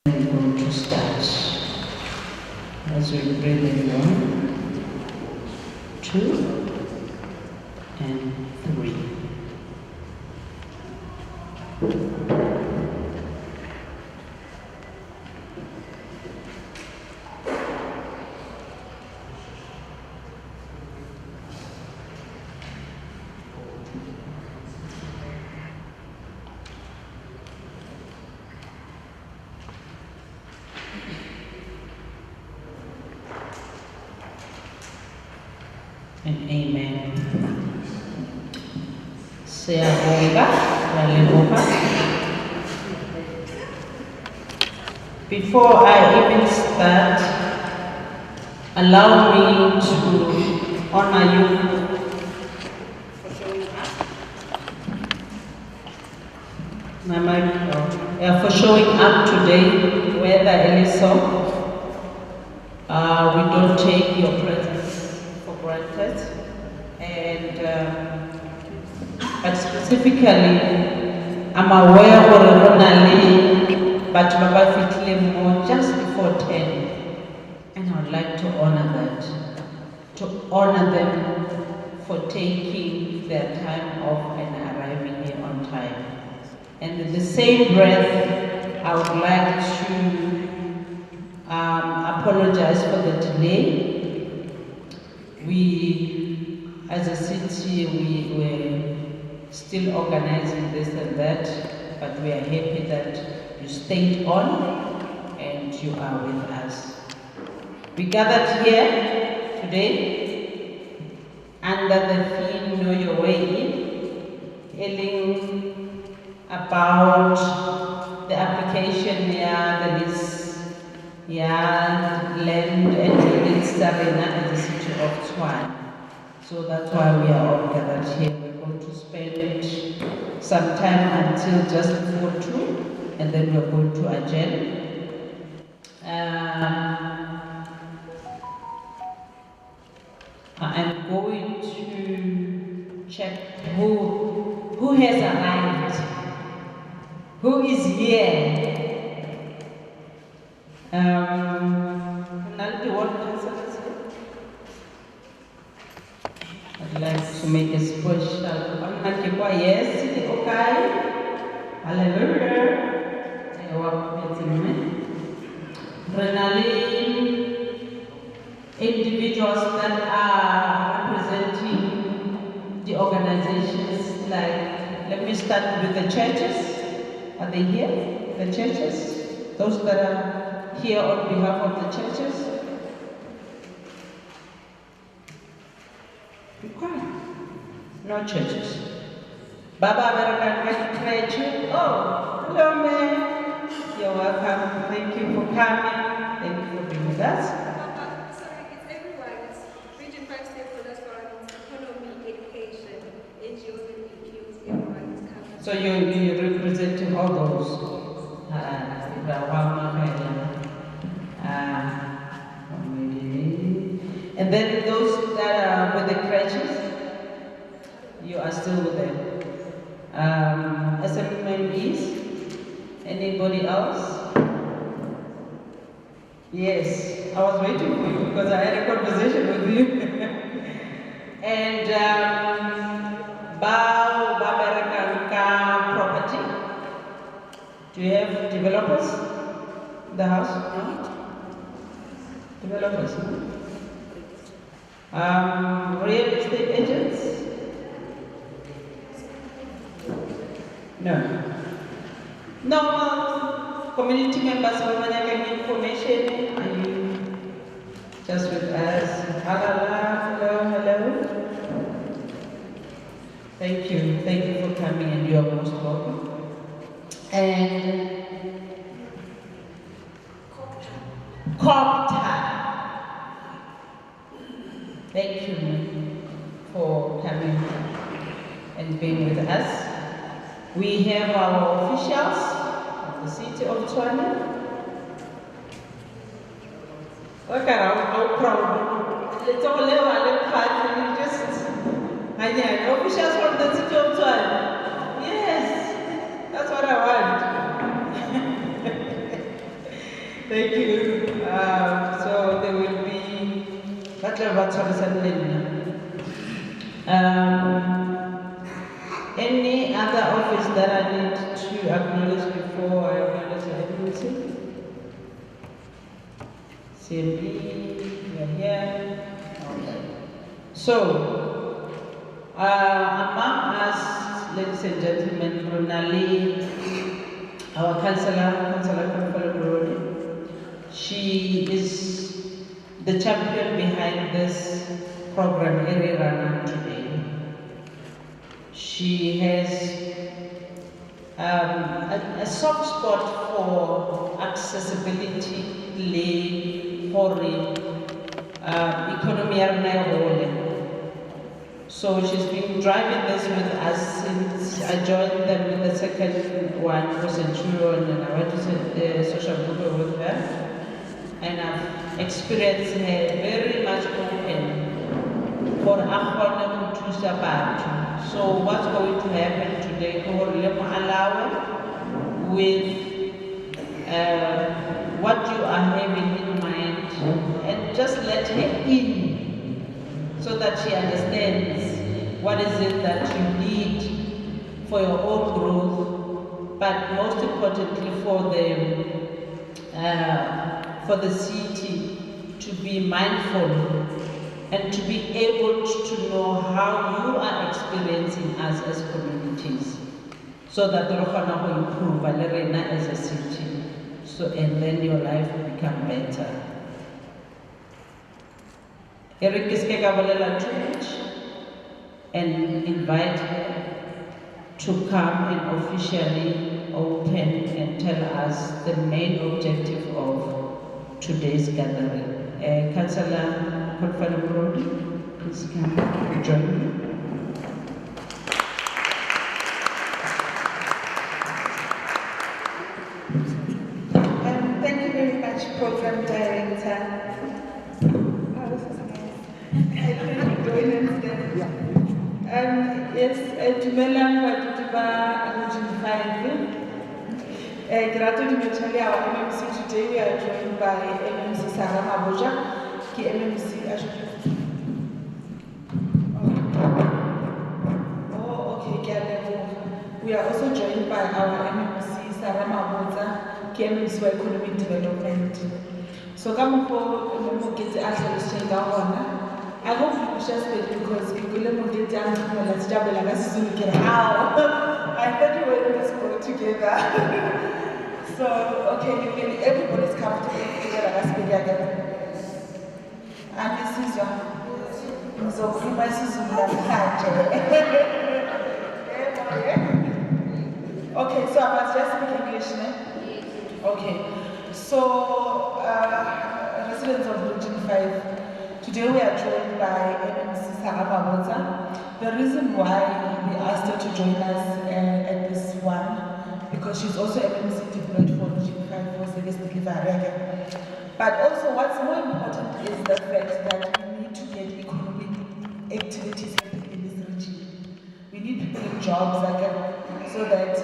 We're going to start as we breathe in 1, 2, and 3. And amen. Siyabonga, yaleboha. Before I even start, allow me to honor you for showing up. For showing up today, whether Eliso, we don't take your presence for granted, and but specifically, I'm aware of Ronali, but Baba Fitile more just before 10, and I would like to honor them for taking their time off and arriving here on time. And in the same breath, I would like to apologize for the delay. We, as a city, we were still organizing this and that, but we are happy that you stayed on and you are with us. We gathered here today under the theme Know Your Way In, hearing about the application here, the lease, land and buildings Sarina and the city of Tshwane. So that's why we are all gathered here. We're going to spend some time until just before 2, and then we're going to adjourn. I'm going to check who has arrived, who is here. I'd like to make a special yes, okay. Hallelujah. Renali, individuals that are representing the organizations, like, let me start with the churches. Are they here? The churches? Those that are here on behalf of the churches? No churches. Baba American Church. Oh, hello, man. You're welcome. Thank you for coming. Thank you for being with us. Papa, sorry, it's everyone. It's Region 5 Stakeholders Forum, Economy, Education, NGOs and NPOs. Everyone is coming. So you're representing all those. And then those that are with the crutches, you are still with them. SMMEs, anybody else? Yes, I was waiting for you because I had a conversation with you. And American property. Do you have developers in the house? No? Developers, no? Real estate agents? No. Normal community members who want information. Are you just with us? Hello. Thank you for coming, and you are most welcome. And Copter. Thank you for coming and being with us. We have our officials of the city of Tshwane. Look at how proud. Let's all live our life just. Officials from the city of Tshwane. Yes, that's what I want. Thank you. So there will be any other office that I need to acknowledge before I acknowledge the MMC? CMB, we are here. Okay. So, among us, ladies and gentlemen, Ronali, our Councillor Brody, she is the champion behind this program, Eri Rana, today. She has a soft spot for accessibility, for economy. So she's been driving this with us since I joined them in the second one for Centurion, and I went to the social group with her. And I've experienced her very much open for Akhona Kutusa Batu. So what's going to happen today, with what you are having in mind, and just let her in so that she understands what is it that you need for your own growth, but most importantly for the city to be mindful and to be able to know how you are experiencing us as communities, so that we can improve Valerina as a city, and then your life will become better. Eric is too much and invite her to come and officially open and tell us the main objective of today's gathering. Councillor Brody, please come and join me. Thank you very much, Program Director. Oh, this is nice. I couldn't go in and stand. Yes, Dumelang Watutuba Region 5. Grato di Mechali, our MMC today, we are joined by MMC Sarah Maboja, MMC Ashton. Oh, okay, we are also joined by our MMC Sarah Maboja, MMC for Economic Development. So, come for get the access I hope you shall speak because we will get down to the last double and as soon as how. I thought we were just go together. So, okay, everybody's comfortable together. Let's be together. And this is your so my sister. Okay, so I was just speaking English, ne? Okay. So, residents of Region 5, today we are joined by MMC Sarah Maboza. The reason why we asked her to join us at this one, because she's also MMC deployed for Region 5 for service delivery. But also what's more important is the fact that we need to get economic activities happening in this region. We need people in jobs, so that,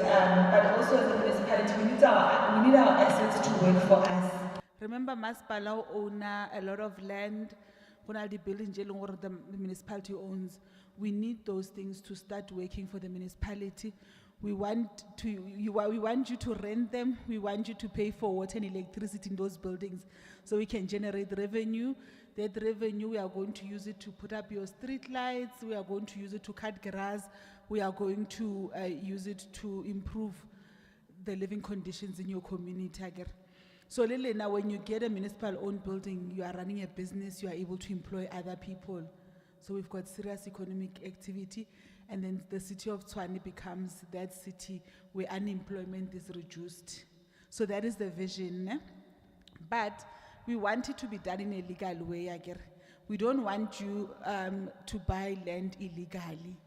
but also as a municipality, we need our assets to work for us. Remember, Maspalau own a lot of land, the building the municipality owns. We need those things to start working for the municipality. We want you to rent them. We want you to pay for water and electricity in those buildings so we can generate revenue. That revenue, we are going to use it to put up your street lights. We are going to use it to cut grass. We are going to use it to improve the living conditions in your community. So Lily, now when you get a municipal owned building, you are running a business, you are able to employ other people. So we've got serious economic activity, and then the city of Tshwane becomes that city where unemployment is reduced. So that is the vision. Ne? But we want it to be done in a legal way. We don't want you to buy land illegally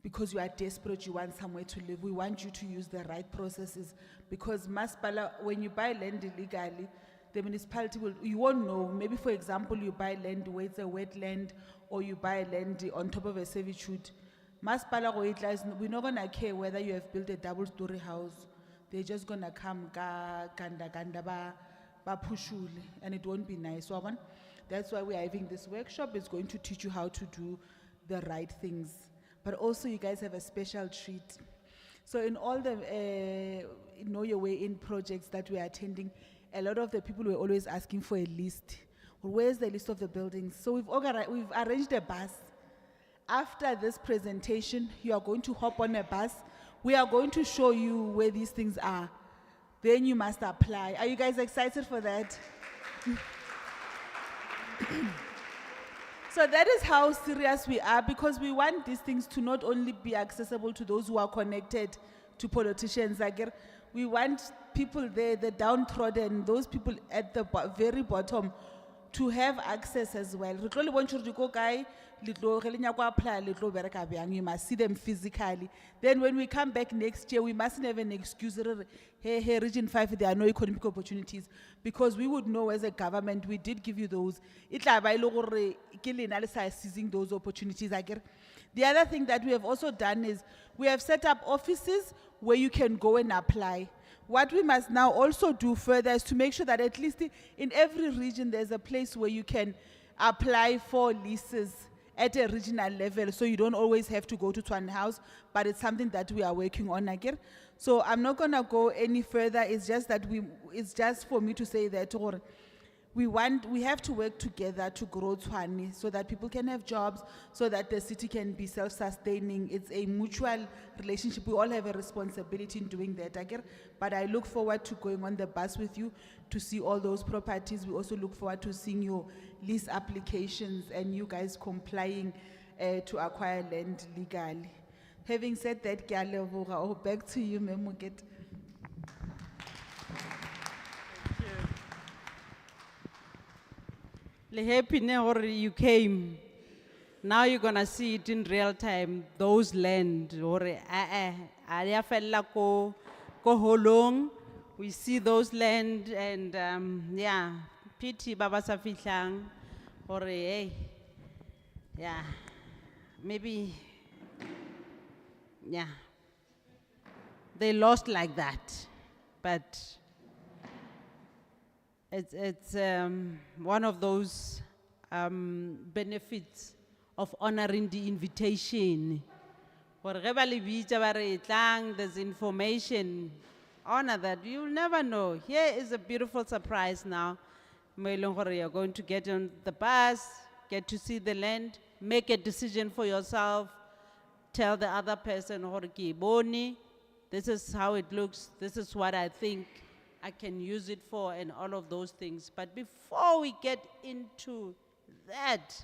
because you are desperate, you want somewhere to live. We want you to use the right processes, because Masipala, when you buy land illegally, the municipality you won't know. Maybe, for example, you buy land where it's a wetland, or you buy land on top of a servitude. Masipala, we're not gonna care whether you have built a double-story house. They're just gonna come ganda ba bapushule, and it won't be nice. So that's why we're having this workshop. It's going to teach you how to do the right things. But also you guys have a special treat. So in all the Know Your Way In projects that we are attending, a lot of the people were always asking for a list. Where's the list of the buildings? So we've arranged a bus. After this presentation, you are going to hop on a bus. We are going to show you where these things are. Then you must apply. Are you guys excited for that? So that is how serious we are, because we want these things to not only be accessible to those who are connected to politicians. We want people there, the downtrodden, those people at the very bottom, to have access as well. You must see them physically. Then when we come back next year, we mustn't have an excuse. Hey, Region 5, there are no economic opportunities. Because we would know as a government, we did give you those. Seizing those opportunities. The other thing that we have also done is we have set up offices where you can go and apply. What we must now also do further is to make sure that at least in every region there's a place where you can apply for leases at a regional level, so you don't always have to go to Twan House, but it's something that we are working on again. So I'm not gonna go any further. It's just for me to say that we have to work together to grow Tshwane so that people can have jobs, so that the city can be self-sustaining. It's a mutual relationship. We all have a responsibility in doing that. But I look forward to going on the bus with you to see all those properties. We also look forward to seeing your lease applications and you guys complying to acquire land legally. Having said that, back to you, Memuket. Le happy or you came. Now you're gonna see it in real time. Those land or area fella ko holong. We see those land and yeah, pity Baba Safitlang or hey, yeah, maybe yeah. They lost like that, but. It's one of those benefits of honoring the invitation. There's information, honor that. You'll never know. Here is a beautiful surprise now. You're going to get on the bus, get to see the land, make a decision for yourself, tell the other person, Boni, this is how it looks, this is what I think I can use it for, and all of those things. But before we get into that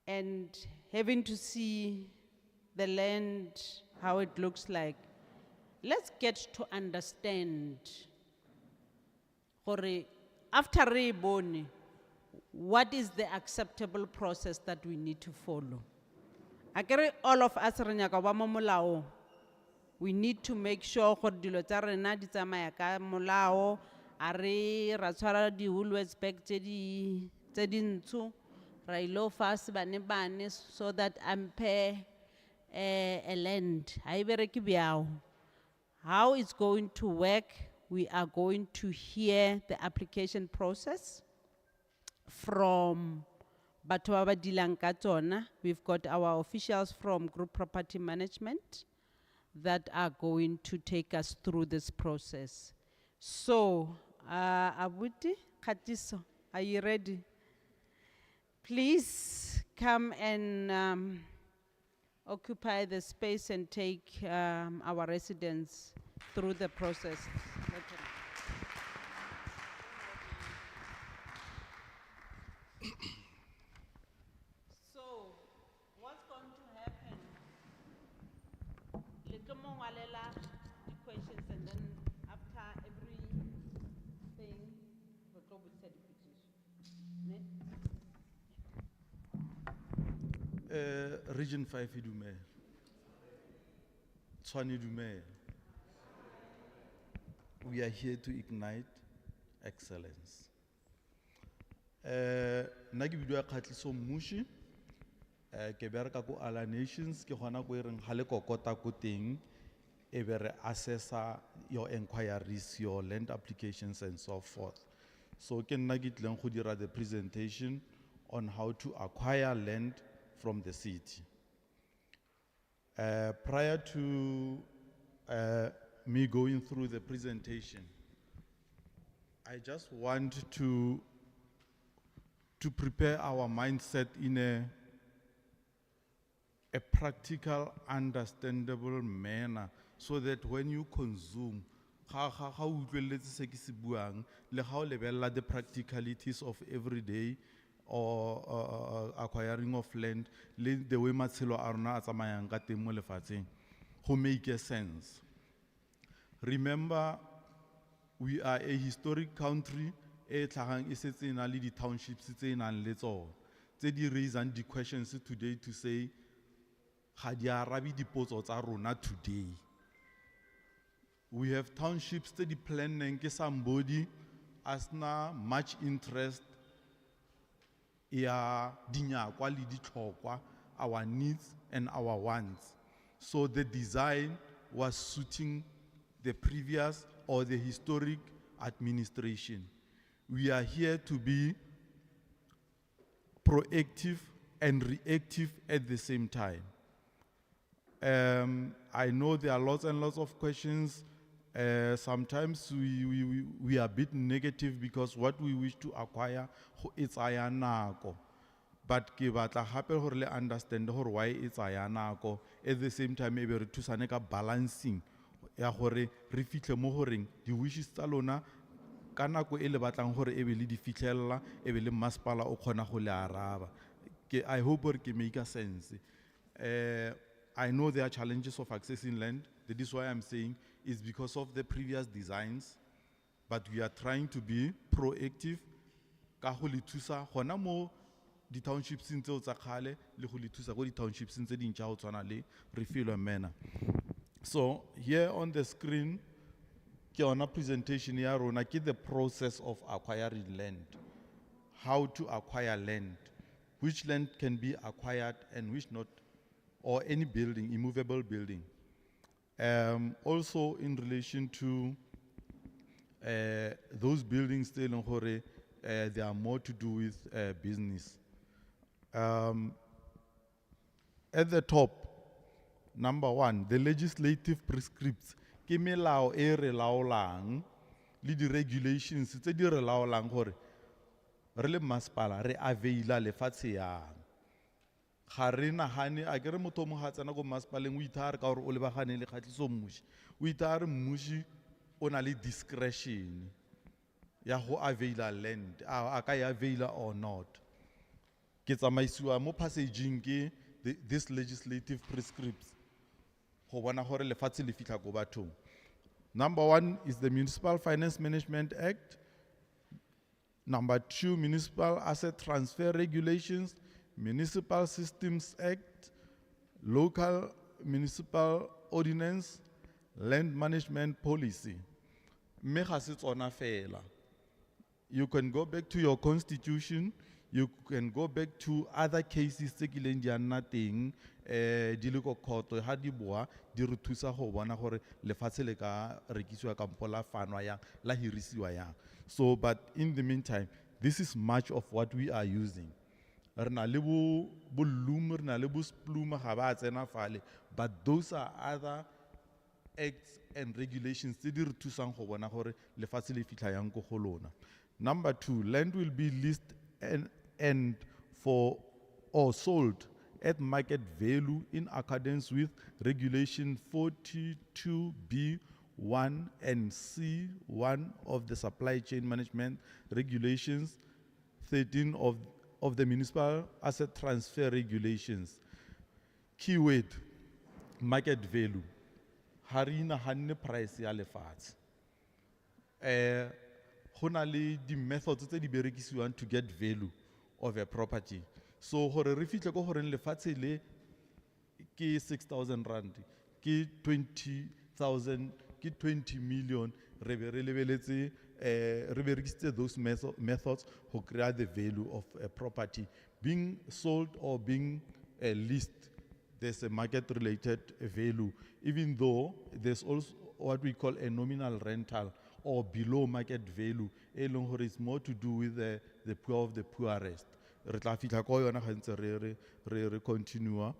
and having to see the land, how it looks like, let's get to understand, after Reiboni, what is the acceptable process that we need to follow? All of us, we need to make sure that dilo tsa rena di tsamaya ka molao, a re ra tshwara di Woolworths bag tse dintsho, ra ilo fa sebane so that ampere a land. How it's going to work, we are going to hear the application process from batho ba ba dilang ka tsona. We've got our officials from Group Property Management that are going to take us through this process. So, Abuti, Khatiso, are you ready? Please come and occupy the space and take our residents through the process. So, what's going to happen? Little more walela the questions, and then after everything, we'll go with the petition. Region 5 idume. Tshwane idume. We are here to ignite excellence. Nagi bidwa Khatliso Mushi. Ke bereka ko Ala Nations ke gona go ireng ga le kokota ko teng ebe assess your inquiries, your land applications and so forth. So ke nna ke tlileng go dira the presentation on how to acquire land from the city. Prior to me going through the presentation, I just want to prepare our mindset in a practical, understandable manner, so that when you consume, how utlweletse se ke se buang, le how lebella the practicalities of everyday or acquiring of land, le the way matshelo a rona a tsamayang ka teng mo lefatsheng, go make a sense. Remember, we are a historic country, e tlhagang e setse e na le di townships tse e nang le tsona, tse di raisang di questions today to say, ga di arabe dipotso tsa rona today. We have townships tse di planneng ke somebody as na much interest ya dinyakwa le ditlhokwa, our needs and our wants. So the design was suiting the previous or the historic administration. We are here to be proactive and reactive at the same time. I know there are lots and lots of questions. Sometimes we are a bit negative because what we wish to acquire, it's ayanako. But ke batla hape hore le understand hore why it's ayanako. At the same time, maybe re thusane ka balancing ya hore re fihle mo horeng di wishes tsa lona ka nako e le batlang hore e be le di fitlhella, e be le masepala o kgona go le araba. I hope hore ke make sense. I know there are challenges of accessing land. That is why I'm saying it's because of the previous designs, but we are trying to be proactive. Ka go le thusa gona mo di townships tseo tsa khale le go le thusa go di townships tse dintšha go tshwana le Refilwe Manor. So here on the screen, ke yona presentation ya rona ke the process of acquiring land. How to acquire land, which land can be acquired and which not, or any building, immovable building. Also in relation to those buildings, they are more to do with business. At the top, number one, the legislative prescripts. Ke melao e re laolang le di regulations tse di re laolang gore re le masepala re availa lefatshe yang. Ga re nagane a ke re motho mo ga tsena go masepaleng o ithare ka gore o lebagane le kgatlhiso mmuši, o ithare mmuši o na le discretion ya go availa land, a ka e availa or not. Ke tsamaisiwa mo passaging ke this legislative prescripts go bona gore lefatshe le fitlha go bathong. Number one is the Municipal Finance Management Act. Number two, Municipal Asset Transfer Regulations, Municipal Systems Act, Local Municipal Ordinance, Land Management Policy. Mme ga se tsona fela. You can go back to your constitution, you can go back to other cases tse kileng di a nna teng di le ko court ha di boa di re thusa go bona gore lefatshe le ka rekisiwa kampo la fanwa yang la hirisiwa yang. So but in the meantime, this is much of what we are using. Re na le bo loom, re na le bo splume ga ba tsena fale, but those are other acts and regulations tse di re thusang go bona gore lefatshe le fitlha yang go lona. Number two, land will be leased and for or sold at market value in accordance with Regulation 42B1 and C1 of the Supply Chain Management Regulations, 13 of the Municipal Asset Transfer Regulations. Keyword, market value. Harina hanne price ya lefatshe. Hona le di methods tse di berekisiwang to get value of a property. So gore re fitle go gore lefatshe le ke 6,000 rand, ke 20,000, ke 20 million, re be re lebeletse re berekisitse those methods to create the value of a property being sold or being leased there's a market-related value, even though there's also what we call a nominal rental or below market value. E leng hore it's more to do with the poor of the poorest. Re tla fihla ko yona ha ntse re continue.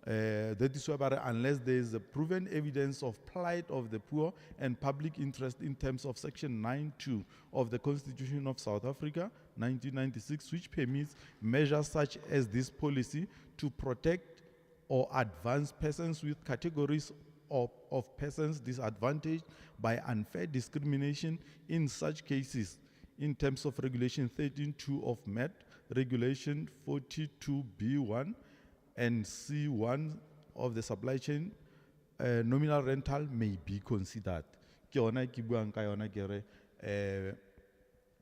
That is why, but unless there is a proven evidence of plight of the poor and public interest in terms of Section 9(2) of the Constitution of South Africa, 1996, which permits measures such as this policy to protect or advance persons with categories of persons disadvantaged by unfair discrimination in such cases, in terms of Regulation 13(2) of MET, Regulation 42B1, and C1 of the supply chain, nominal rental may be considered. Ke yona ke buang ka yona ke re,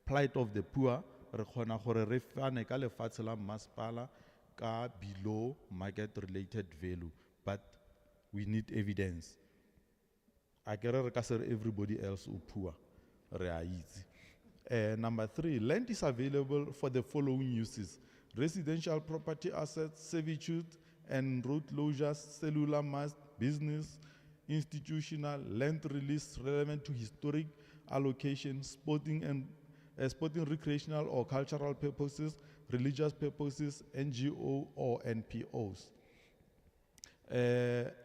plight of the poor, re kgona gore re fane ka lefatshe la masepala ka below market related value, but we need evidence. A ke re ka se re everybody else o poor, re a itse. Number 3, land is available for the following uses: residential property assets, servitude and road closures, cellular mast, business, institutional, land release relevant to historic allocation, sporting and sporting, recreational or cultural purposes, religious purposes, NGO or NPOs.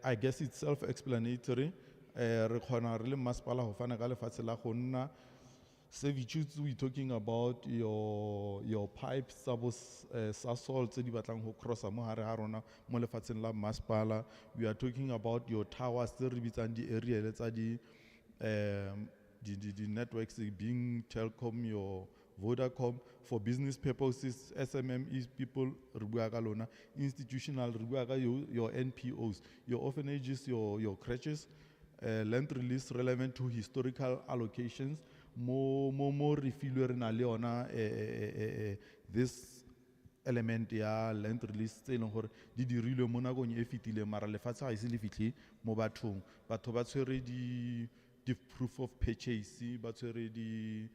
I guess it's self-explanatory. Re kgona re le masepala ho fana ka lefatshe la go nna. Servitudes, we're talking about your pipes, sasol, tse di batlang ho crossa mo hare ha rona mo lefatsheng la masepala. We are talking about your towers, tse re bitsang di aerial tsa di networks being Telkom, your Vodacom. For business purposes, SMMEs, people, re bua ka lona. Institutional, re bua ka your NPOs, your orphanages, your creches. Land release relevant to historical allocations. More refilwe re na le yona this element ya land release tse leng gore di dirilwe mo nakong e fetileng, mara lefatshe ga ise le fitlhe mo bathong. Batho ba tshwere di proof of purchase, ba tshwere di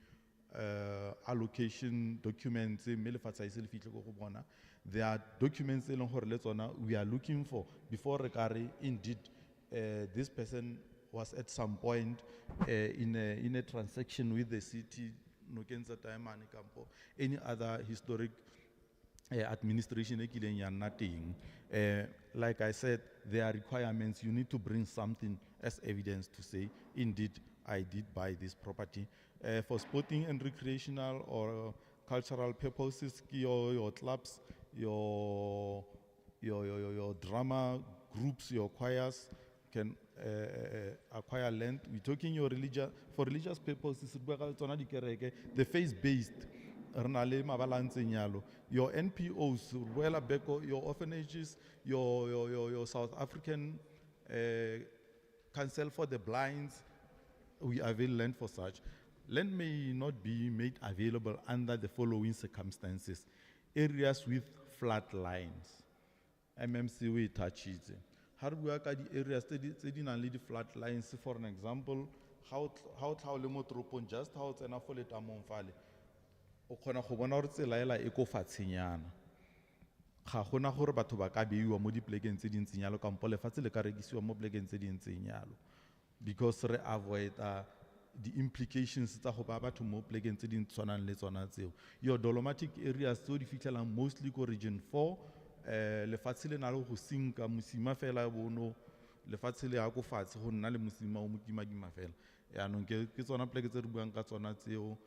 allocation documents, mme lefatshe ga ise le fitlhe go bona. There are documents tse leng gore le tsona we are looking for before re ka re indeed this person was at some point in a transaction with the city, Nokenza Taimani Kampo, any other historic administration. Like I said, there are requirements. You need to bring something as evidence to say, indeed, I did buy this property. For sporting and recreational or cultural purposes, your clubs, your drama groups, your choirs can acquire land. We're talking for religious purposes, the faith-based, your NPOs, your orphanages, your South African Council for the Blinds, we avail land for such. Land may not be made available under the following circumstances: areas with flood lines. MMC we touch it. Areas studying and lead flat lines, for an example, how le mo toropong, just how it's enough for le tamong fale. O kgona go bona gore tsela ela e ko fatshenyana. Ga gona gore batho ba ka beiwa mo di plekeng tse dintsi nyalo kampo lefatshe le ka rekisiwa mo plekeng tse dintsi nyalo, because re avoid the implications tsa go ba batho mo plekeng tse dintsi tshwanang le tsona tseo. Your dolomatic areas tse di fitlhelang mostly ko region 4. Lefatshe le na le go sinka mosima fela bono, lefatshe le ya go fatshe go nna le mosima o mokima fela. Yaanong ke tsona pleke tse re buang ka tsona tseo.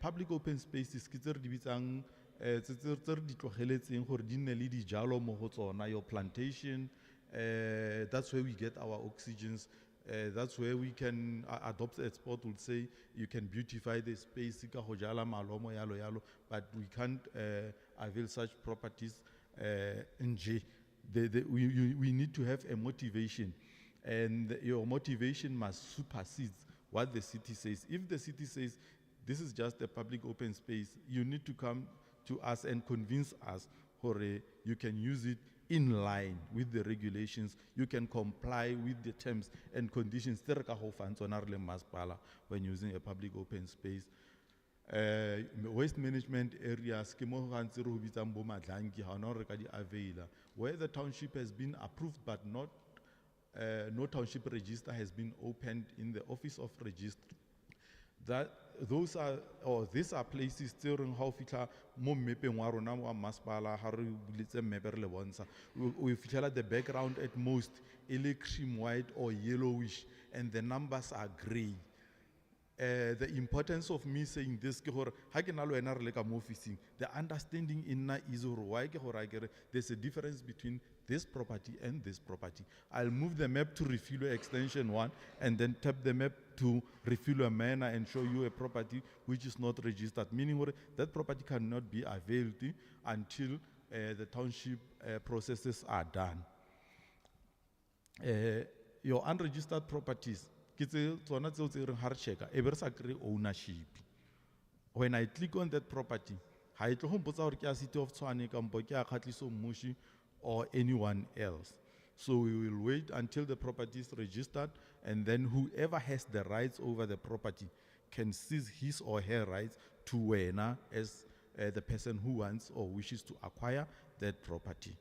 Public open spaces ke tse re di bitsang tse re di tlogeletseng gore di nne le dijalo mo go tsona, your plantation. That's where we get our oxygens. That's where we can adopt a sport, would say you can beautify the space, but we can't avail such properties. We need to have a motivation, and your motivation must supersede what the city says. If the city says this is just a public open space, you need to come to us and convince us you can use it in line with the regulations. You can comply with the terms and conditions when using a public open space. Waste management areas, ke mo gantsi re ho bitsang bo madlanki, ha ona hore re ka di availa. Where the township has been approved but not, no township register has been opened in the office of registry. These are places tse reng ha o fihla mo mmepeng wa rona wa masepala ha re buletse mmepe re le bontsha, o fihlela the background at most e le cream white or yellowish and the numbers are grey. The importance of me saying this ke gore ha ke na le wena re le ka mo officing, the understanding in na is gore why ke gore akere there's a difference between this property and this property. I'll move the map to Refilo extension 1 and then tap the map to Refilo Manor and show you a property which is not registered, meaning that property cannot be availed until the township processes are done. Your unregistered properties, ownership. When I click on that property, I City of Tshwane, kampo ke a Kgatliso Mmushi, or anyone else. So we will wait until the property is registered, and then whoever has the rights over the property can seize his or her rights to wena as the person who wants or wishes to acquire that property.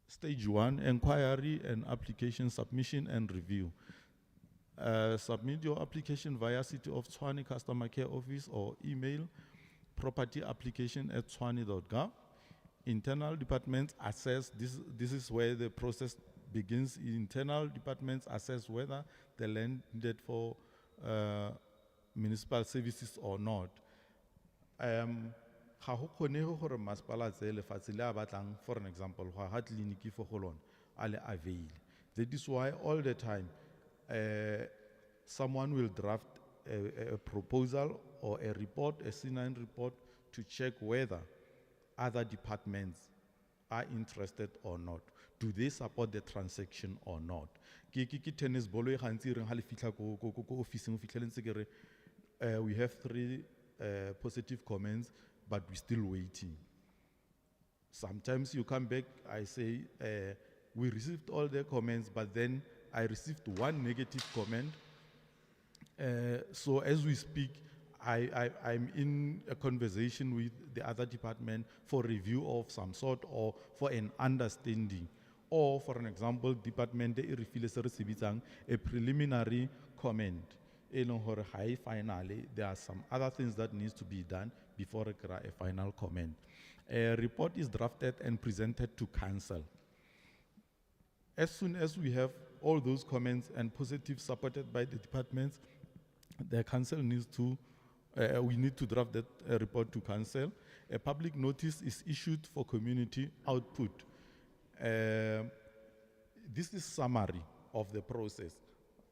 Stage 1, inquiry and application submission and review. Submit your application via City of Tshwane Customer Care Office or email propertyapplication@tshwane.gov. Internal departments assess, this is where the process begins. Internal departments assess whether the land needed for municipal services or not. Ga go kgonege gore masepala a tseye lefatshe le a batlang, for an example, ha tleliniki fo go lona a le avail. That is why all the time someone will draft a proposal or a report, a C9 report, to check whether other departments are interested or not. Do they support the transaction or not? Ke tennis ball e gantsi reng ha le fitla ko officing o fitlheleng se kere we have 3 positive comments but we're still waiting. Sometimes you come back, I say we received all the comments, but then I received 1 negative comment. So as we speak, I'm in a conversation with the other department for review of some sort or for an understanding. Or for an example, department e refile se re se bitsang a preliminary comment. E leng hore ha finally, there are some other things that needs to be done before a final comment. A report is drafted and presented to council. As soon as we have all those comments and positive supported by the departments, the council needs to, we need to draft that report to council. A public notice is issued for community output. This is summary of the process.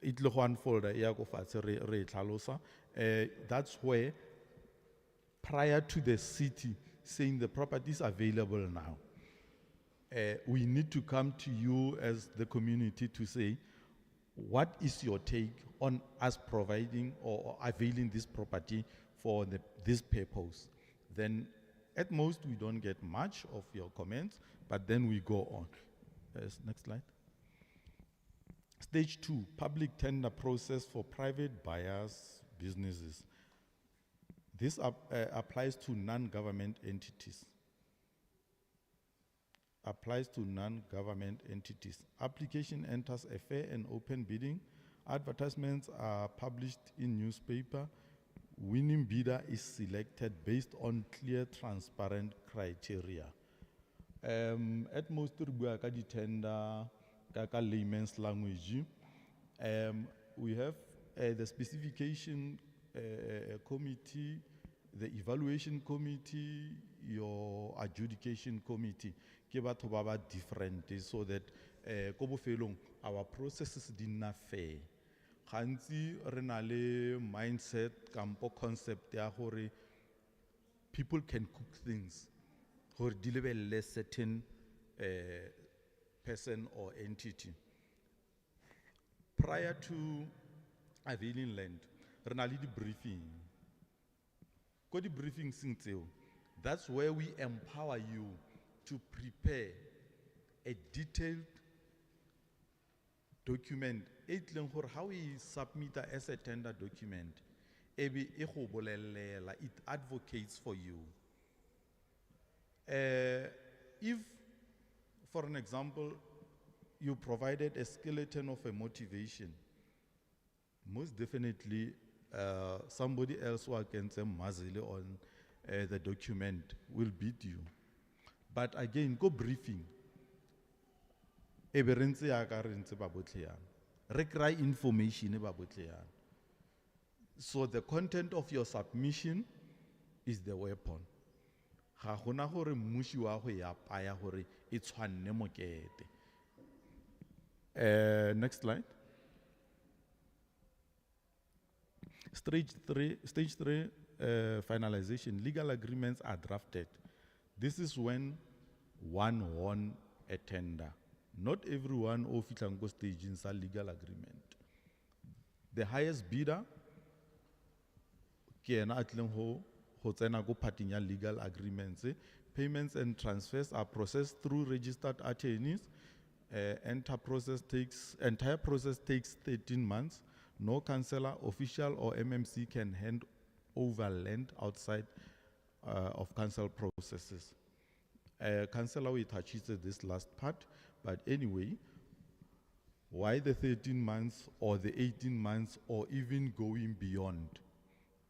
It lo unfold that's where, prior to the city saying the property is available now, we need to come to you as the community to say, what is your take on us providing or availing this property for this purpose? Then at most we don't get much of your comments, but then we go on. Next slide. Stage 2, public tender process for private buyers, businesses. This applies to non-government entities. Applies to non-government entities. Application enters a fair and open bidding. Advertisements are published in newspaper. Winning bidder is selected based on clear, transparent criteria. At most, we tender layman's language. We have the specification committee, the evaluation committee, your adjudication committee. Ke batho ba ba different so that ko bofelong our processes di nna fair. Gantsi re na le mindset kampo concept ya gore people can cook things gore di lebelle certain person or entity. Prior to availing land, re na le di briefing. Ko di briefing sing tseo, that's where we empower you to prepare a detailed document. How we submit as a tender document, ebe e go bolelela, it advocates for you. If, for an example, you provided a skeleton of a motivation, most definitely somebody else who can say mazili on the document will beat you. But again, go briefing. Ebe re ntse yaka re ntse ba botlhe yana. Re kry information e ba botlhe yana. So the content of your submission is the weapon. Ga gona gore mmushi wa go ya paya gore e tshwanne mokete. Next slide. Stage three, finalization. Legal agreements are drafted. This is when one won a tender. Not everyone o fitlang go stage in sa legal agreement. The highest bidder ke ena a tlileng go tsena go parting ya legal agreements. Payments and transfers are processed through registered attorneys. Entire process takes 13 months. No councillor, official or MMC can hand over land outside of council processes. Councillor will touch this last part, but anyway, why the 13 months or the 18 months or even going beyond?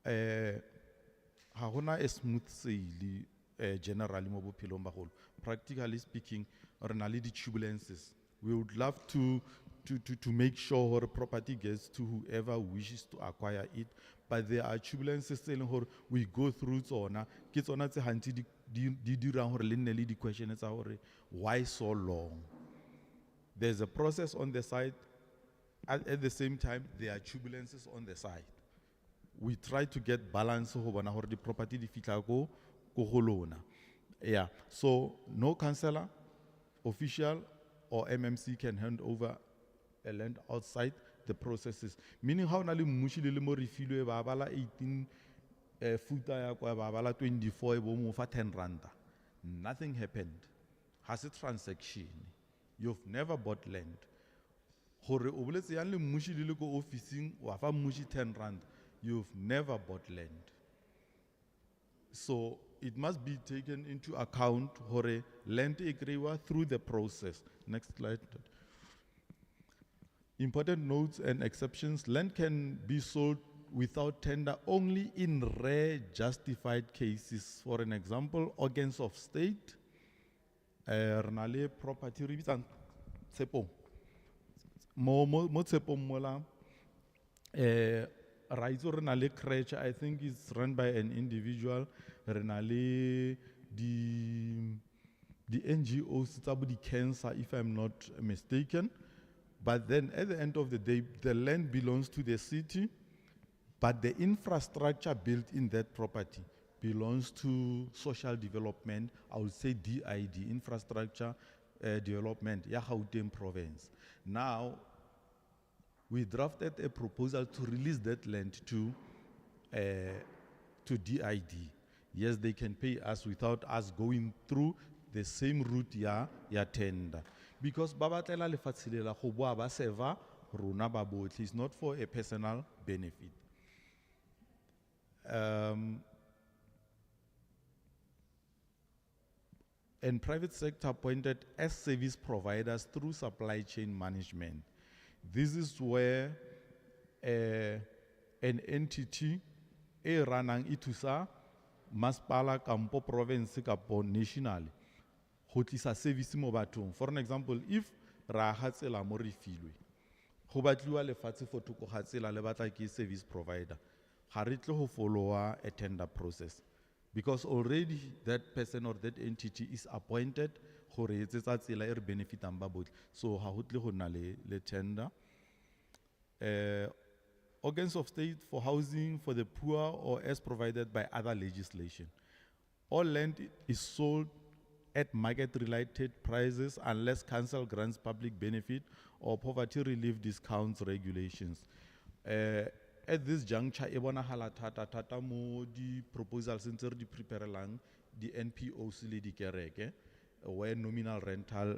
Ha gona a smooth sail generally mo bophelong ba golo. Practically speaking, re na le di turbulences. We would love to make sure our property gets to whoever wishes to acquire it, but there are turbulences saying we go through tsona. Ke tsona tse hantsi di dirang hore le nne le di questions tsa hore why so long? There's a process on the side. At the same time, there are turbulences on the side. We try to get balance ho bona hore the property di fitla go lona. Yeah, so no councillor, official or MMC can hand over a land outside the processes. Meaning how nali mmushi le mo refilwe ba bala 18 futa ya kwa ba bala 24 bo mo fa 10 randa. Nothing happened. Has a transaction. You've never bought land. Hore o boletse ya le mmushi le go officing wa fa mmushi 10 rand. You've never bought land. So it must be taken into account hore land e kreiwa through the process. Next slide. Important notes and exceptions. Land can be sold without tender only in rare justified cases. For an example, organs of state, renale property ribitsang tshepo. Mo tshepo mola Raizo renale crèche, I think it's run by an individual. Renale the NGOs tsa bo di cancer, if I'm not mistaken. But then at the end of the day, the land belongs to the city, but the infrastructure built in that property belongs to social development, I would say DID, infrastructure development, ya Gauteng province. Now, we drafted a proposal to release that land to DID. Yes, they can pay us without us going through the same route ya tender. Because babatlela lefatshe lela go boa ba seva rona ba botlhe, it's not for a personal benefit. And private sector appointed as service providers through supply chain management. This is where an entity ranang itusa masipala kampo province kapo nationally go tlisa service mo bathong. For an example, if ra ha tsela mo refilwe go batliwa lefatshe for thoko ga tsela le batla ke service provider, ga re tle go followa a tender process because already that person or that entity is appointed gore etsetsa tsela e re benefitang ba botlhe. So ha go tle go na le tender. Organs of state for housing for the poor or as provided by other legislation. All land is sold at market-related prices unless council grants public benefit or poverty relief discounts regulations. At this juncture, e bonahala thata mo di proposals ntse re di preparelang di NPOs le di kereke, where nominal rental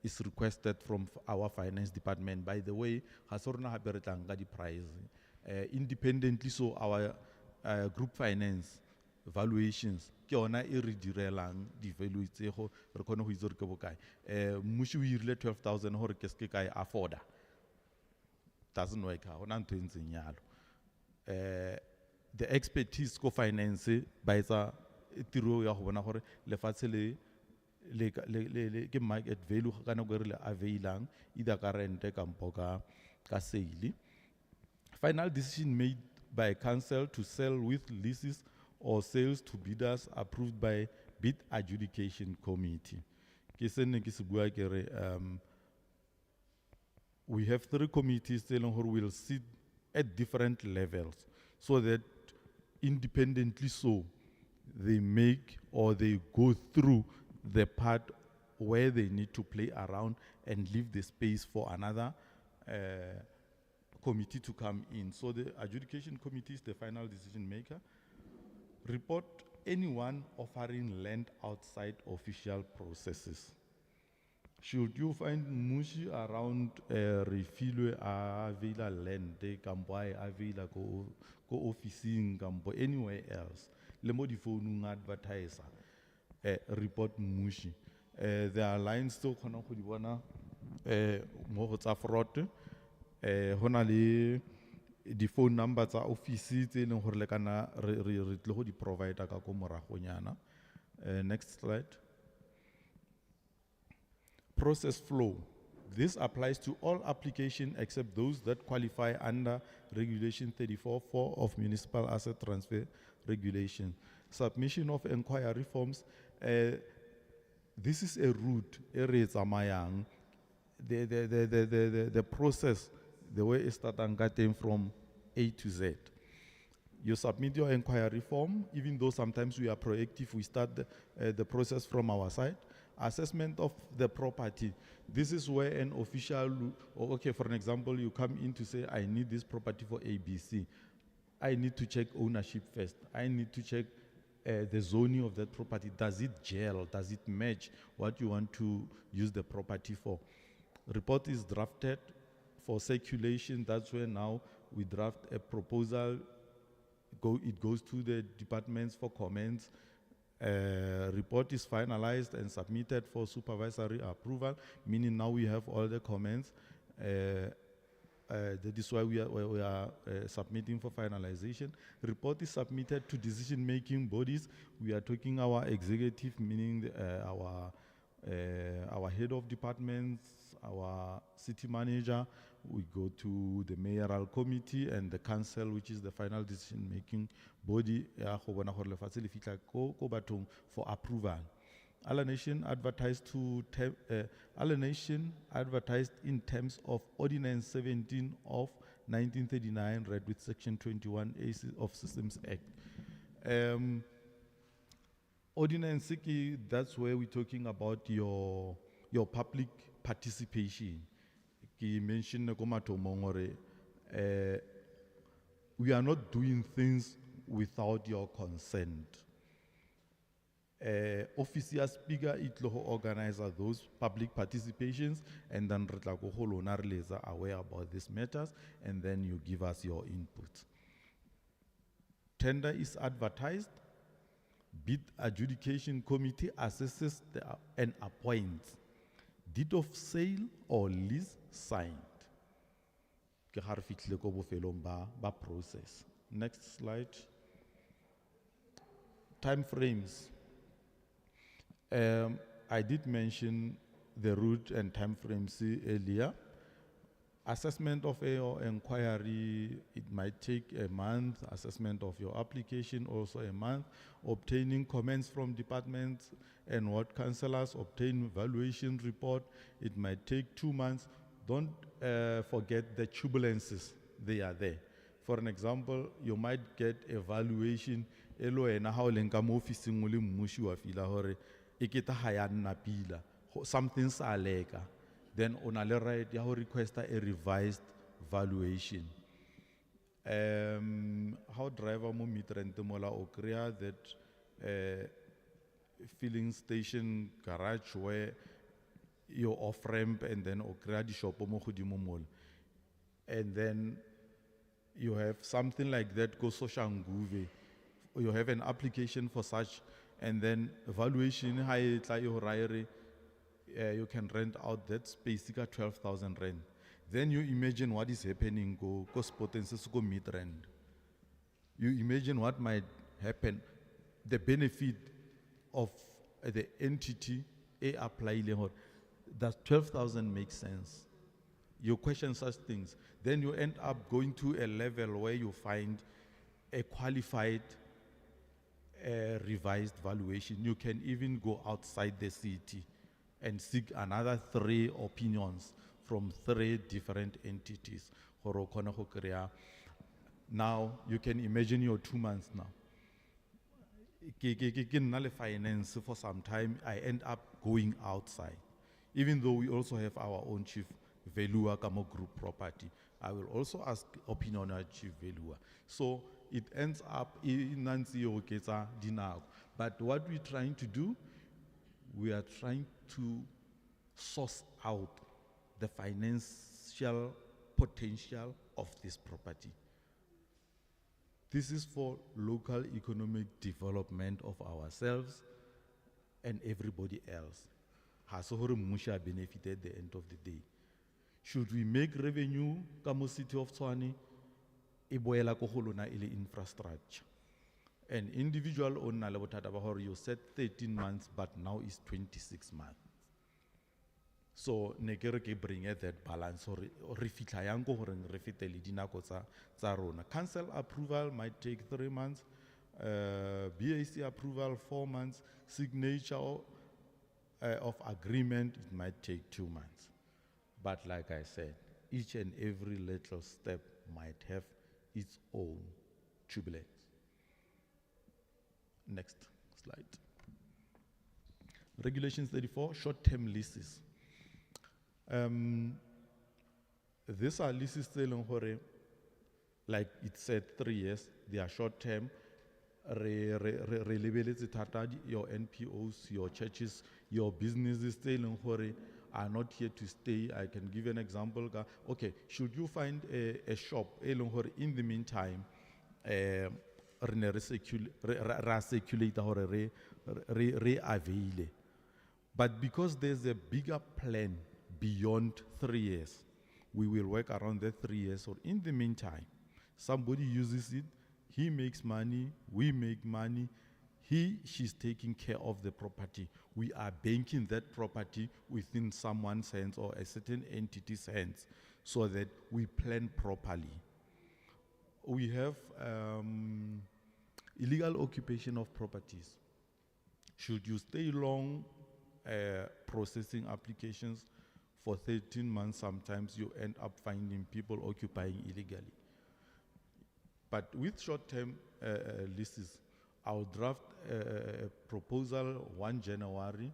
is requested from our finance department. By the way, ha se rona hape re tlang ka di price. independently. So our group finance valuations ke yona e re direlang di-value tse go re kgone go itse gore ke bokae. Mmuši o irile 12,000 gore ke se ke ka e afforda. Doesn't work out. Not to the expertise ko finance ba etsa tiro ya go bona gore lefatshe le ke market value ka nako e re le availang either ka rente kampo ka sale. Final decision made by council to sell with leases or sales to bidders approved by bid adjudication committee. Ke se ne ke se bua ke re, we have 3 committees who will sit at different levels so that independently so they make or they go through the part where they need to play around and leave the space for another committee to come in. So the adjudication committee is the final decision maker. Report anyone offering land outside official processes. Should you find Mushi around refilwe avila land, kampo avila ko officing kampo anywhere else, le mo di phone advertiser, report Mushi. There are lines still khona go di bona mo go tsa fraud, hona le di phone number tsa office tse leng gore le kana re tle go di provider ka ko moragonyana. Next slide. Process flow. This applies to all applications except those that qualify under Regulation 34(4) of Municipal Asset Transfer Regulation. Submission of inquiry forms. This is a route, the process, the way it starts from A to Z. You submit your inquiry form, even though sometimes we are proactive, we start the process from our side. Assessment of the property. This is where an official, okay, for an example, you come in to say, I need this property for ABC. I need to check ownership first. I need to check the zoning of that property. Does it gel? Does it match what you want to use the property for? Report is drafted for circulation. That's where now we draft a proposal. It goes to the departments for comments. Report is finalized and submitted for supervisory approval, meaning now we have all the comments. That is why we are submitting for finalization. Report is submitted to decision-making bodies. We are talking our executive, meaning our head of departments, our city manager. We go to the mayoral committee and the council, which is the final decision-making body for approval. Alienation advertised in terms of Ordinance 17 of 1939, read with Section 21A of Systems Act. Ordinance, that's where we're talking about your public participation. Ki mentioned we are not doing things without your consent. Official speaker itlo organize those public participations, and then are aware about these matters, and then you give us your input. Tender is advertised. Bid adjudication committee assesses and appoints. Deed of sale or lease signed. Process. Next slide. Time frames. I did mention the route and time frames earlier. Assessment of your inquiry, it might take a month. Assessment of your application, also a month. Obtaining comments from departments and ward councillors, obtain valuation report, it might take 2 months. Don't forget the turbulences, they are there. For an example, you might get a valuation, something's alega. Then on a right, you request a revised valuation. How driver mo meter and mola o create that filling station garage where you off ramp and then o create the shop mo godimo mall. And then you have something like that, go Soshanguve, you have an application for such, and then valuation high, you can rent out that space, 12,000 rand. Then you imagine what is happening, go spot and go mid rand. You imagine what might happen, the benefit of the entity apply. Does 12,000 make sense? You question such things. Then you end up going to a level where you find a qualified revised valuation. You can even go outside the city and seek another 3 opinions from 3 different entities. Now you can imagine your 2 months now. Finance for some time, I end up going outside. Even though we also have our own chief valuer kamo group property, I will also ask opinion on chief valuer. So it ends up in Nancy Okeza Dinao. But what we're trying to do, we are trying to source out the financial potential of this property. This is for local economic development of ourselves and everybody else. Hasore Musha benefit at the end of the day. Should we make revenue kamo city of Tshwane, iboela ko holona ile infrastructure. An individual owner you said 13 months, but now is 26 months. So nekere ke bring that balance or refitla yang go hore re fetele dinako tsa rona. Council approval might take 3 months, BAC approval 4 months, signature of agreement it might take 2 months. But like I said, each and every little step might have its own turbulence. Next slide. Regulations 34, short-term leases. These are leases telling hore, like it said 3 years, they are short-term. Your NPOs, your churches, your businesses telling hore are not here to stay. I can give you an example. Okay, should you find a shop in the meantime, re-avail. But because there's a bigger plan beyond 3 years, we will work around that 3 years. Or in the meantime, somebody uses it, he makes money, we make money, she's taking care of the property. We are banking that property within someone's hands or a certain entity's hands so that we plan properly. We have illegal occupation of properties. Should you stay long processing applications for 13 months, sometimes you end up finding people occupying illegally. But with short-term leases, I'll draft a proposal 1 January,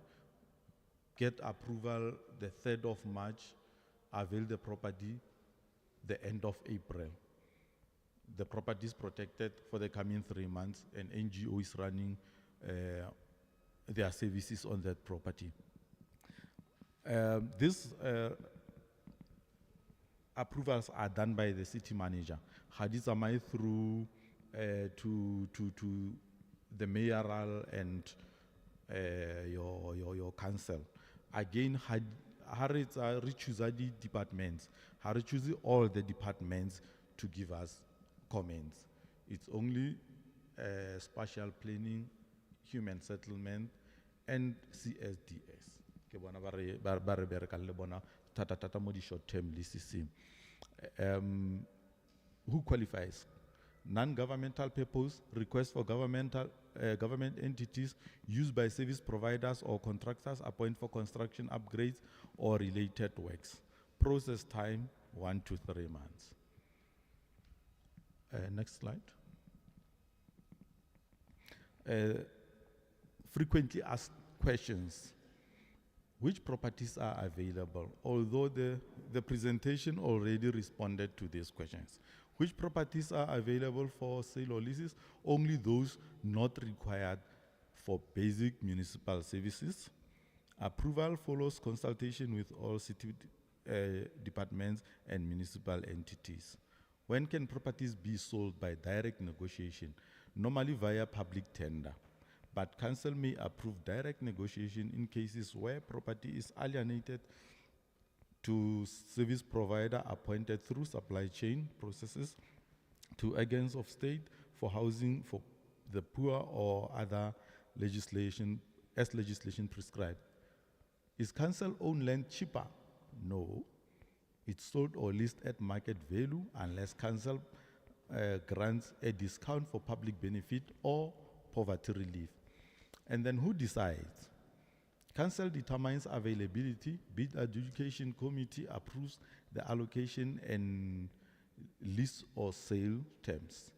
get approval the 3rd of March, avail the property the end of April. The property is protected for the coming 3 months, and NGO is running their services on that property. These approvals are done by the city manager. Hadizamai through to the mayoral and your council. Again, we choose the departments. We choose all the departments to give us comments. It's only spatial planning, human settlement, and CSDS. Short-term leases. Who qualifies? Non-governmental purpose, request for government entities used by service providers or contractors appointed for construction upgrades or related works. Process time 1 to 3 months. Next slide. Frequently asked questions. Which properties are available? Although the presentation already responded to these questions. Which properties are available for sale or leases? Only those not required for basic municipal services. Approval follows consultation with all city departments and municipal entities. When can properties be sold by direct negotiation? Normally via public tender. But council may approve direct negotiation in cases where property is alienated to service provider appointed through supply chain processes to agents of state for housing for the poor or other legislation, as legislation prescribed. Is council-owned land cheaper? No. It's sold or leased at market value unless council grants a discount for public benefit or poverty relief. And then who decides? Council determines availability, bid adjudication committee approves the allocation and lease or sale terms.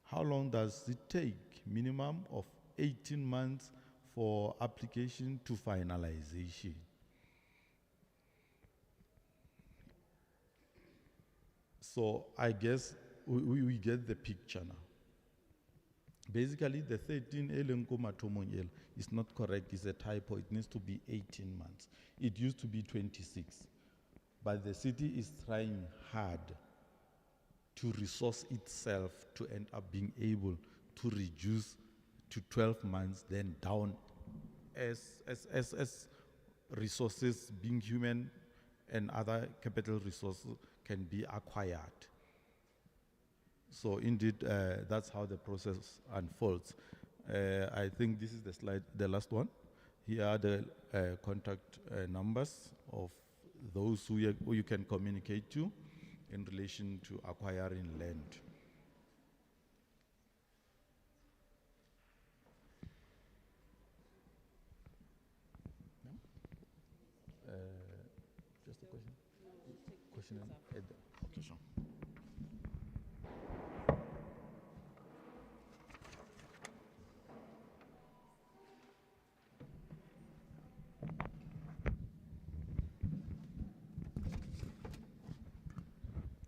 How long does it take? Minimum of 18 months for application to finalization. So I guess we get the picture now. Basically, the 13 Elenkomatomong is not correct, it's a typo. It needs to be 18 months. It used to be 26. But the city is trying hard to resource itself to end up being able to reduce to 12 months, then down as resources, being human and other capital resources, can be acquired. So indeed, that's how the process unfolds. I think this is the slide, the last one. Here are the contact numbers of those who you can communicate to in relation to acquiring land. Just a question? Question? Okay, sure.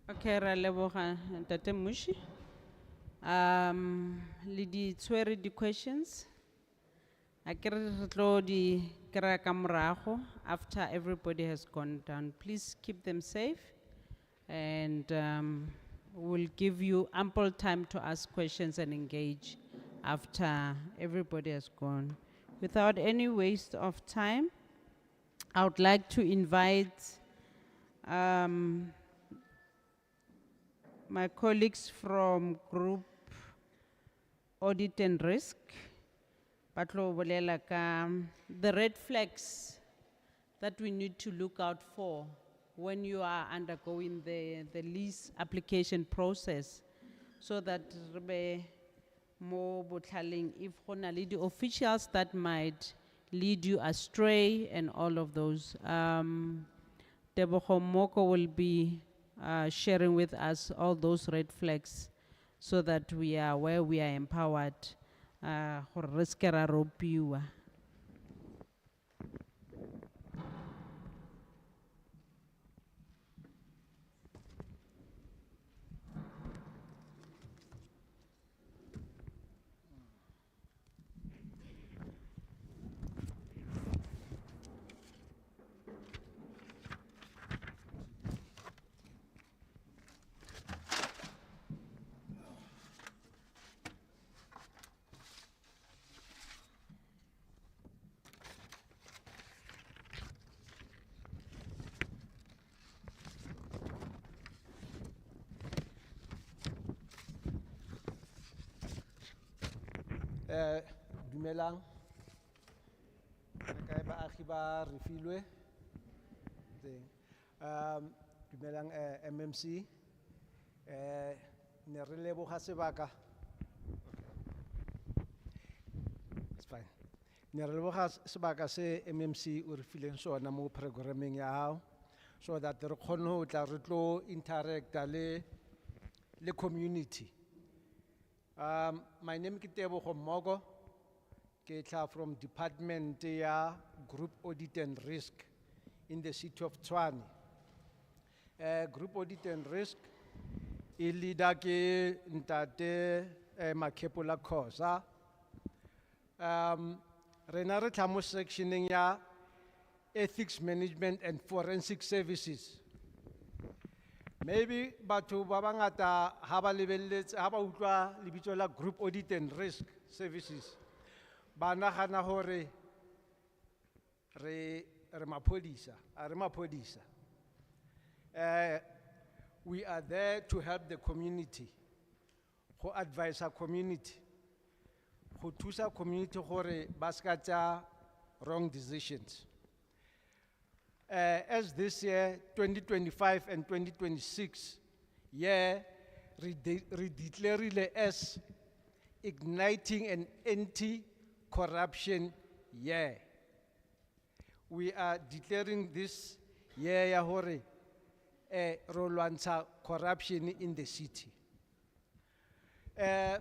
Okay, ra leboga Ntate Mushi. Le di tshwere di questions. Akere re tlo di kry-a ka morago after everybody has gone down. Please keep them safe and we'll give you ample time to ask questions and engage after everybody has gone. Without any waste of time, I would like to invite my colleagues from Group Audit and Risk, Patlo bolela ka the red flags that we need to look out for when you are undergoing the lease application process, so that re be mo botlhaleng if go na le di officials that might lead you astray and all of those. Tebogo Moko will be sharing with us all those red flags so that we are where we are empowered. Gore re ske ra ropiwa. Dumelang. Re kae baagi ba refilwe. Dumelang MMC. Ne re leboga sebaka. It's fine. Ne re leboga sebaka se MMC o re fileng sona mo programming ya hao, so that re kgone ho tla re tlo interacta le community. My name is Tebogo Mogo. Ke tla from Department ya Group Audit and Risk in the city of Tshwane. Group Audit and Risk, e leader ke Ntate Makepola Khoza. Rena re tla mo sectioning ya Ethics Management and Forensic Services. Maybe batho ba bangata ha ba lebelletse ha ba utlwa lebitso la Group Audit and Risk Services ba nagana hore re maphodisa a re maphodisa. We are there to help the community, go advise our community, go thusa community gore ba ska tsa wrong decisions. As this year, 2025 and 2026, yeah, declared as igniting an anti-corruption year. We are declaring this year ya hore ro lwantsha corruption in the city. Re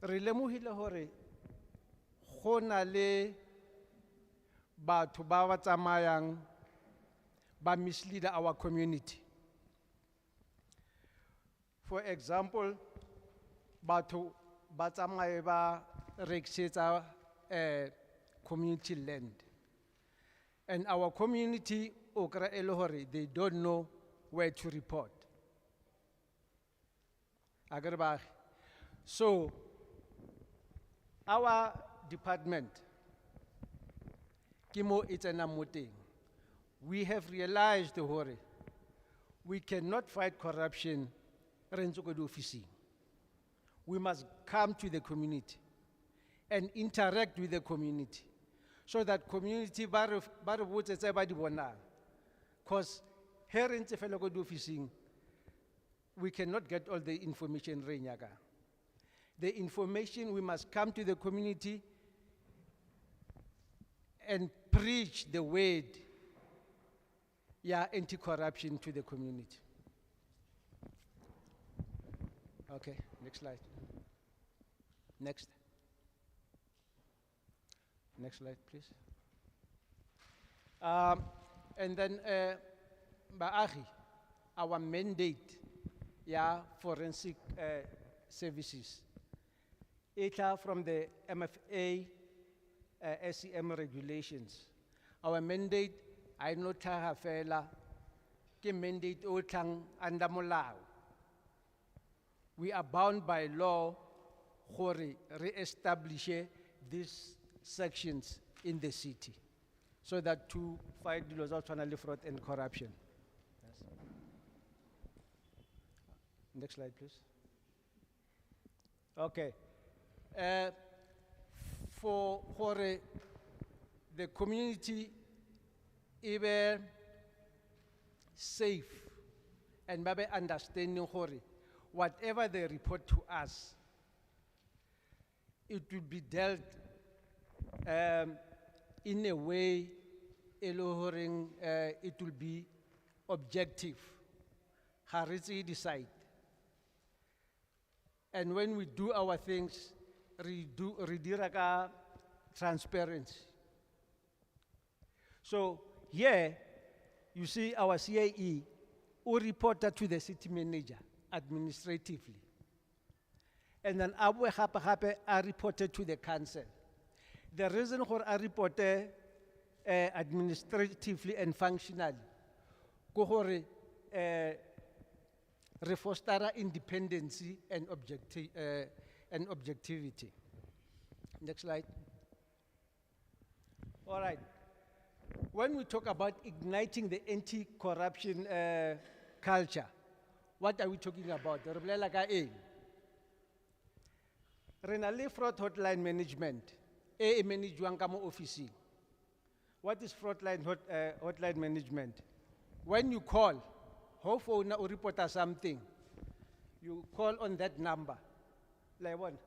lemohile hore go na le batho ba ba tsamayang ba mislead our community. For example, batho ba tsamaye ba rekisetsa community land. And our community, okra e le hore, they don't know where to report. Akere baagi. So, our department, Kimo Itanamote, we have realized hore, we cannot fight corruption rentsoko office. We must come to the community and interact with the community so that community ba re botsetse ba di bonang. Because here in Tefeloko officing, we cannot get all the information re nyaka. The information, we must come to the community and preach the word, yeah, anti-corruption to the community. Okay, next slide. Next. Next slide, please. And then, Baagi, our mandate, yeah, forensic services. It from the MFA SEM regulations. Our mandate, I know Tahafela, ke mandate o tlang under molao. We are bound by law gore re-establish these sections in the city so that to fight the laws of fraud and corruption. Yes. Next slide, please. Okay. For the community, even safe and maybe understanding whatever they report to us, it will be dealt in a way it will be objective. Haritzi decide. And when we do our things, we do transparency. So here, you see our CAE who reported to the city manager administratively. And then Abu Hape are reported to the council. The reason for I reported administratively and functionally, go foster independency and objectivity. Next slide. All right. When we talk about igniting the anti-corruption culture, what are we talking about? Renali fraud hotline management, management office. What is fraud hotline management? When you call, how phone or report something, you call on that number, like one,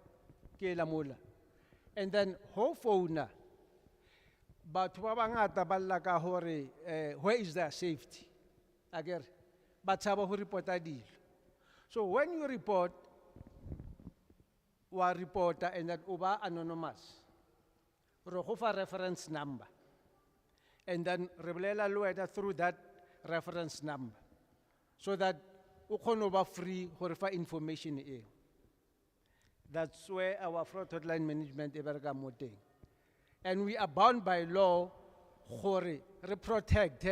and then how phone, but where is their safety? Again, but who report a deal. So when you report, one reporter and then over anonymous, Rohofa reference number, and then Reblela Lueda through that reference number, so that Ukonova free for information. That's where our fraud hotline management ever moting. And we are bound by law to protect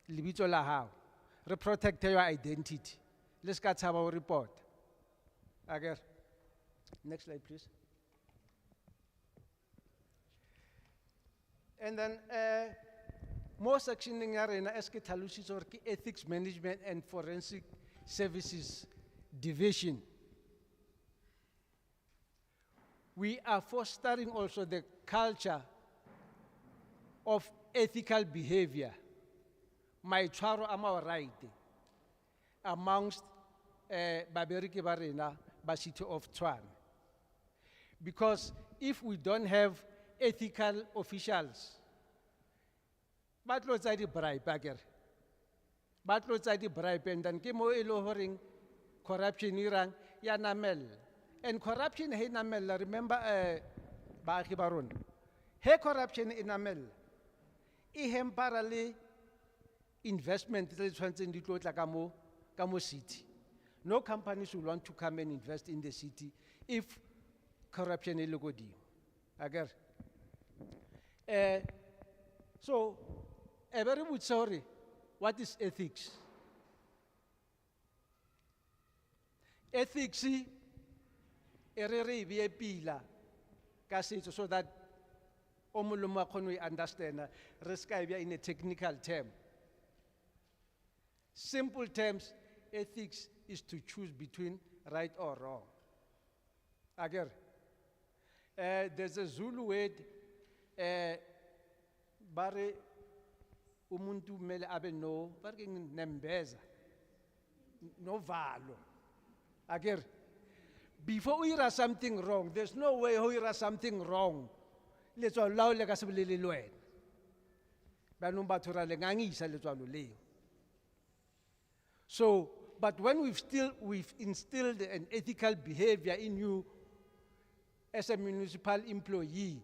Libito Lahao. protect your identity. Let's get our report. Okay. Next slide, please. And then, more section in arena eske tlhalositse gore ke ethics management and forensic services division. We are fostering also the culture of ethical behavior, maitshwaro a maoraite, amongst babereki ba rena ba City of Tshwane. Because if we don't have ethical officials, ba tlo tsa di-bribe akere, ba tlo tsa di-bribe, and then ke mo e le horeng corruption irang ya namella. And corruption he namella, remember baagi ba rona, he corruption e namella e hempara le investment tse di tshwantseng di tlo tla ka mo city. No companies will want to come and invest in the city if corruption e le godimo. Akere? So, a very good sorry, what is ethics? Ethics e re be pila ka setso so that o mongwe le mongwe a kgone ho understand, re ska be in a technical term. Simple terms, ethics is to choose between right or wrong. Again, there's a Zulu word, bare umuntu mele abe no, bare nembeza, no valo. Again, before we hear something wrong, there's no way we hear something wrong. Let's allow le ka se bolele le wena. Ba nong batho ra le ngangisa letswalo leo. So, but when we've instilled an ethical behavior in you as a municipal employee,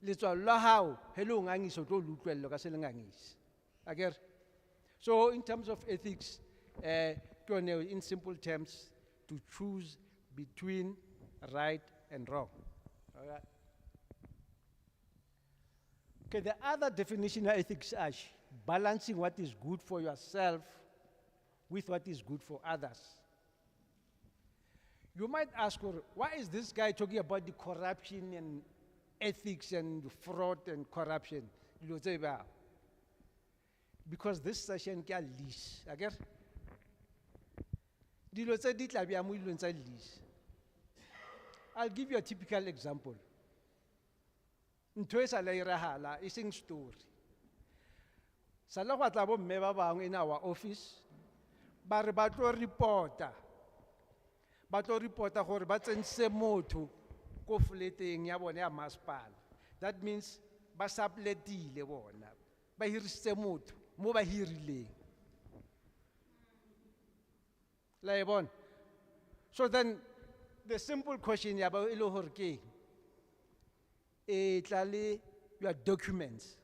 letswalo la hao hello ngangisa o tlo le utlwello ka se le ngangisa. Again, so in terms of ethics, in simple terms, to choose between right and wrong. All right. Okay, the other definition of ethics is balancing what is good for yourself with what is good for others. You might ask, why is this guy talking about the corruption and ethics and fraud and corruption? Because this session can lease. Again? I'll give you a typical example. Ntho e sa la irahala, e seng story. Sala go tla bo mme ba bang in our office, ba re ba tlo reporta gore ba tsentse motho ko fleteng ya bone ya masepala. That means ba subletile bona, ba hirisitse motho mo ba hirileng. La e bona. So then the simple question ya ba e le hore ke tlale your documents.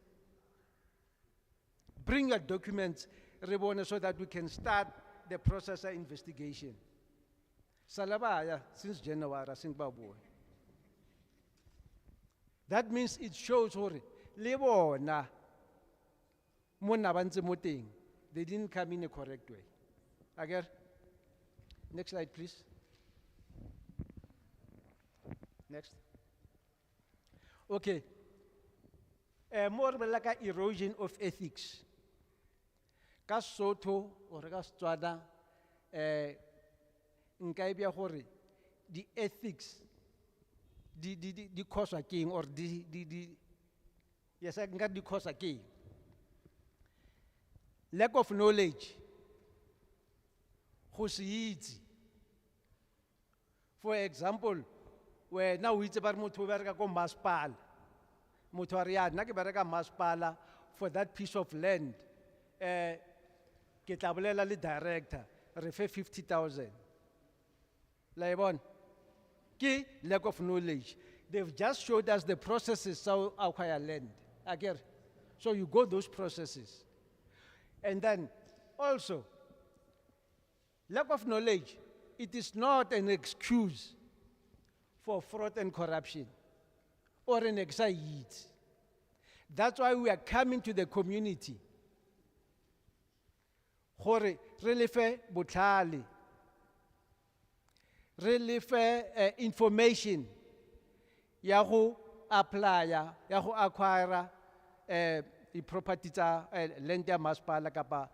Bring your documents, Rebona, so that we can start the process of investigation. Salabaya, since January, since Babu. That means it shows hore Lebona mona bantse moting. They didn't come in a correct way. Again, next slide, please. Next. Okay. More like an erosion of ethics. Ka Sotho or ka Setswana, nka e bea gore the ethics di cause king or yes, nka di cause king. Lack of knowledge. Go se itse. For example, where now we about motho ba reka ko masepala. Motho a re ya nna ke bereka masepala for that piece of land. Ke tla bolela le director re fe 50,000. La e bona. Ke lack of knowledge. They've just showed us the processes how acquire land. Again, so you go those processes. And then also, lack of knowledge, it is not an excuse for fraud and corruption or an anxiety. That's why we are coming to the community. Hore re lefe botlhale, re lefe information ya go applya, ya go acquire di-property tsa land ya masepala kapa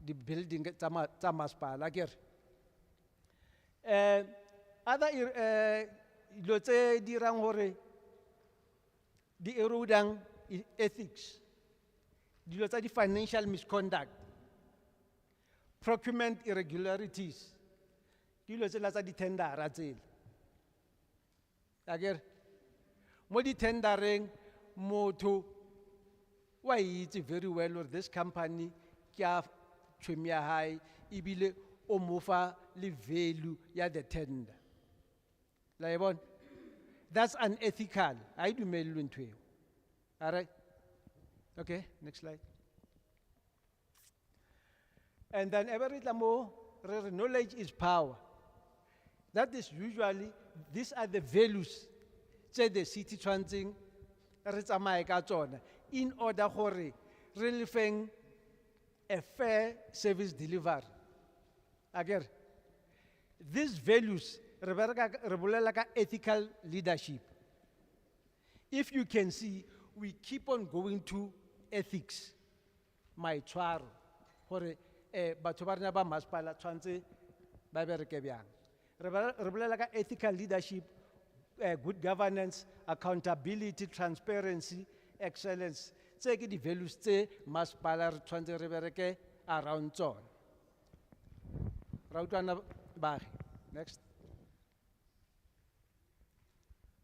di-building tsa masepala akere. Other dilo tse dirang gore di erodang ethics, dilo tsa di-financial misconduct, procurement irregularities, dilo tsela tsa di-tendera tsela. Akere, mo di-tendereng motho wa itse very well or this company kya tšhwemi ya hae ebile o mofa le value ya the tender. La e bona? That's unethical. Ha e dumellwe ntho eo. All right? Okay, next slide. And then every more knowledge is power. That is usually, these are the values tse the city tshwantseng re tsamaye ka tsona in order gore re lefeng a fair service delivery. Again, these values re bolela ka ethical leadership. If you can see, we keep on going to ethics, maitshwaro, gore batho ba rena ba masepala tshwantse ba bereke byang. Re bolela ka ethical leadership, good governance, accountability, transparency, excellence. Tse ke di values tse masepala re tshwantse re bereke around tsona. Ra utlwana baagi? Next.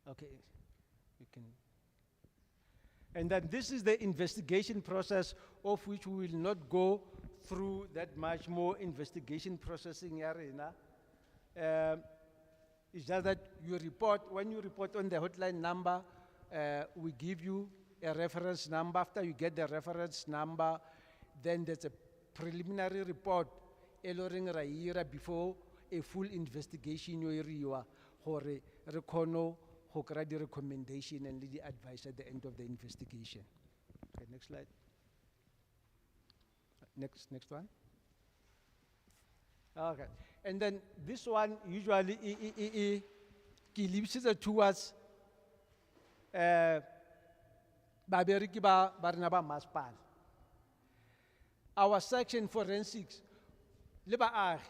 Okay, you can. And then this is the investigation process, of which we will not go through that much more investigation processing arena. It's just that you report, when you report on the hotline number, we give you a reference number. After you get the reference number, then there's a preliminary report eloring ra before a full investigation yo iriwa gore re kgono go kry di recommendation and the advice at the end of the investigation. Okay, next slide. Next one. Okay, and then this one usually leaves it towards babereki ba rena ba masepala. Our section forensics le baagi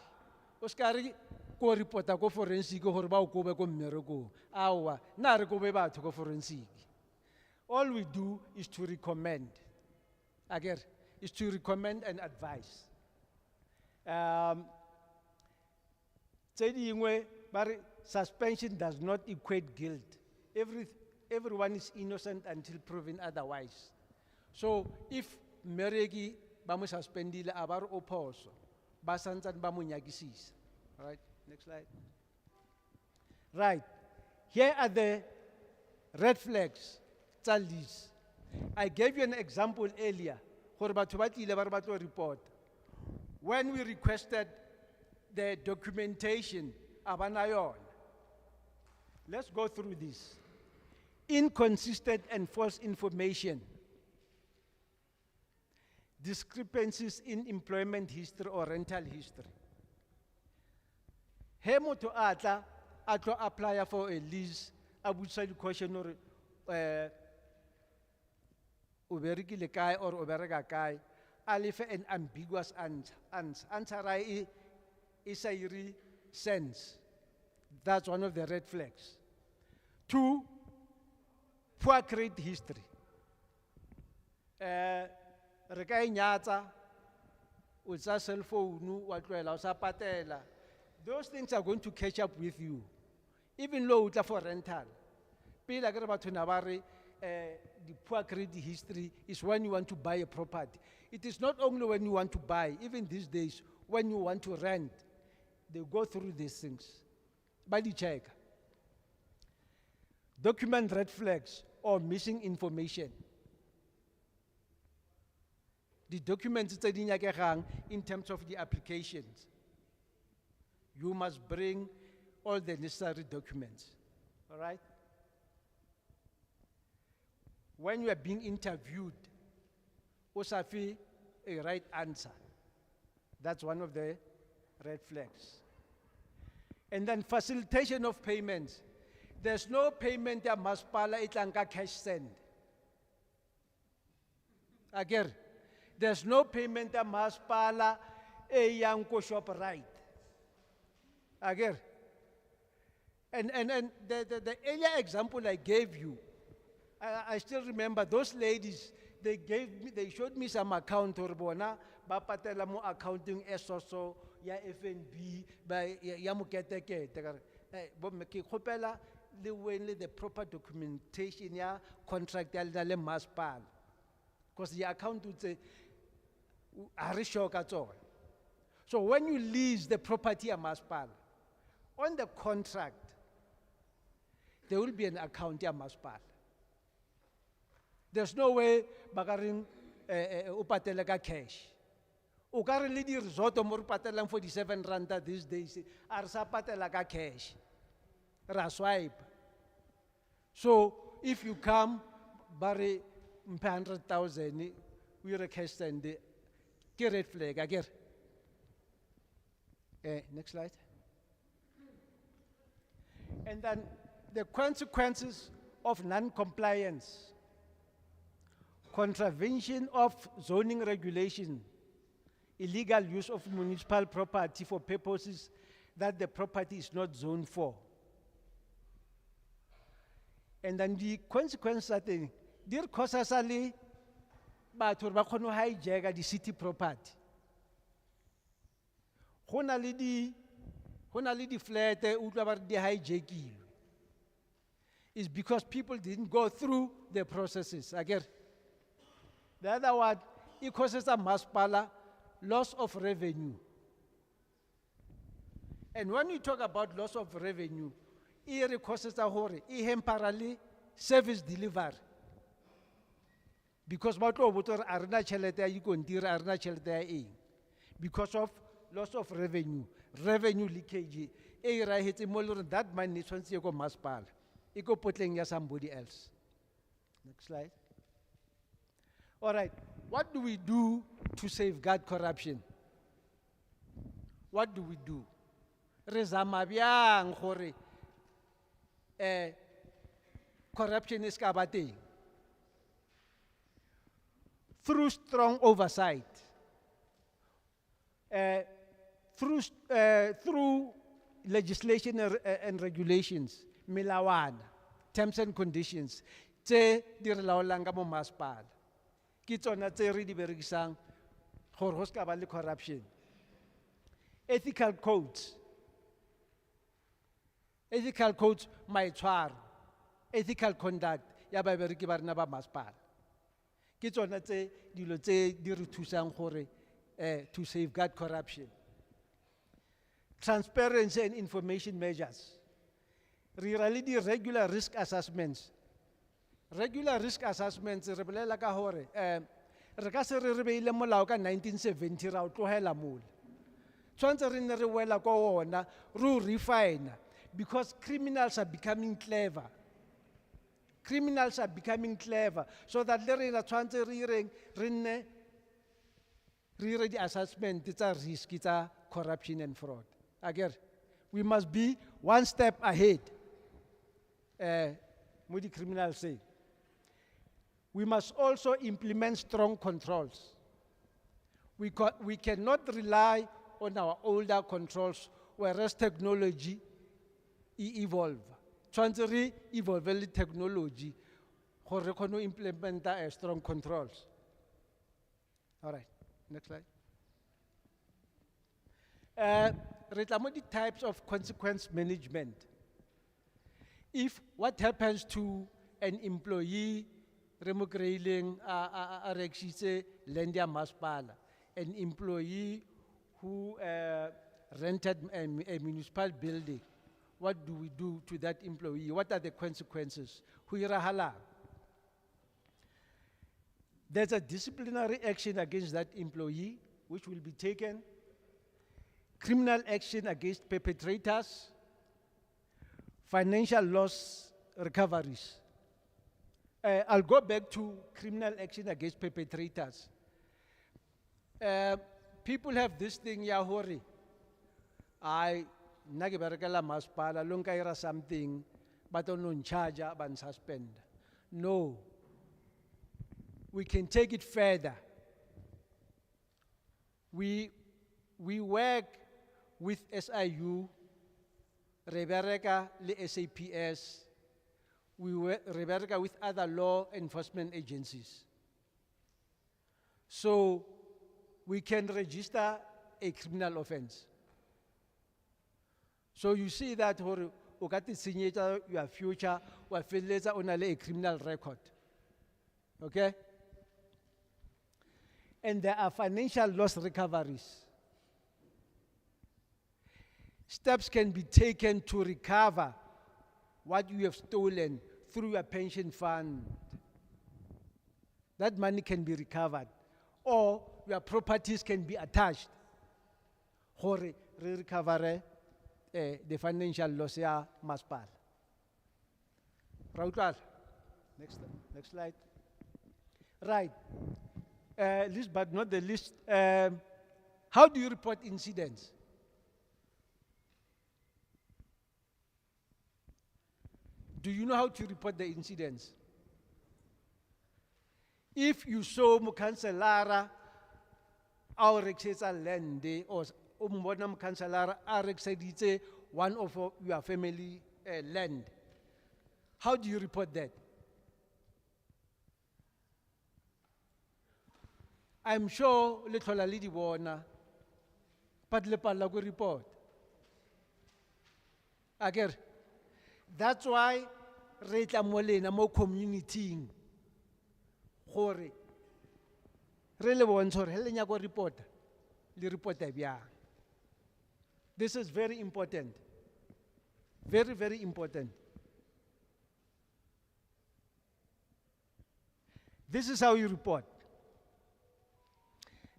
o ska re ko reporta ko forensic gore ba o kobe ko mmerekong. Aowa, na re kobe batho ko forensic. All we do is to recommend. Again, is to recommend and advise. Tse dingwe ba re suspension does not equate guilt. Everyone is innocent until proven otherwise. So if mmereki ba mo suspendile a ba re o phoso, ba santsane ba mo nyakisisa. All right, next slide. Right, here are the red flags tsa lease. I gave you an example earlier, gore batho ba tlile ba re ba tlo report. When we requested the documentation, abana yona. Let's go through this. Inconsistent and false information. Discrepancies in employment history or rental history. He motho atla apply for a lease, a butsa di question or o berekile kae or o bereka kae, a lefe an ambiguous answer. Answer ra is a sense. That's one of the red flags. 2, poor credit history. Re ka inyatsa, o tsa cell phone, wa tloela o sa patela. Those things are going to catch up with you. Even though utla for rental. Pila ke re batho na ba re the poor credit history is when you want to buy a property. It is not only when you want to buy, even these days, when you want to rent, they go through these things. Body check. Document red flags or missing information. The documents tse di nyakegang in terms of the applications. You must bring all the necessary documents. All right? When you are being interviewed, o sa fe a right answer. That's one of the red flags. And then facilitation of payments. There's no payment ya masipala itlanka cash send. Again, there's no payment ya masipala yang ko ShopRite. Again. And the earlier example I gave you, I still remember those ladies, they showed me some account or bona, ba patela mo accounting esoso, ya FNB, ba ya mo kete-kete. Bo me ke kgopela le when the proper documentation ya contract ya le masipala. Because the account would say, so when you lease the property at masipala, on the contract, there will be an account at masipala. There's no way bagaring upatela ka cash. O ka re le di resort mo re patelang 47 rand these days, a re sa patela ka cash. Ra swipe. So if you come, bare 100,000, we are cash send, ke red flag, again. Next slide. And then the consequences of non-compliance, contravention of zoning regulation, illegal use of municipal property for purposes that the property is not zoned for. And then the consequences are the dear cosasali, but we hijack the city property. Honali di flat di hijacking is because people didn't go through the processes. Again, the other one, it causes a masipala loss of revenue. And when we talk about loss of revenue, it causes a hore, temporarily service delivery. Because because of loss of revenue leakage, that money needs to go masipala. It go putting somebody else. Next slide. All right, what do we do to safeguard corruption? What do we do? Rezama biang hore corruption is kabating. Through strong oversight, through legislation and regulations, milawana, terms and conditions, tse di re laolang ka mo masipala. Ke tsona tse re di berekisang gore ho ska ba le corruption. Ethical codes, maitshwaro, ethical conduct ya babereki ba rena ba masipala. Ke tsona tse dilo tse di re thusang gore to safeguard corruption. Transparency and information measures. Re really di regular risk assessments. Regular risk assessments re bolela ka hore re ka se re beile molao ka 1970 ra o tlohela mole. Tshwantse re ne re wela ko ona ru refine because criminals are becoming clever. Criminals are becoming clever so that le re la tshwantse re re di assessment tsa risk tsa corruption and fraud. Again, we must be one step ahead. What the criminals say. We must also implement strong controls. We cannot rely on our older controls, whereas technology evolve. Transferring evolve technology, for we implement strong controls. All right, next slide. The types of consequence management. If what happens to an employee, remograiling a lendia masipala, an employee who rented a municipal building, what do we do to that employee? What are the consequences? There's a disciplinary action against that employee, which will be taken. Criminal action against perpetrators, financial loss recoveries. I'll go back to criminal action against perpetrators. people have this thing, Yahori. I nagibarakala maspala, lunkaira something, but on charge and suspend. No. We can take it further. We work with SIU, Rebereka, le SAPS, we work Rebereka with other law enforcement agencies. So we can register a criminal offense. So you see that your future or later on a criminal record. Okay? And there are financial loss recoveries. Steps can be taken to recover what you have stolen through your pension fund. That money can be recovered. Or your properties can be attached. Hore recover the financial loss ya maspal. Rautwal. Next slide. Right. Least but not the least, how do you report incidents? Do you know how to report the incidents? If you saw Mukanselara, our Rexesa land, or Umbonam Kanselara, our Rexedite, one of your family land, how do you report that? I'm sure little lady wana, but le pala go report. Again, that's why retla molena mo communitying. Gore re le bontsha hore he le nya go report le report bya. This is very important. Very, very important. This is how you report.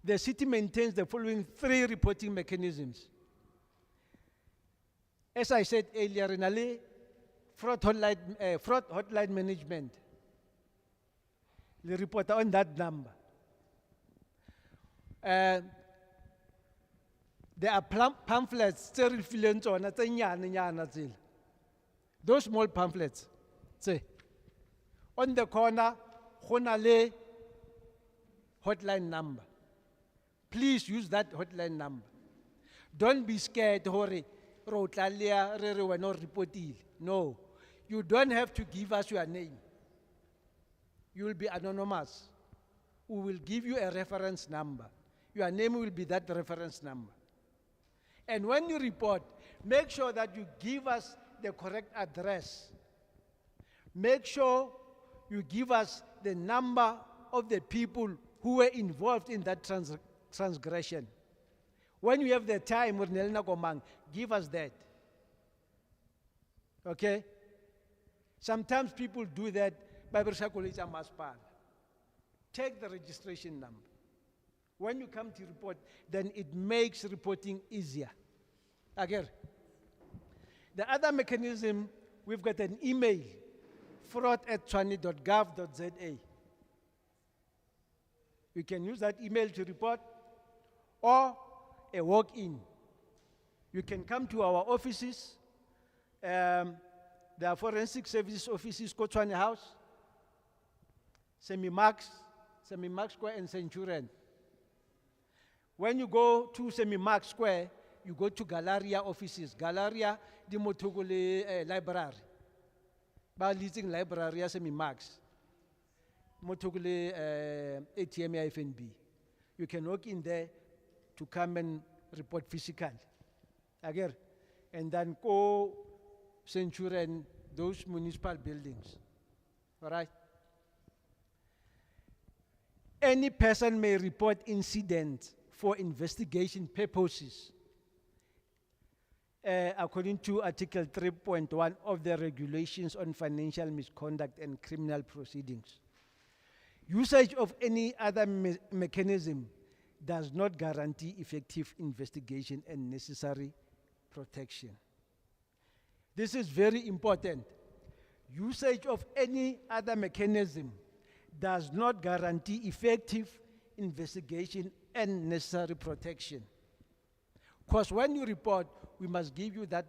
The city maintains the following 3 reporting mechanisms. As I said earlier, Renale, fraud hotline management. The report on that number. There are pamphlets, those small pamphlets. Say, on the corner, honale hotline number. Please use that hotline number. Don't be scared, hore, rotlalia, re were not reported. No, you don't have to give us your name. You will be anonymous. We will give you a reference number. Your name will be that reference number. And when you report, make sure that you give us the correct address. Make sure you give us the number of the people who were involved in that transgression. When you have the time, give us that. Okay? Sometimes people do that by Maspal. Take the registration number. When you come to report, then it makes reporting easier. Again, the other mechanism, we've got an email, fraud@tshwane.gov.za. You can use that email to report, or a walk-in. You can come to our offices. There are forensic services offices, Tshwane House, Semi-Max Square, and Centurion. When you go to Semi-Max Square, you go to Galeria offices. Galeria, the Motogole library. By leasing library, Semi-Max. Motogole ATM FNB. You can walk in there to come and report physically. Again, and then go Centurion, those municipal buildings. All right? Any person may report incidents for investigation purposes, according to Article 3.1 of the Regulations on Financial Misconduct and Criminal Proceedings. Usage of any other mechanism does not guarantee effective investigation and necessary protection. This is very important. Usage of any other mechanism does not guarantee effective investigation and necessary protection. Because when you report, we must give you that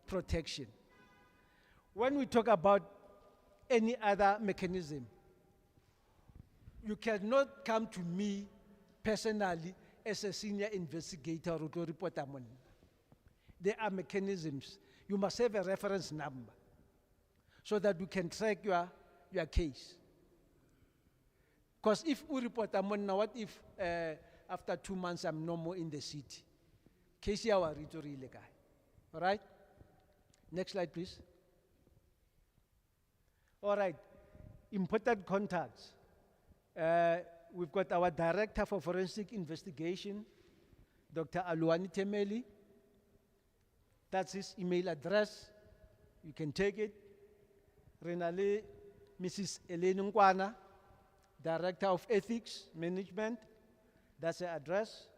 protection. When we talk about any other mechanism, you cannot come to me personally as a senior investigator or to report amon. There are mechanisms. You must have a reference number so that we can track your case. Because if we report amon now, what if after 2 months I'm no more in the city? Case ya wa rito rile kae. All right? Next slide, please. All right. Important contacts. We've got our Director for Forensic Investigation, Dr. Aluani Temeli. That's his email address. You can take it. Renale, Mrs. Elaine Nkwana, Director of Ethics Management. That's her address.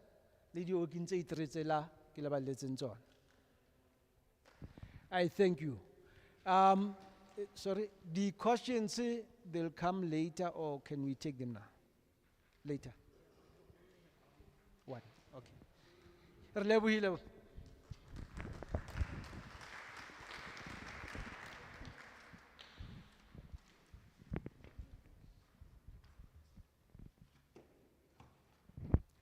Lady Okinse Itretsela, Kilabaletsenson. I thank you. Sorry, the questions, they'll come later, or can we take them now? Later. What? Okay. Relebohile.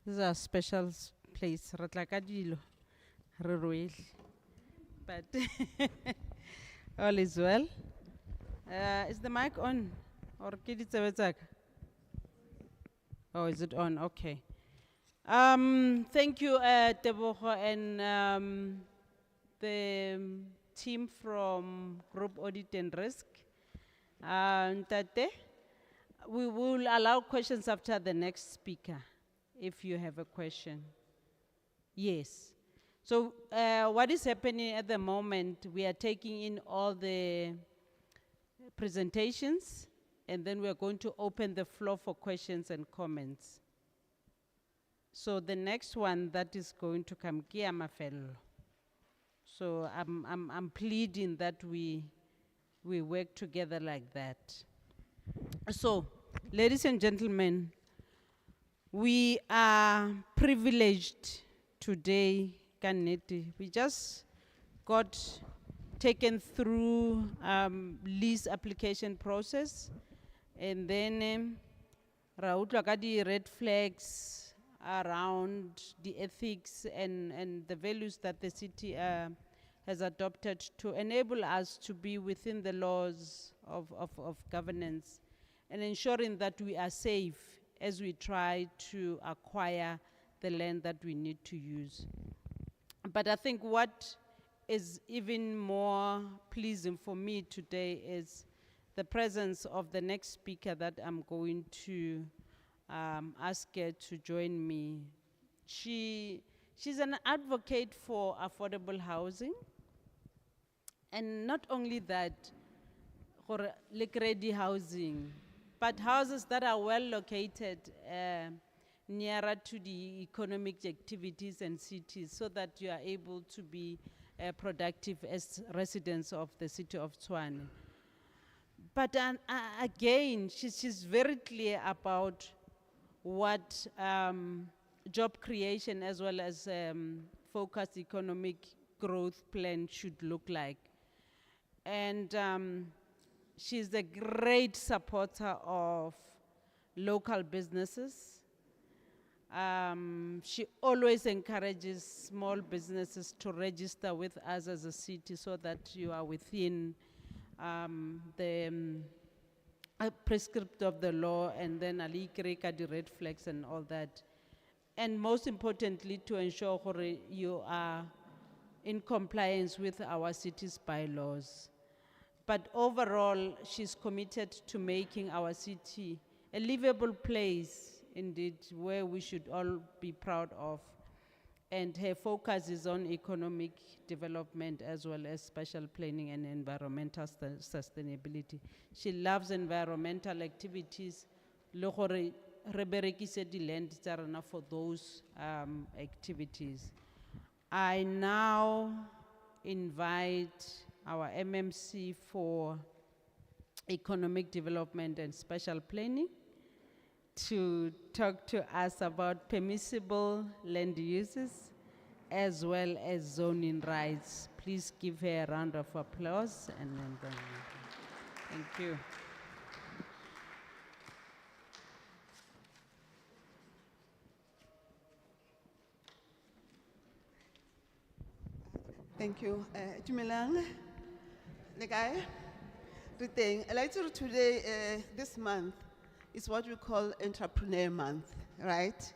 This is a special place. Ratlakadilo, Ruruil. But all is well. Is the mic on? Or oh, is it on? Okay. Thank you, Tebogo, and the team from Group Audit and Risk. Tate, we will allow questions after the next speaker, if you have a question. Yes. So what is happening at the moment, we are taking in all the presentations, and then we are going to open the floor for questions and comments. So the next one that is going to come, Kia Mafello. So I'm pleading that we work together like that. So, ladies and gentlemen, we are privileged today, Kaneti. We just got taken through lease application process, and then the red flags around the ethics and the values that the city has adopted to enable us to be within the laws of governance and ensuring that we are safe as we try to acquire the land that we need to use. But I think what is even more pleasing for me today is the presence of the next speaker that I'm going to ask her to join me. She's an advocate for affordable housing. And not only that, for ready housing, but houses that are well located nearer to the economic activities and cities so that you are able to be productive as residents of the city of Tshwane. But again, she's very clear about what job creation as well as focused economic growth plan should look like. And she's a great supporter of local businesses. She always encourages small businesses to register with us as a city so that you are within the prescript of the law, and then the red flags and all that. And most importantly, to ensure you are in compliance with our city's bylaws. But overall, she's committed to making our city a livable place, indeed, where we should all be proud of. And her focus is on economic development as well as spatial planning and environmental sustainability. She loves environmental activities. Le gore re berekise di land tsa rena for those activities. I now invite our MMC for Economic Development and Spatial Planning, to talk to us about permissible land uses as well as zoning rights. Please give her a round of applause and then, thank you. Thank you. Dumelang. Le kae? Re teng. I'd like to today, this month, is what we call Entrepreneur Month, right?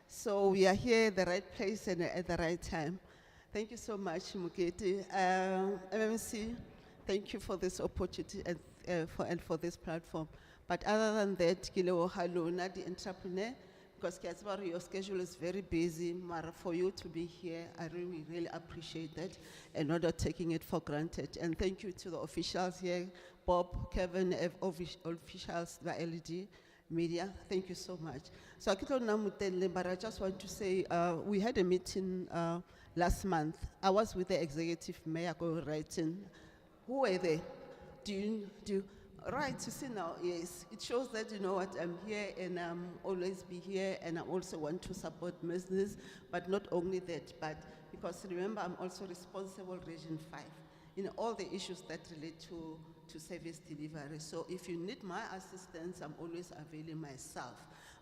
So we are here at the right place and at the right time. Thank you so much, Muketi. MMC, thank you for this opportunity and for this platform. But other than that, ke leboga lona the entrepreneur, because ke a tseba hore your schedule is very busy, but for you to be here, I really, really appreciate that and not taking it for granted. And thank you to the officials here, Bob, Kevin, officials, the LED media, thank you so much. So but I just want to say, we had a meeting last month. I was with the executive mayor writing. Who were they? Right, you see now, yes. It shows that, you know what, I'm here and I'm always be here and I also want to support business, but not only that, but because remember, I'm also responsible Region 5 in all the issues that relate to service delivery. So if you need my assistance, I'm always availing myself.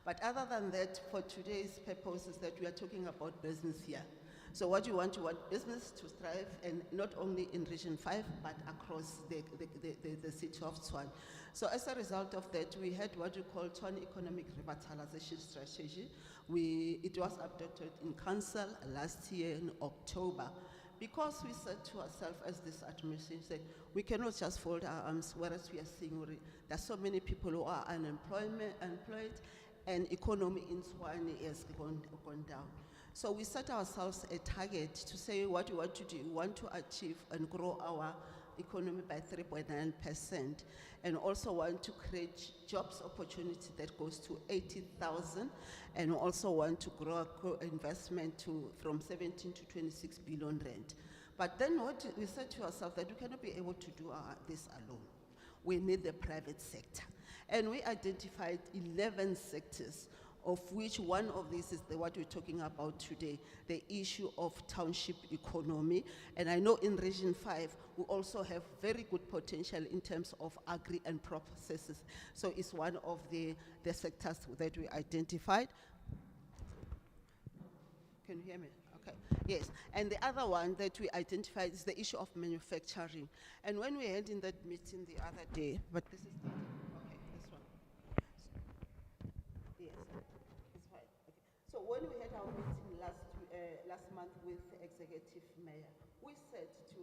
But other than that, for today's purpose is that we are talking about business here. So what you want business to thrive, and not only in Region 5, but across the city of Tshwane. So as a result of that, we had what you call Tshwane Economic Revitalization Strategy. It was adopted in council last year in October. Because we said to ourselves as this administration, we cannot just fold our arms, whereas we are seeing there's so many people who are unemployed, and economy in Tshwane has gone down. So we set ourselves a target to say what we want to do. We want to achieve and grow our economy by 3.9%, and also want to create jobs opportunity that goes to 80,000, and also want to grow investment from 17 to 26 billion rand. But then what we said to ourselves that we cannot be able to do this alone. We need the private sector. And we identified 11 sectors, of which one of these is what we're talking about today, the issue of township economy. And I know in Region 5, we also have very good potential in terms of agri and processes. So it's one of the sectors that we identified. Can you hear me? Okay, yes. And the other one that we identified is the issue of manufacturing. And when we had in that meeting the other day, but this is the, okay, this one. Yes. So when we had our meeting last month with the executive mayor, we said to,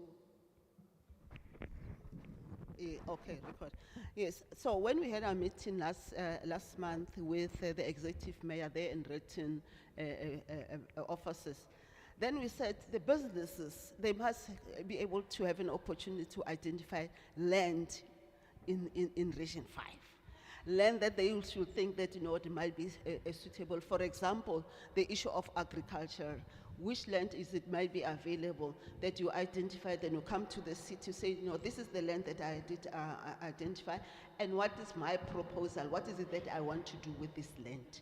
okay, record. Yes, so when we had our meeting last month with the executive mayor there in Written offices, then we said the businesses, they must be able to have an opportunity to identify land in Region 5. Land that they should think that, you know, it might be suitable. For example, the issue of agriculture. Which land is it might be available that you identify, then you come to the city, say, you know, this is the land that I did identify, and what is my proposal? What is it that I want to do with this land?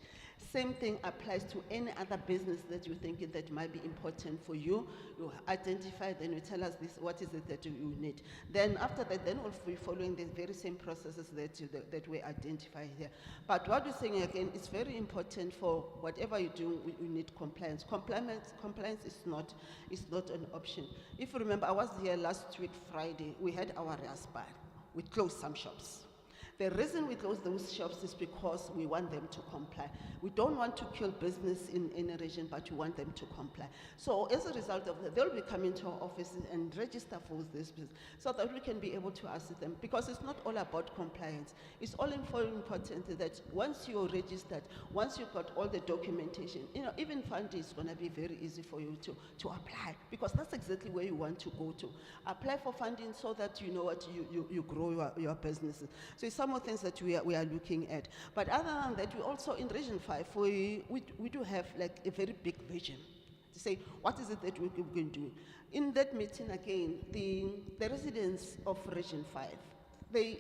Same thing applies to any other business that you're thinking that might be important for you. You identify, then you tell us this, what is it that you need. Then after that, then we'll be following the very same processes that we identify here. But what we're saying again, it's very important for whatever you do, you need compliance. Compliance is not an option. If you remember, I was here last week, Friday, we had our RASPAR. We closed some shops. The reason we close those shops is because we want them to comply. We don't want to kill business in a region, but we want them to comply. So as a result of that, they'll be coming to our offices and register for this business so that we can be able to assist them, because it's not all about compliance. It's all important that once you're registered, once you've got all the documentation, you know, even funding is going to be very easy for you to apply, because that's exactly where you want to go to. Apply for funding so that you know what you grow your businesses. So it's some of the things that we are looking at. But other than that, we also in Region 5, we do have like a very big vision to say, what is it that we're going to do? In that meeting again, the residents of Region 5, they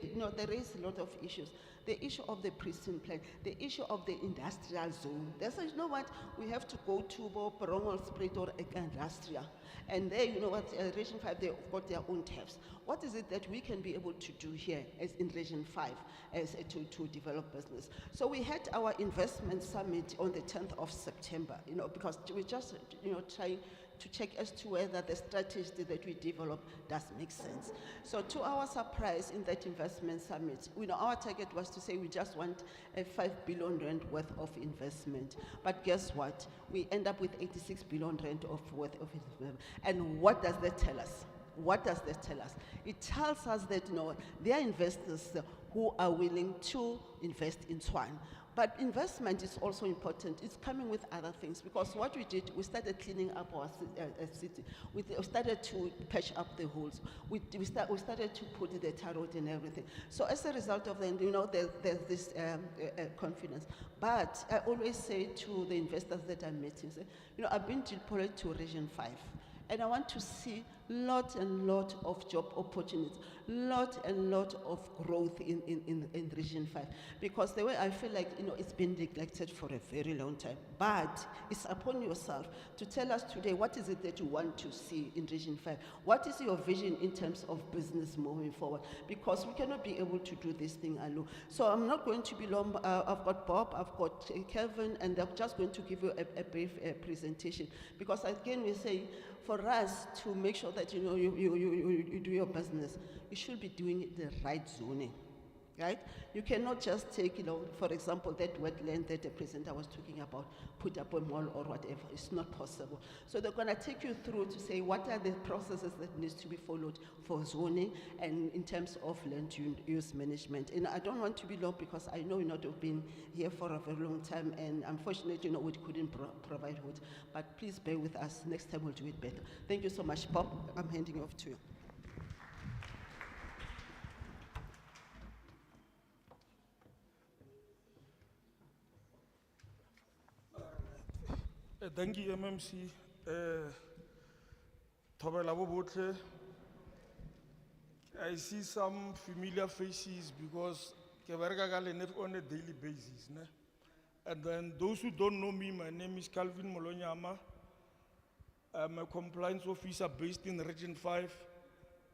raise a lot of issues. The issue of the precinct plan, the issue of the industrial zone. They say, you know what, we have to go to Brongolspruit or Industria. And there, you know what, Region 5, they've got their own taps. What is it that we can be able to do here as in Region 5 as to develop business? So we had our investment summit on the 10th of September, because we just, trying to check as to whether the strategy that we develop does make sense. So to our surprise in that investment summit, our target was to say we just want a 5 billion rand worth of investment. But guess what? We end up with 86 billion rand worth of investment. And what does that tell us? What does that tell us? It tells us that there are investors who are willing to invest in Tshwane. But investment is also important. It's coming with other things, because what we did, we started cleaning up our city. We started to patch up the holes. We started to put the tar road and everything. So as a result of that, there's this confidence. But I always say to the investors that I'm meeting, I've been deployed to Region 5. And I want to see lot and lot of job opportunities, lot and lot of growth in Region 5. Because the way I feel like, it's been neglected for a very long time. But it's upon yourself to tell us today, what is it that you want to see in Region 5? What is your vision in terms of business moving forward? Because we cannot be able to do this thing alone. So I'm not going to be long. I've got Bob, I've got Kelvin, and I'm just going to give you a brief presentation. Because again, we say, for us to make sure that you do your business, you should be doing the right zoning, right? You cannot just take, for example, that wetland that the presenter was talking about, put up a mall or whatever. It's not possible. So they're going to take you through to say what are the processes that needs to be followed for zoning and in terms of land use management. And I don't want to be long because I know have been here for a very long time, and unfortunately, we couldn't provide wood. But please bear with us. Next time we'll do it better. Thank you so much, Bob. I'm handing off to you. Thank you, MMC. Thobela bo botle. I see some familiar faces because ke bereka ka lene on a daily basis. Ne? And then those who don't know me, my name is Calvin Molonyama. I'm a compliance officer based in Region 5,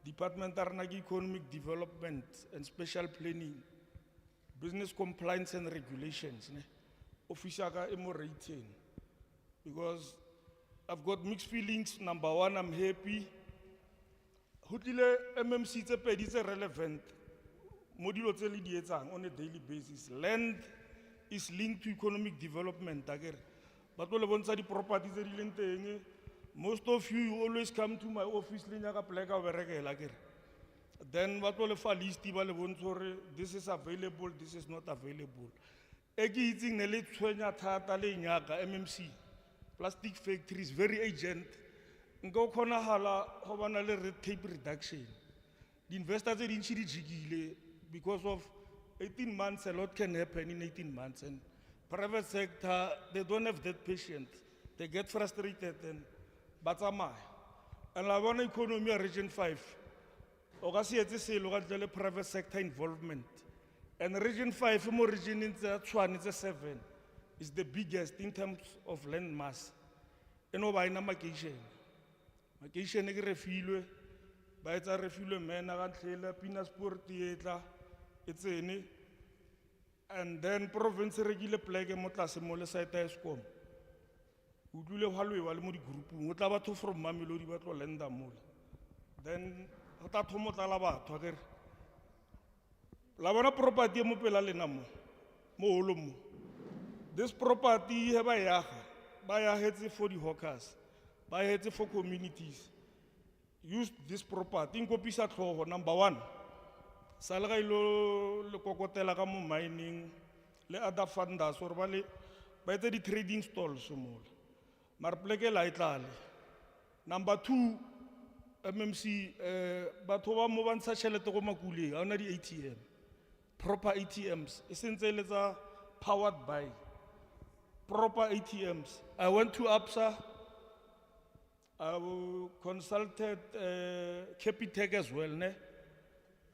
Department Arnagi Economic Development and Special Planning, Business Compliance and Regulations. Ne? Officer ka emo rating. Because I've got mixed feelings. Number one, I'm happy. Hutile MMC is relevant. Modulo tse di etsang on a daily basis. Land is linked to economic development. But all the di properties tse di leng teng, most of you always come to my office le nyaka pleka o berekela akere. Then what all fa list ba le bontsha hore this is available, this is not available. E ke itseng ne le tshwenya thata le nyaka MMC. Plastic factories, very agent. Nko khona hala ho bana le red tape reduction. The investors are in jigile because of 18 months, a lot can happen in 18 months. And private sector, they don't have that patience. They get frustrated and batsama. And I want economy Region 5. Ogasi etse se lo ga private sector involvement. And Region 5 more region in Tshwane it's 7. Is the biggest in terms of land mass. And over in a macation. Macation is refilwe. By it's a refilwe man, I can't Pinasport theatre. It's any. And then province regular plague and Motlasimole site escom. Udule Halwe Walimudi group, Mutabato from Mamilodi Bato Lenda Mul. Then Hatatomotalabat, Togger. Lavana property Mopela Lenamo. Moolomu. This property by a for the hawkers, by a for communities. Use this property in Kopisa Trovo, number one. Salary lo Cocotela mining, le other funders or valley, by the trading stalls. Marplege Lightali. Number two, MMC, Batova Movan Sacheletogo Makuli, under the ATM. Proper ATMs, essentially powered by proper ATMs. I went to APSA. I consulted Capitec as well. Ne?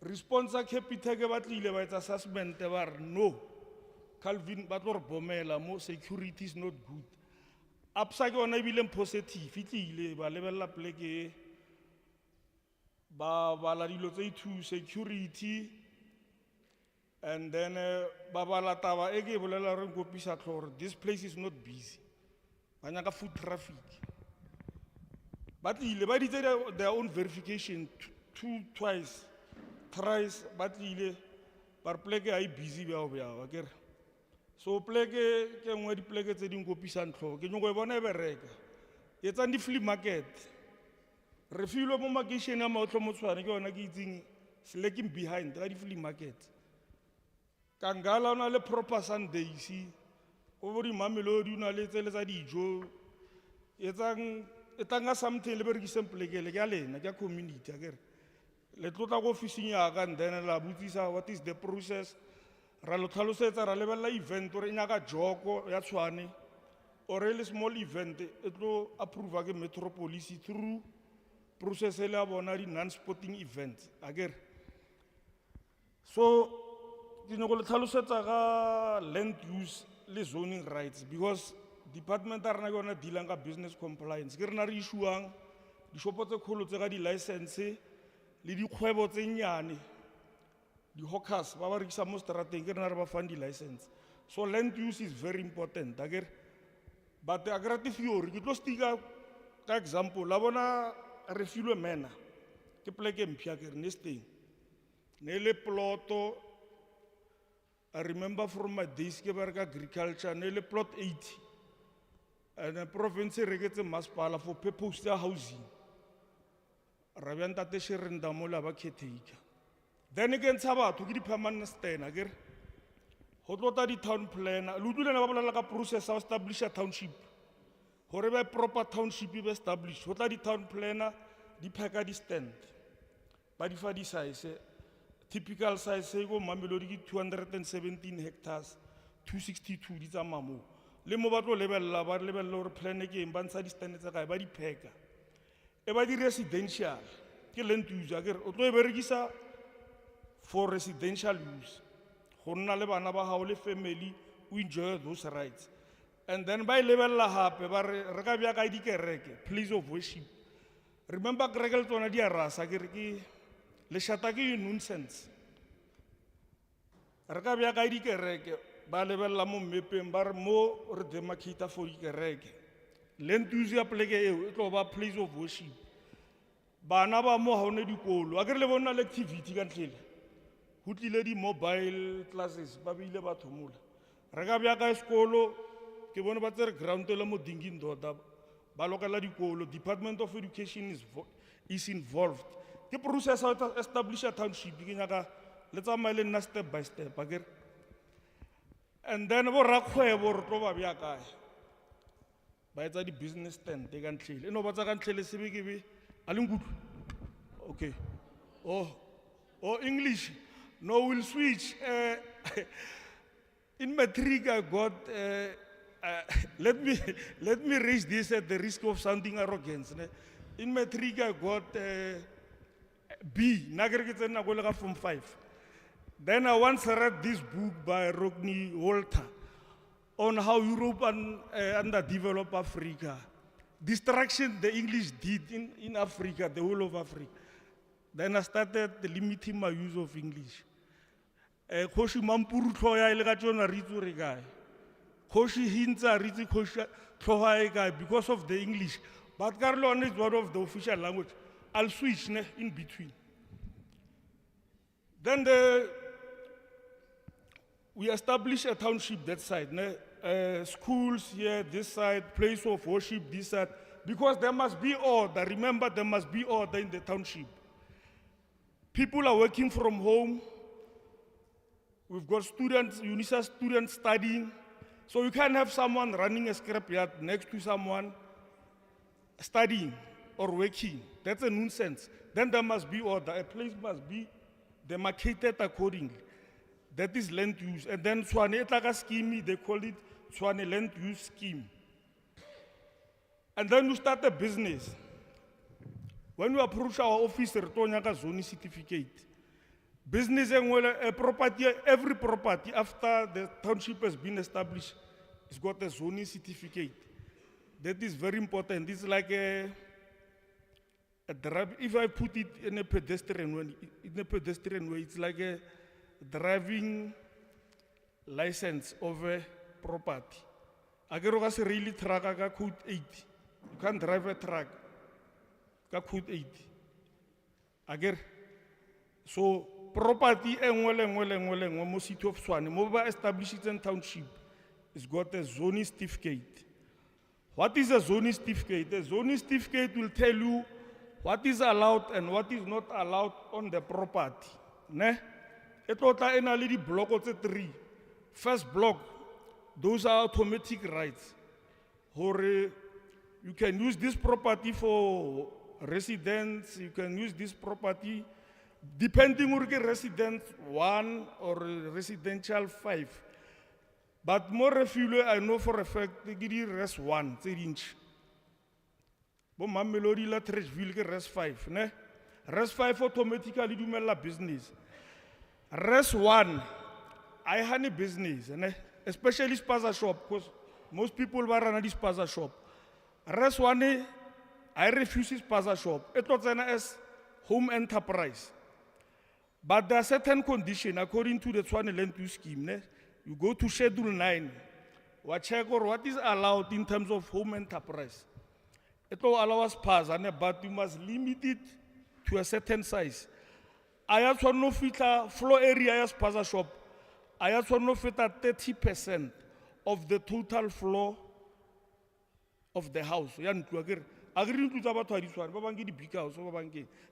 Responsa Capitec ba tlile ba etsa assessment ba re no. Calvin ba tlo re bomela mo security is not good. Absa ke ona ebile positive itlile ba lebella pleke ba bala dilo tse two security and then ba bala taba e ke bolela re nkopisa tlhore this place is not busy. Ba nyaka foot traffic. Ba tlile ba ditse their own verification twice thrice ba tlile ba pleke ai busy ba ba kere. So pleke ke ngwe di pleke tse ding kopisang tlho ke nyoko e bona e bereka etsa di flea market re filo mo makishene a maotlo mo tshwane ke yona ke itseng slacking behind ga di flea market kangala ona le proper Sundays o bo di Mamelodi una le tsele tsa dijo etanga something le berekiseng plekele ke a lena ke a community a kere le tlotla go officing ya ka and then la butsisa what is the process ra lo tlhalosetsa ra lebella event ore nyaka joko ya tshwane or a small event e tlo approve ke metropolis through process le a bona di non-sporting events akere so ke no go le tlhalosetsa ga land use le zoning rights because department a rena ke yona dealang ka business compliance ke rena re issuang dishopo tse kgolo tse ga di license le dikgwebo tse nyane the hawkers ba ba rekisa mo strateng ke rena re ba fang di license so land use is very important akere but agrati fiori ke tlo stika ka example la bona re filwe mena ke pleke mpia ke nesting ne le ploto I remember from my days ke bereka agriculture ne le plot 80 and the province re ke tse masipala for purpose ya housing ra bya ntate Shirenda mola ba caretaker. Then again, Sabat, to get permanent stay, again. Hotota the town plan, Ludula Nabalaka process establish a township. However, proper township is established. Hota the town planner, the Pagadi stand. But if I decide, typical size, say, go Mamelodi 217 hectares, 262, these are Mamu. Lemobato level lower plan again, Bansadi standards by the Pega. About the residential, kill and use again, Otobergisa. For residential use. Honna le bana ba hao le family we enjoy those rights. And then by level la hape ba re ka bya ka di kereke place of worship. Remember kereke tsona di a rasa ke re ke le shata ke nonsense. Re ka bya ka di kereke ba lebella mo mepeng ba re mo re demarcate for di kereke. Land use ya pleke eo e tlo ba place of worship. Bana ba mo ha one dikolo a ke le bona activity ka ntlele. Hutlile di mobile classes ba bile ba thomola re ka bya ka sekolo ke bona ba tsere ground le mo dinging dota ba lokela dikolo Department of Education is involved ke process to establish a township ke nyaka le tsamaile nna step by step akere and then bo rakgwebo re tlo ba bya kae ba etsa di business stand ka ntlele eno ba tsa ka ntlele sebe ke be a leng good okay oh English. No, we'll switch. In matric, I got. Let me raise this at the risk of sounding arrogant. In matric, I got B. Nagariketena from 5. Then I once read this book by Rodney Walter on how Europe and underdeveloped Africa, destruction the English did in Africa, the whole of Africa. Then I started limiting my use of English. Koshi mampuru thoya ile ka tsona ritso re kae. Koshi hintsa ritsi koshi thoya kae because of the English. But Carlon is one of the official language. I'll switch in between. Then we established a township that side. Schools here, this side, place of worship, this side. Because there must be order. Remember, there must be order in the township. People are working from home. We've got students, UNISA students studying. So you can't have someone running a scrapyard next to someone studying or working. That's a nonsense. Then there must be order. A place must be demarcated accordingly. That is land use. And then Swane Etaka scheme, they call it Swane land use scheme. And then you start a business. When you approach our office, return your zoning certificate. business e nngwe le- property, every property after the township has been established, it's got a zoning certificate. That is very important. It's like a drive. If I put it in a pedestrian way, it's like a driving license of a property. Agero ga se really truck ka code 8. You can't drive a truck ka code 8. Ager. So property e nngwe le nngwe mo city of Tshwane mo ba established in township, it's got a zoning certificate. What is a zoning certificate? A zoning certificate will tell you what is allowed and what is not allowed on the property. Ne? E tlotla ena le di blocko tse 3. First block, those are automatic rights. Hore you can use this property for residents, you can use this property depending on the resident 1 or residential 5. But more refuel, I know for a fact, they give you res 1, 3 inch. But Mamelodi la Trashville ke res 5, ne? Res 5 automatically do my business. Res 1, I have a business, ne? Especially spaza shop, because most people run a spaza shop. Res 1, I refuse spaza shop. It was as home enterprise. But there are certain conditions according to the Tshwane Land Use Scheme. Ne? You go to Schedule 9, check or what is allowed in terms of home enterprise. It will allow us pass, but you must limit it to a certain size. I have to know fit floor area as spaza shop. I have to know fit 30% of the total floor of the house. Agreeing to the one, Babangi the big house,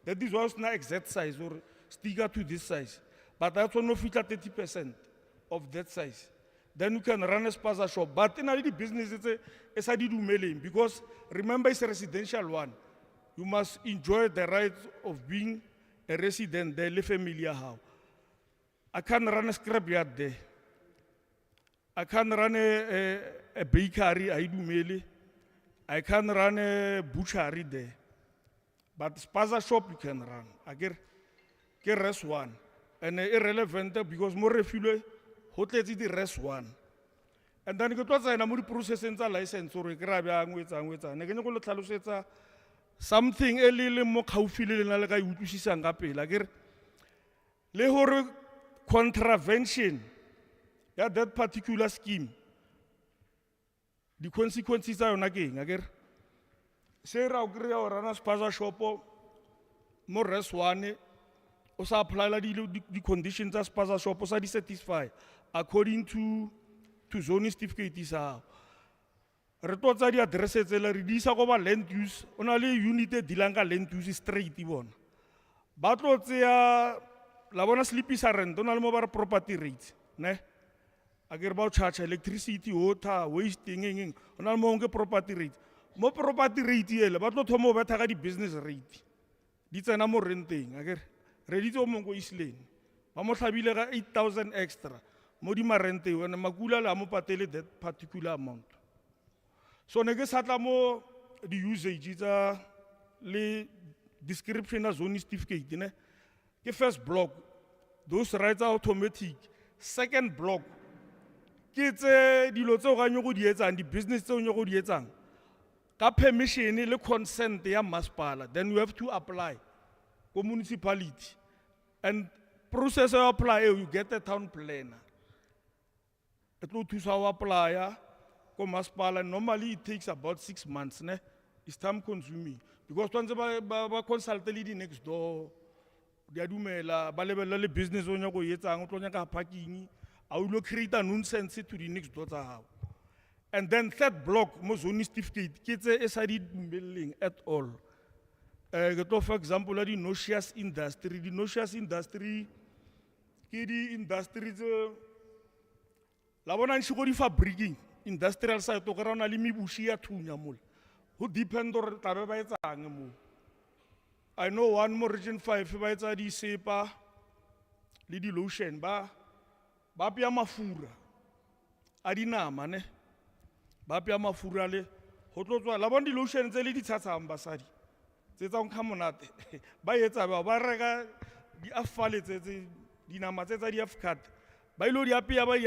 that is was not exact size or sticker to this size. But I have to know fit 30% of that size. Then you can run a spaza shop. But in the business, it's a do mailing because remember it's a residential one. You must enjoy the right of being a resident there, le familiar how. I can run a scrapyard there. I can run a bakery, I do mailing. I can run a butchery there. But spaza shop you can run. I get rest 1. And irrelevant because more refuel. Hotel the rest 1. And then you go to the process and license or grab something a little more kaufile like I would see sangape. Like le contravention. Yeah, that particular scheme. The consequences are on again. Say Raugre or Rana Spaza Shopo, more rest 1. Also apply the conditions as Spaza Shop, also satisfy according to zoning certificate. Retotsa di addresses le redisa go ba land use ona le unit dilanga land use straight ibona ba tlo tseya la bona sleepy rent ona le mo ba property rates ne agere ba o charge electricity water wasting eng ona le mo nke property rate mo property rate ele ba tlo thomo ba thaga di business rate di tsena mo renteng agere reditse o mongo isleng ba mo tlhabile ga 8,000 extra mo di marente wena makula la mo patele that particular amount. So nege satla mo the usage tsa le description of zoning certificate ne ke first block those rights are automatic. Second block ke tse dilo tse ga nyo go di etsang di business tse nyo go di etsang ka permission le consent ya masipala, then you have to apply ko municipality and process of apply you get a town planner. It will to apply ko masipala. Normally it takes about 6 months. Ne? It's time consuming because once ba consult the next door, they do mela ba lebella le business o nya go yetsang o tlo nya ka parking, I will create a nuisance to the next door tsa hao. And then third block mo zoning certificate ke tse e sa di dumeleng at all. For example, the noxious industry. The noxious industry ke di industries la bona ntse go di fabriking industrial site o kra ona le mebushi ya thunya mo who depend or tlabe ba etsang mo. I know one more region 5 ba etsa di sepa le di lotion ba pya mafura a dinama ne ba pya mafura le go tlotswa la bona di lotion tse le di tshatsang basadi tse tsa nkha monate ba etsa ba reka di afale tse dinama tse tsa di-Avocado, ba ilo di apeya, ba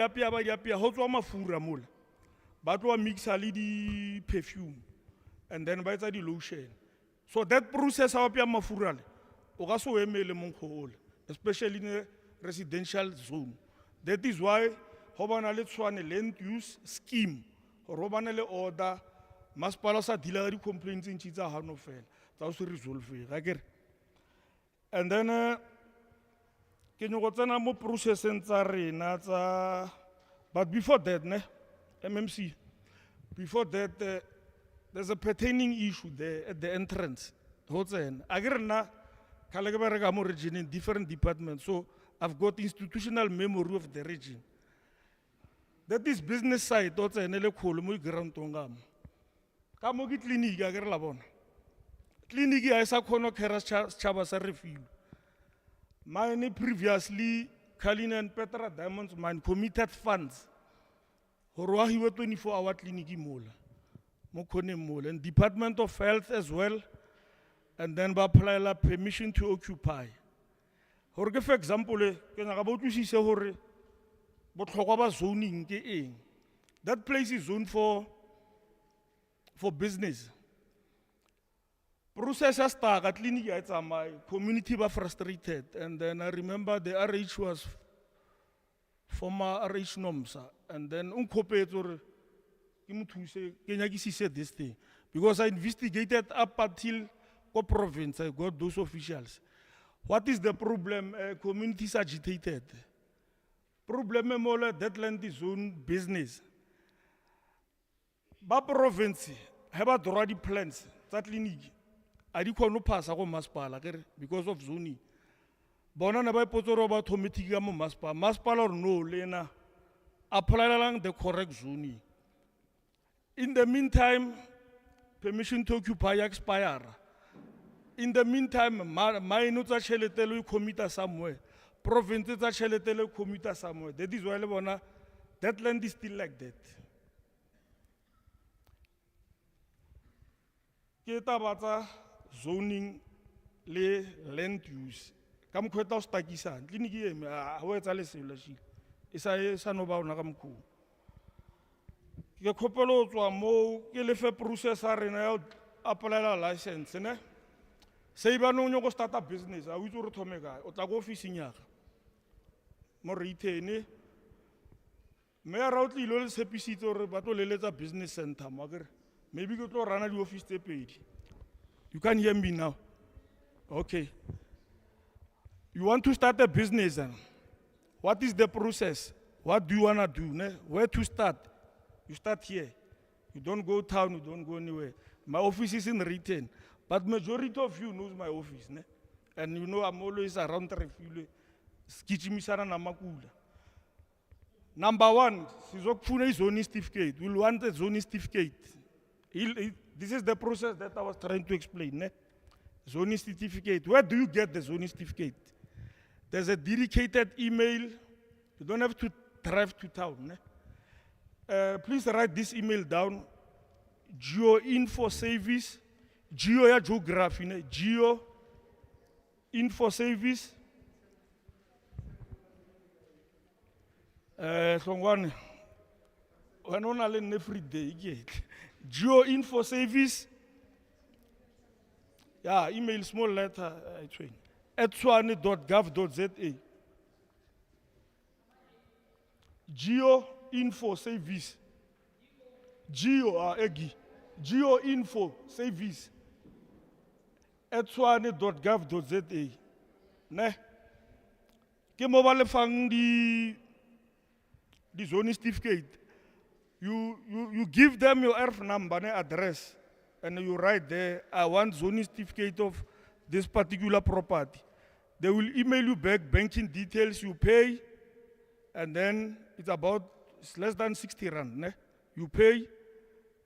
di apeya, ho tswa mafura mola. Ba tlo mixa le di-perfume, and then ba etsa di-lotion. So that process ha o apeya mafura le, o ka se o emele mo nkgo ole, especially in a residential zone. That is why ho bana le Tshwane land use scheme, hore ho bana le order, masepala sa deala ka di-complaints ntši tsa hano fela, tsa ho se resolve ga kere. And then ke nyoko tsena mo processeng tsa rena tsa, but before that ne, MMC, before that there's a pertaining issue there at the entrance. Ho tsena a ke re nna kgale ke bereka mo region in different departments, so I've got institutional memory of the region. That is business side ho tsena le kholo mo groundong ga mo. Ka mo ke clinic a ke re la bona. Clinic ya isa khono khera setšhaba sa refilo. Mine previously, Kalin and Petra Diamonds mine committed funds. Horoahiwe 24-hour clinic mola. Mokone mola. And Department of Health as well. And then ba apply la permission to occupy. Hore for example, ke nyaka ba utlwisise hore botlhokwa ba zoning ke eng. That place is zoned for business. Process has started, clinic ya tsamaya, community were frustrated, and then I remember the RH was former RH NOMSA, and then unkopetse hore ke mo thuse ke nyakisise this thing, because I investigated up until ko province, I got those officials. What is the problem? Communities agitated. Problem mola that land is own business. Ba province have a draw the plans that clinic. I di kono pasa go masepala kere because of zoning. Bona na ba ipotsa ba automatic mo masepala. Masepala or no lena apply lang the correct zoning. In the meantime, permission to occupy expire. In the meantime, mine tsa tšhelete le commit somewhere. Province tsa tšhelete le commit somewhere. That is why le bona that land is still like that. Ke taba tsa zoning le land use. Ka mokgwa ta o stakisana. Clinic e me a ho etsa le selo shi. Isa no ba ona ka mokgwa. Ke khopelo tswa mo ke le fe processor rena ya apply license ne. Sei ba no nyoko start a business, a witse re thome kae. O tla go office nyaga. Mo retain me ra o tlile le tshepisitse hore ba tlo leletsa business center mo akere. Maybe go to run the office tse pedi. You can hear me now. Okay. You want to start a business then? What is the process? What do you want to do? Ne? Where to start? You start here. You don't go town, you don't go anywhere. My office is in Retain. But majority of you knows my office. Ne? And you know I'm always around Refugee. Skichimisara na makula. Number one, sizokufuna zoning certificate. We'll want a zoning certificate. This is the process that I was trying to explain. Ne? Zoning certificate. Where do you get the zoning certificate? There's a dedicated email. You don't have to drive to town. Ne? Please write this email down. Geo Info Service. Geo ya geography. Ne? Geo Info Service. When on a every day. Geo Info Service. Yeah, email small letter. @tshwane.gov.za. Geo Info Service. Geo Geo Info Service. @tshwane.gov.za. Ne? Ke mo ba le fang di zoning certificate. You give them your earth number and address, and you write there, I want zoning certificate of this particular property. They will email you back banking details, you pay, and then it's less than 60 rand. Ne? You pay,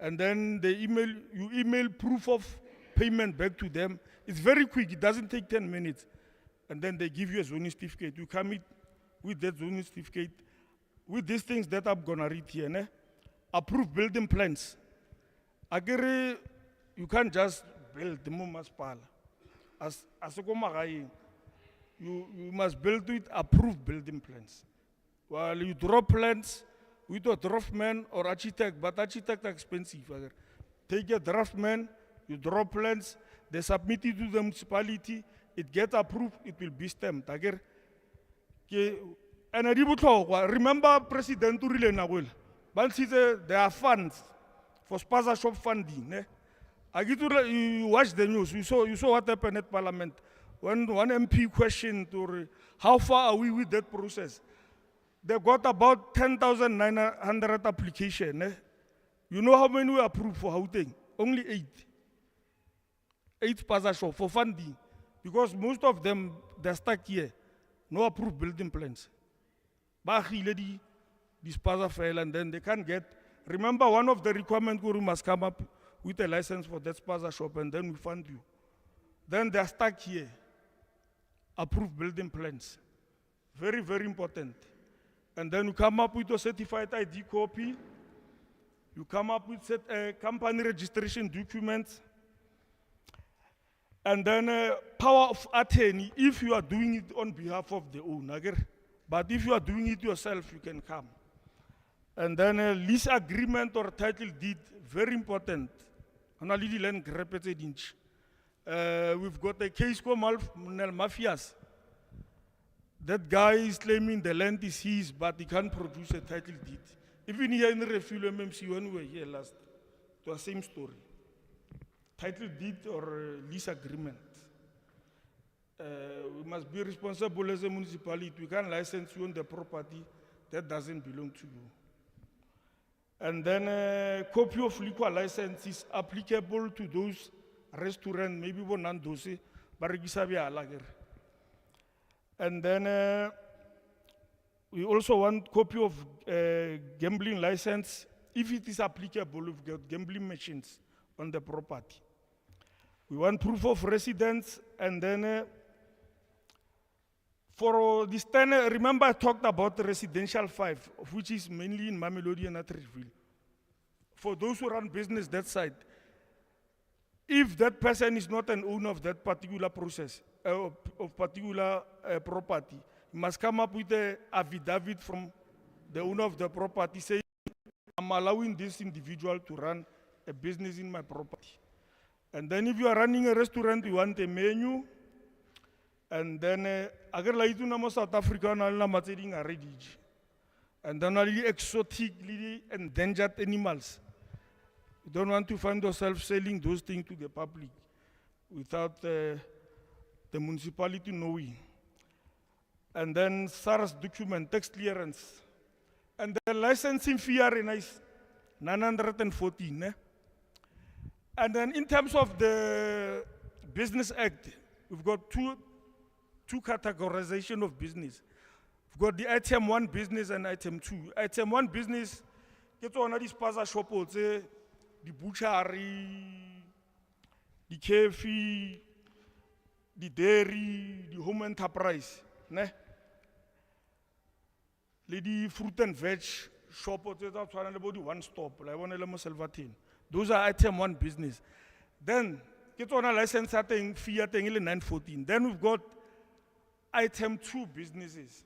and then you email proof of payment back to them. It's very quick, it doesn't take 10 minutes. And then they give you a zoning certificate. You come with that zoning certificate, with these things that I'm gonna read here. Ne? Approved building plans. Agere, you can't just build the Mumaspala. As a Gomagain. you must build with approved building plans. While you draw plans with a draftman or architect, but architect are expensive. Take a draftman, you draw plans, they submit it to the municipality, it gets approved, it will be stamped. And remember President Urile Nawel, there are funds for sponsorship funding. You watch the news, you saw what happened at Parliament. When one MP questioned how far are we with that process, they got about 10,900 applications. You know how many were approved for Gauteng? Only 8. 8 sponsorship for funding. Because most of them, they're stuck here. No approved building plans. The sponsor fail and then they can't get. Remember, one of the requirements Guru must come up with a license for that sponsorship and then we fund you. Then they're stuck here. Approved building plans. Very, very important. And then you come up with a certified ID copy. You come up with company registration documents. And then power of attorney if you are doing it on behalf of the owner. But if you are doing it yourself, you can come. And then a lease agreement or title deed, very important. We've got a case called Mafias. That guy is claiming the land is his, but he can't produce a title deed. Even here in the Refuel MMC, when we were here last, it was the same story. Title deed or lease agreement. We must be responsible as a municipality. We can't license you on the property that doesn't belong to you. And then a copy of liquor license is applicable to those restaurants, maybe one dose, but and then we also want copy of gambling license. If it is applicable, we've got gambling machines on the property. We want proof of residence, and then for this 10, remember I talked about the residential 5, which is mainly in Mamelodi and Atteridgeville. For those who run business that side, if that person is not an owner of that particular process, of particular property, you must come up with an affidavit from the owner of the property saying, I'm allowing this individual to run a business in my property. And then if you are running a restaurant, you want a menu. And then, agar la itu nama South Africa na la matering already. And then ali exotic, endangered animals. You don't want to find yourself selling those things to the public without the municipality knowing. And then SARS document, tax clearance. And the licensing fee is 914. And then in terms of the Business Act, we've got two categorization of business. We've got the item 1 business and item 2. Item 1 business, get on this plaza shop, the butchery, the cafe, the dairy, the home enterprise. Ne? The fruit and veg shop, one stop, like one. Those are item 1 business. Then, get on a license fee at 914. Then we've got item 2 businesses.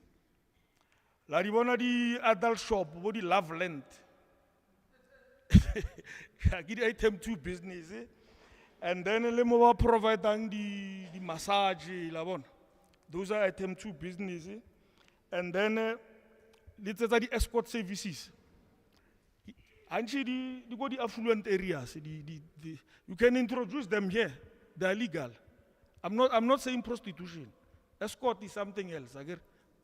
Like the adult shop, the love land. Get item 2 business. And then we provide the massage. Those are item 2 business. And then let's say the escort services. Actually, the affluent areas, you can introduce them here. They are legal. I'm not saying prostitution. Escort is something else.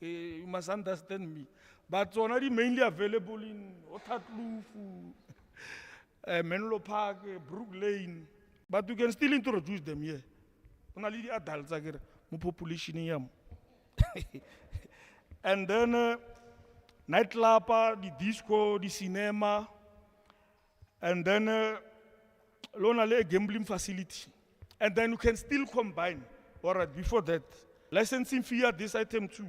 You must understand me. But it's already mainly available in Otakloof, Menlo Park, Brook Lane. But you can still introduce them here. Only the adults, more population here. And then nightclub, the disco, the cinema. And then a gambling facility. And then you can still combine. All right, before that, licensing fee at this item 2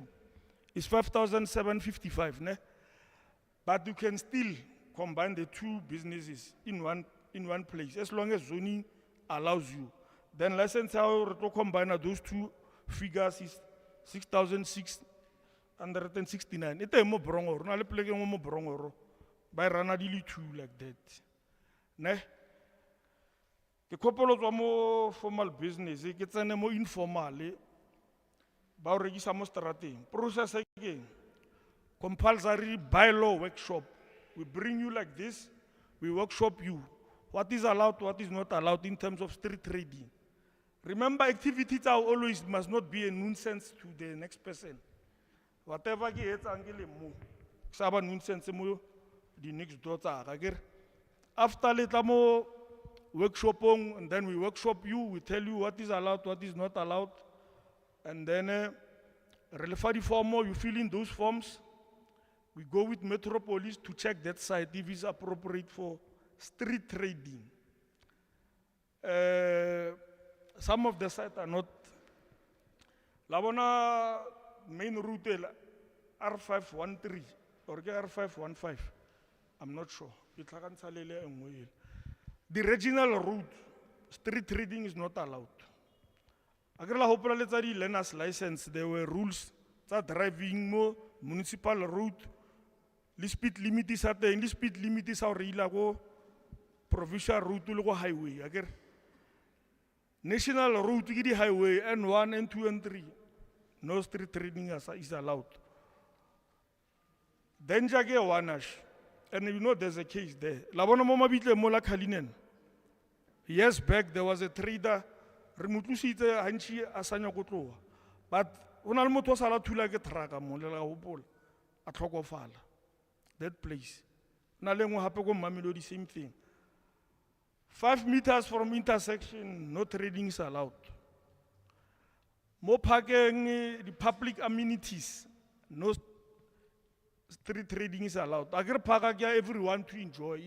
is 5,755. But you can still combine the 2 businesses in one place, as long as zoning allows you. Then license how to combine those 2 figures is 6,669. Ite mo Brongoro, na le pleke mo Brongoro. By rana di le two like that. Ne? Ke kopolo tswa mo formal business, ke tsene mo informal. Ba o rekisa mo strateng. Process e ke compulsory bylaw workshop. We bring you like this, we workshop you. What is allowed, what is not allowed in terms of street trading. Remember, activities are always must not be a nuisance to the next person. Whatever ke etsa ngile mo, sa ba nuisance mo the next door tsa ka kere. After later mo workshopong, and then we workshop you, we tell you what is allowed, what is not allowed. And then, refer the form, you fill in those forms. We go with Metropolis to check that site if it's appropriate for street trading. Some of the sites are not. Labona main route R513 or R515. I'm not sure. The regional route, street trading is not allowed. Agrela hopela le tsa di learner's license, there were rules tsa driving mo municipal road, le speed limit is at the speed limit is our go provincial route to go highway. Agre national route to the highway N1, N2, N3. No street trading is allowed. Then jage wanash, and you know there's a case there. Labona mama bitle mola Kalinen. Years back there was a trader. Remutlusitse hanchi asanya go tloa. But ona le motho sala thula ke traka mo le la hopola a tlhokofala. That place. Na le ngwe hape go Mamelodi same thing. 5 meters from intersection, no trading is allowed. Mo parking, the public amenities, no street trading is allowed. Agri park everyone to enjoy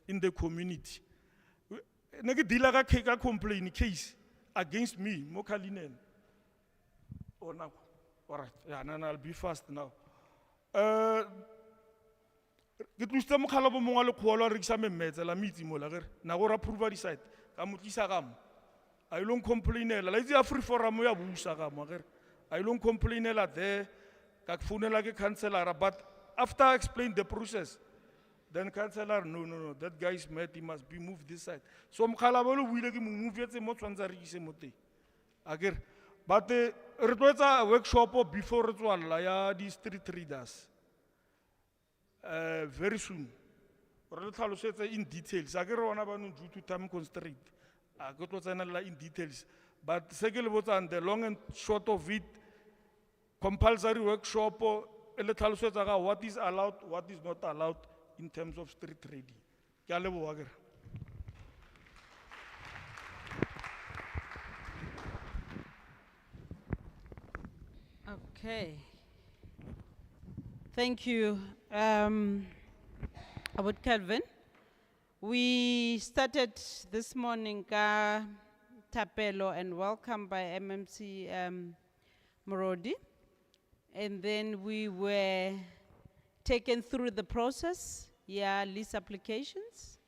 in the community. Neke dealer ka ke ka complain case against me, Mokalinen. Oh now, all right. Yeah, no, I'll be fast now. Ke tlusta mokhala bo mongwa le kholo re kisa memetse la mitsi mo la gere na go ra approve di site ka motlisa ga mo a ilong complainela la itse a free forum ya busa ga mo gere a ilong complainela there ka phonela ke councillor but after I explained the process then councillor no that guy is mad, he must be moved this side so mokhala bo le buile ke mo move etse mo tswantsa re kise mo teng a gere but re tloetsa workshop before re tswalla ya di street traders. Very soon. In details. I get due to time constraint. I got what's in details. But second, the long and short of it, compulsory workshop, what is allowed, what is not allowed in terms of street trading. Okay. Thank you, Abud Calvin. We started this morning Tapelo and welcome by MMC Morodi. And then we were taken through the process, lease applications,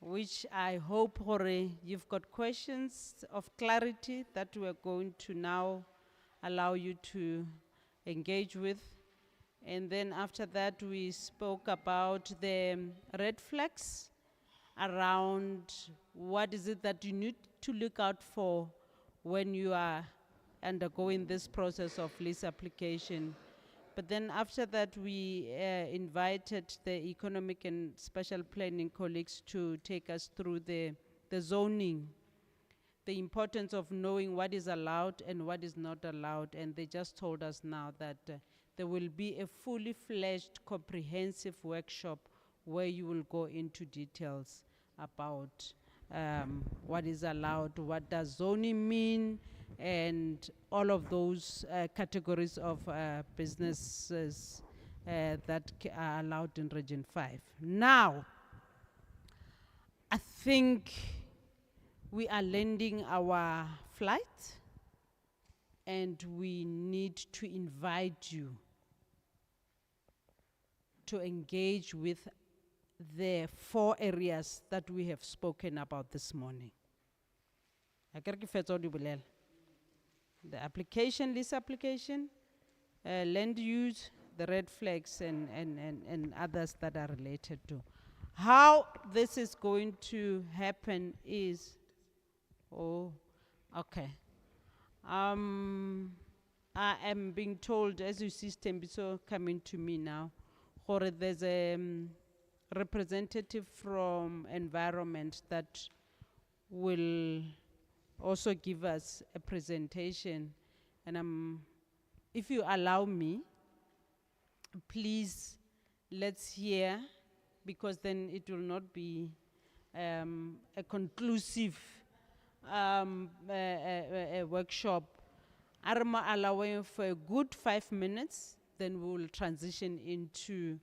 which I hope you've got questions of clarity that we're going to now allow you to engage with. And then after that, we spoke about the red flags around what is it that you need to look out for when you are undergoing this process of lease application. But then after that, we invited the economic and special planning colleagues to take us through the zoning, the importance of knowing what is allowed and what is not allowed. And they just told us now that there will be a fully fledged, comprehensive workshop where you will go into details about what is allowed, what does zoning mean, and all of those categories of businesses that are allowed in Region 5. Now, I think we are landing our flight, and we need to invite you to engage with the 4 areas that we have spoken about this morning. the application, lease application, land use, the red flags and others that are related to. How this is going to happen is, oh, okay. I am being told, as you see Stembiso coming to me now, gore there's a representative from environment that will also give us a presentation. And if you allow me, please, let's hear, because then it will not be a conclusive a workshop. Arma allowing for a good 5 minutes, then we will transition into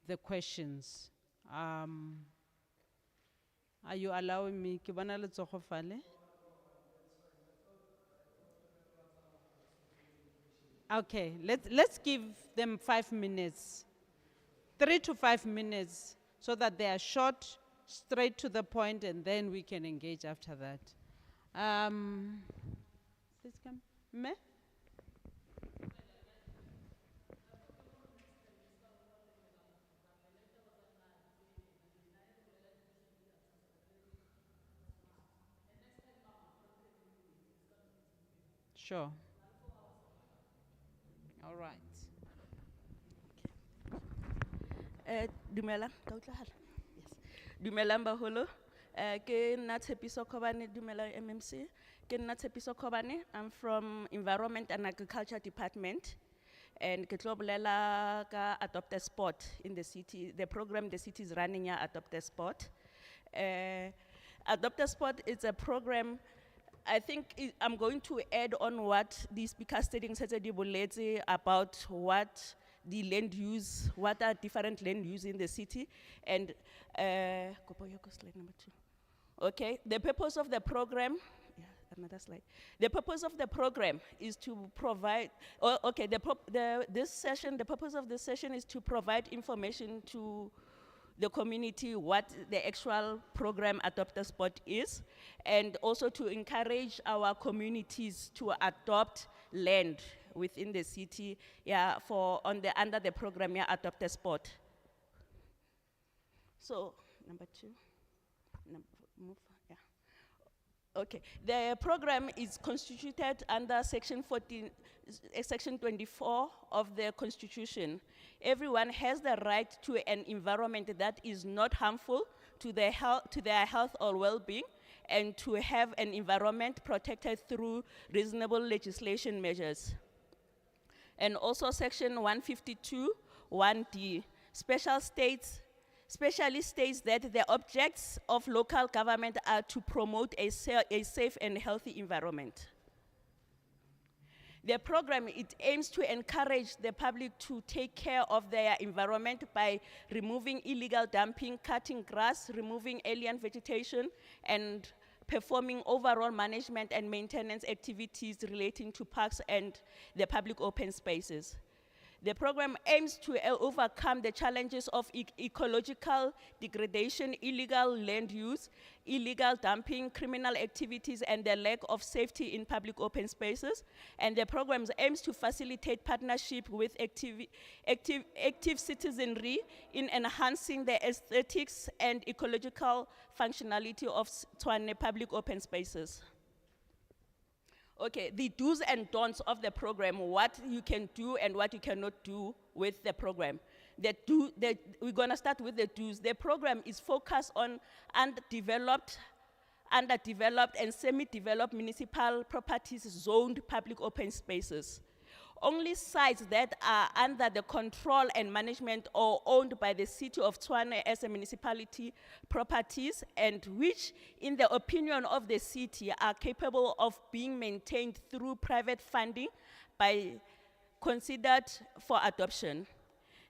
the questions. Are you allowing me? Ke bona letsogo fale? Okay, let's give them 5 minutes, 3 to 5 minutes, so that they are short, straight to the point, and then we can engage after that. Please come. Me? Sure. All right. Dumela, ka utlwahala? Yes. Dumelang baholo. Ke nna Tshepiso Khobane, dumela MMC. Ke nna Tshepiso Khobane. I'm from Environment and Agriculture Department. And ke tlo bolela ka Adopt a Sport in the city. The program the city is running here, Adopt a Sport. Adopt a Sport is a program. I think I'm going to add on what the speaker stating said about what the land use, what are different land use in the city, and slide number 2. Okay, the purpose of the program, yeah, another slide. The purpose of the program is to provide, the purpose of this session is to provide information to the community what the actual program Adopt a Sport is, and also to encourage our communities to adopt land within the city, yeah, under the program, yeah, Adopt a Sport. So, number 2, move, yeah. Okay, the program is constituted under section 24 of the Constitution. Everyone has the right to an environment that is not harmful to their health or well-being, and to have an environment protected through reasonable legislation measures. And also section 152, 1D, specially states that the objects of local government are to promote a safe and healthy environment. The program, it aims to encourage the public to take care of their environment by removing illegal dumping, cutting grass, removing alien vegetation, and performing overall management and maintenance activities relating to parks and the public open spaces. The program aims to overcome the challenges of ecological degradation, illegal land use, illegal dumping, criminal activities, and the lack of safety in public open spaces. And the program aims to facilitate partnership with active citizenry in enhancing the aesthetics and ecological functionality of Tshwane public open spaces. Okay, the do's and don'ts of the program, what you can do and what you cannot do with the program. We're gonna start with the do's. The program is focused on underdeveloped and semi-developed municipal properties zoned public open spaces. Only sites that are under the control and management or owned by the city of Tshwane as a municipality properties, and which, in the opinion of the city, are capable of being maintained through private funding considered for adoption.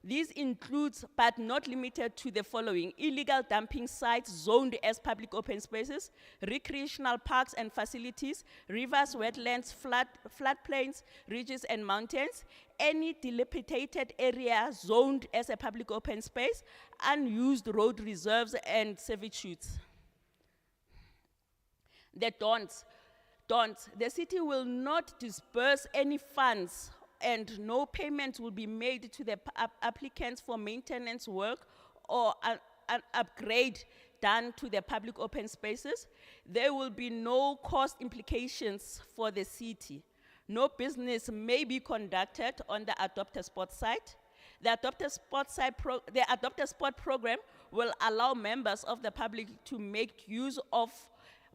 This includes, but not limited to, the following: illegal dumping sites zoned as public open spaces, recreational parks and facilities, rivers, wetlands, floodplains, ridges and mountains, any dilapidated area zoned as a public open space, unused road reserves and servitudes. The don'ts. don't, the city will not disburse any funds and no payments will be made to the applicants for maintenance work or an upgrade done to the public open spaces. There will be no cost implications for the city. No business may be conducted on the Adopt a Spot site. The Adopt a Spot program will allow members of the public to make use of,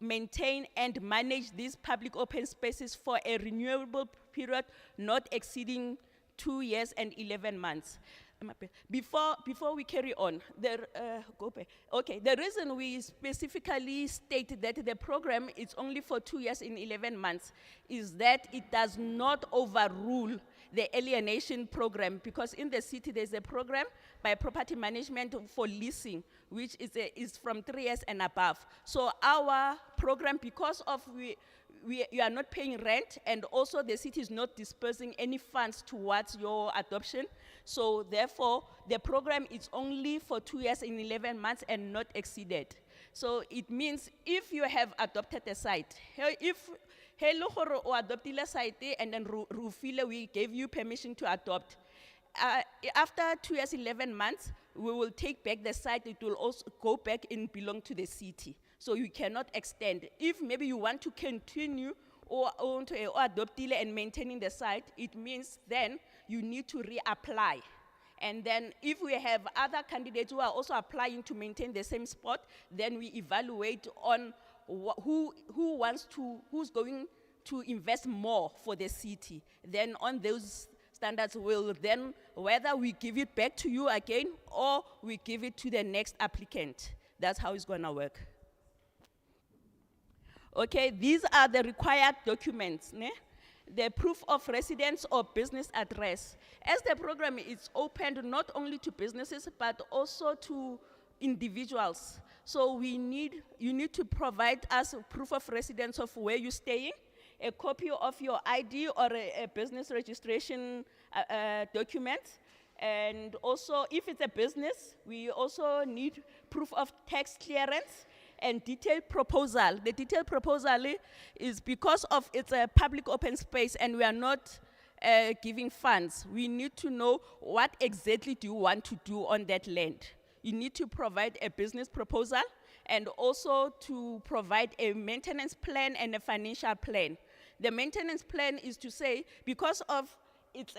maintain and manage these public open spaces for a renewable period not exceeding 2 years and 11 months. Before we carry on, the reason we specifically state that the program is only for 2 years and 11 months is that it does not overrule the alienation program, because in the city there's a program by property management for leasing, which is from 3 years and above. So our program, because of you are not paying rent, and also the city is not dispersing any funds towards your adoption. So therefore, the program is only for 2 years and 11 months and not exceeded. So it means if you have adopted a site, if hello or adopted a site and then we gave you permission to adopt, after 2 years, 11 months, we will take back the site. It will also go back and belong to the city. So you cannot extend. If maybe you want to continue or adopt and maintaining the site, it means then you need to reapply. And then if we have other candidates who are also applying to maintain the same spot, then we evaluate on who's going to invest more for the city. Then on those standards will then, whether we give it back to you again or we give it to the next applicant. That's how it's gonna work. Okay, these are the required documents, ne? The proof of residence or business address. As the program is opened not only to businesses, but also to individuals. So you need to provide us a proof of residence of where you're staying, a copy of your ID or a business registration document. And also, if it's a business, we also need proof of tax clearance and detailed proposal. The detailed proposal is because of it's a public open space and we are not giving funds. We need to know what exactly do you want to do on that land. You need to provide a business proposal and also to provide a maintenance plan and a financial plan. The maintenance plan is to say, because of it's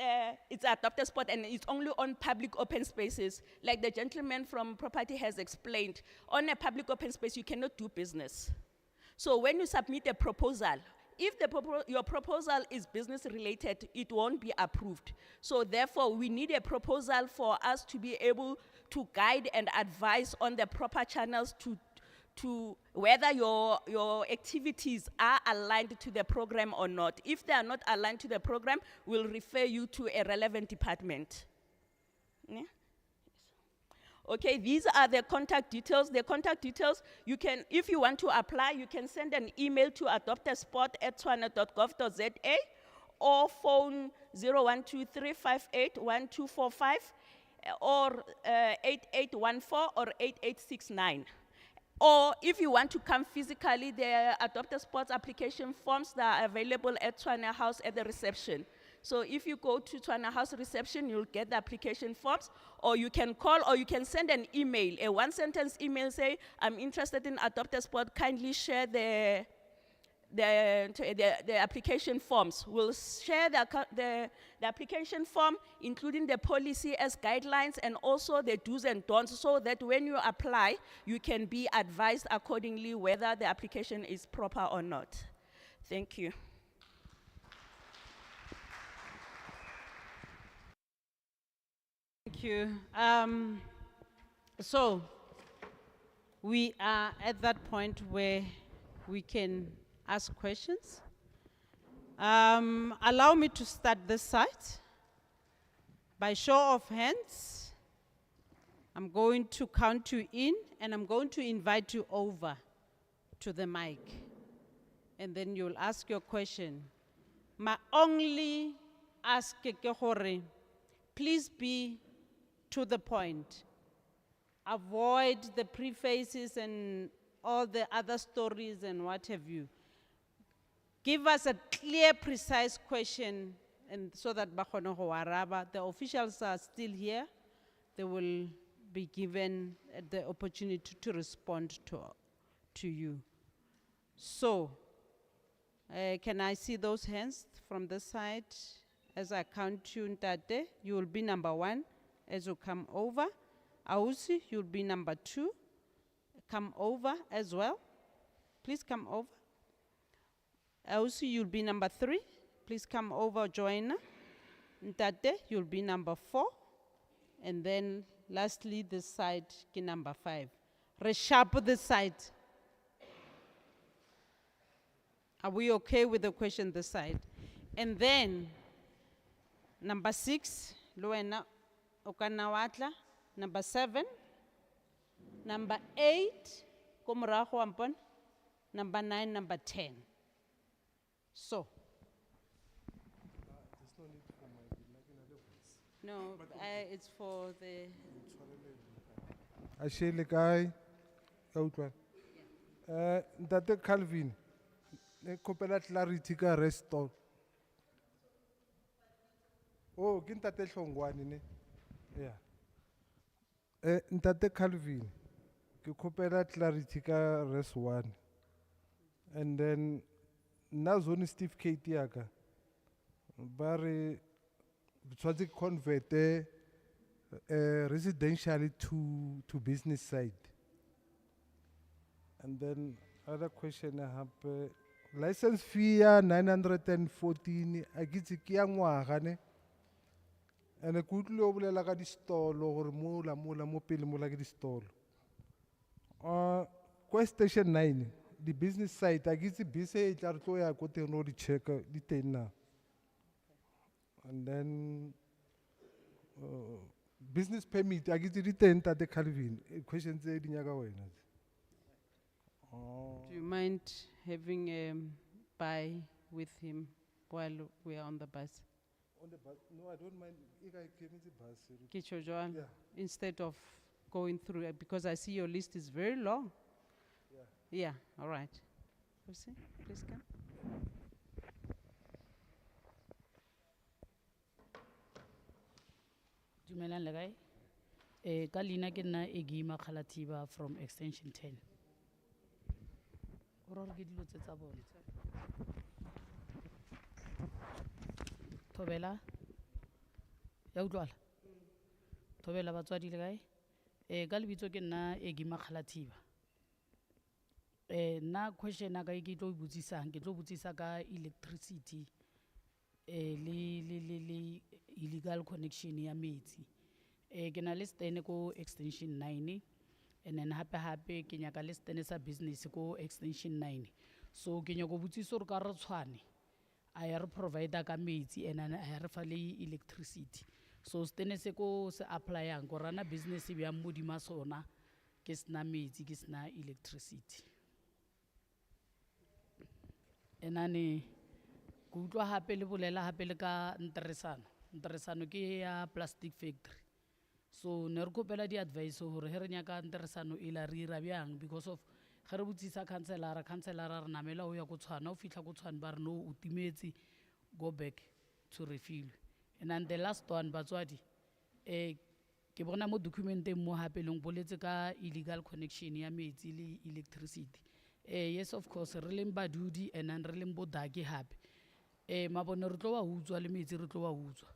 adopted spot and it's only on public open spaces, like the gentleman from property has explained, on a public open space you cannot do business. So when you submit a proposal, if your proposal is business related, it won't be approved. So therefore we need a proposal for us to be able to guide and advise on the proper channels to whether your activities are aligned to the program or not. If they are not aligned to the program, we'll refer you to a relevant department. Yeah? Okay, these are the contact details. The contact details, you can, if you want to apply, you can send an email to adoptaspot@tswana.gov.za or phone 0123581245 or 8814 or 8869. Or if you want to come physically, the Adopted Spots application forms that are available at Tswana House at the reception. So if you go to Tswana House reception, you'll get the application forms, or you can call, or you can send an email, a one-sentence email, say, I'm interested in Adopted Spot, kindly share the application forms. We'll share the application form, including the policy as guidelines and also the do's and don'ts, so that when you apply, you can be advised accordingly whether the application is proper or not. Thank you. Thank you. So we are at that point where we can ask questions. Allow me to start this side. By show of hands, I'm going to count you in and I'm going to invite you over to the mic. And then you'll ask your question. My only ask, please be to the point. Avoid the prefaces and all the other stories and what have you. give us a clear, precise question, and so that ba kgone go araba. The officials are still here. They will be given the opportunity to respond to you. So, can I see those hands from this side? As I count you, Ntate, you will be number 1 as you come over. Ausi, you'll be number 2. Come over as well. Please come over. Ausi, you'll be number 3. Please come over, join. Ntate, you'll be number 4. And then lastly, this side, ki number 5. Resharp this side. Are we okay with the question this side? And then, number 6, Luena Okanawatla. Number 7. Number 8, Komuraho Ampon. Number 9, number 10. So. No, it's for the. Ashele kai, outwa. Ntate Calvin, ne kopela clarity ka restore. Oh, ke Ntate Hlongwane ne. Yeah. Ntate Calvin, ke kopela clarity ka rest 1. And then na zone Steve Kate yaka. Bare tshwantse ke convert residentially to business side. And then other question I have license fee 914 a gitse ke ya ngwaga ne. And ke utlwile o bolela ka di stall gore mola mo pele mola ke di stall. Kwa station 9 the business side a gitse bese e tla re tlo ya ko teng no di check di teng na. And then business permit a gitse di teng Ntate Calvin. Questions tse di nyaka wena. Do you mind having a bye with him while we are on the bus? On the bus? No, I don't mind. If I came in the bus. Kicho Joan, Yeah. instead of going through it, because I see your list is very long. Yeah. Yeah, all right. Lucy, please come. Dumelang le kae? Ka leina ke nna Egi Makgalatiba from extension 10. O re ke dilo tse tsa bone. Thobela. Ya utlwala? Thobela batswadi le kae? Ka lebitso ke nna Egi Makgalatiba. Na question a ka ke tlo botsisang, ke tlo botsisa ka electricity le illegal connection ya metsi. Ke na le stene ko extension 9 and then hape ke nyaka le stene sa business ko extension 9. So ke nyaka botsiso re ka re tshwane. A ya re provider ka metsi and then a ya re fa le electricity. So stene se ko se applyang go rana business bya modima sona ke sna metsi ke sna electricity. Enane go utlwa hape le bolela hape le ka Nteresano ke ya plastic factory. So ne re kopela di advice hore he re nyaka Nteresano ila re ira byang because of ge re botsisa councilor re namela o ya go tshwana o fitla go tshwana ba re no o timetse go back to refill. And then the last one batswadi ke bona mo documenteng mo hape leng boletse ka illegal connection ya metsi le electricity. Yes, of course, re leng badudi and then re leng bodaki hape. Mabone re tlo wa utswa le metsi re tlo wa utswa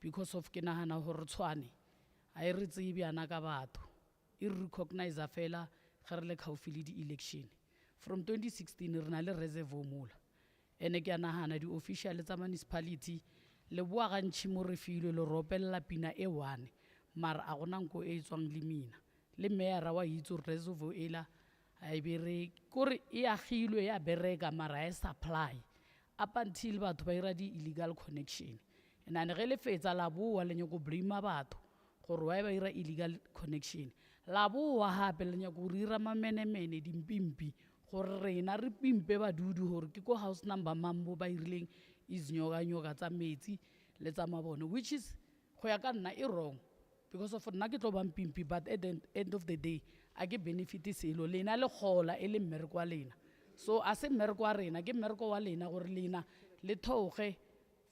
because of ke nahana hore tshwane a e re tsebe yana ka batho e recognize fela ge re le khaufi le di election. From 2016 re na le reserve mola ene ke nahana di official tsa municipality le bua ga ntshi mo refilo le ropella pina e 1 mara a gona nko e tswang le mina le mayor wa itso reserve ela a bere kore e agilwe ya bereka mara e supply up until batho ba ira di illegal connection. And ane ge le fetsa la bua le nyako blame batho gore wa ba ira illegal connection. La bua hape le nyako rira mamenemene dimpimpi gore rena re pimpe ba dudu gore ke ko house number mambo ba irileng izinyoka tsa metsi le tsa mabone, which is go ya ka nna e wrong because of nna ke tlo ba mpimpi but at the end of the day a ke benefit selo lena le gola e le mmereko wa lena So a se mmereko wa rena, ke mmereko wa lena gore lena le theoge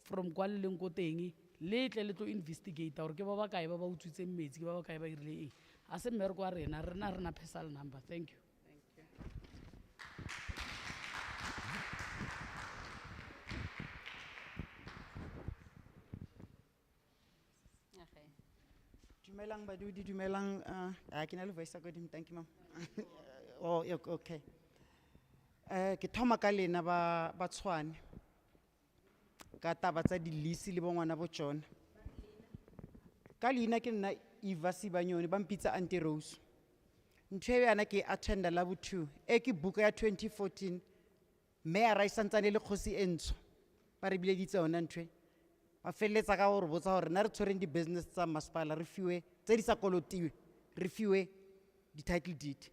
from kwa le leng ko teng le tle le tlo investigate gore ke ba bakae ba ba utswitseng metsi, ke ba bakae ba irile eng. A se mmereko wa rena, rena personal number. Thank you. Dumelang badudi, dumelang, ke na le voice ya godimo, thank you ma'am. Oh, yeah, okay. Ke thoma ka lena ba Tshwane. Ka taba tsa di-lease le bongwana bo John. Ka leina ke nna Eva Sibanyoni, ba mpitsa Auntie Rose. Ntho e yana ke attenda level 2, e ke buka ya 2014, Mayor a santsane le kgosi e ntsho. Ba re bileditse yona ntho e. Ba felletsa ka gore botsa gore na re tshwereng di-business tsa masepala re fiwe tse di sa kolotiwe, re fiwe di-title deed.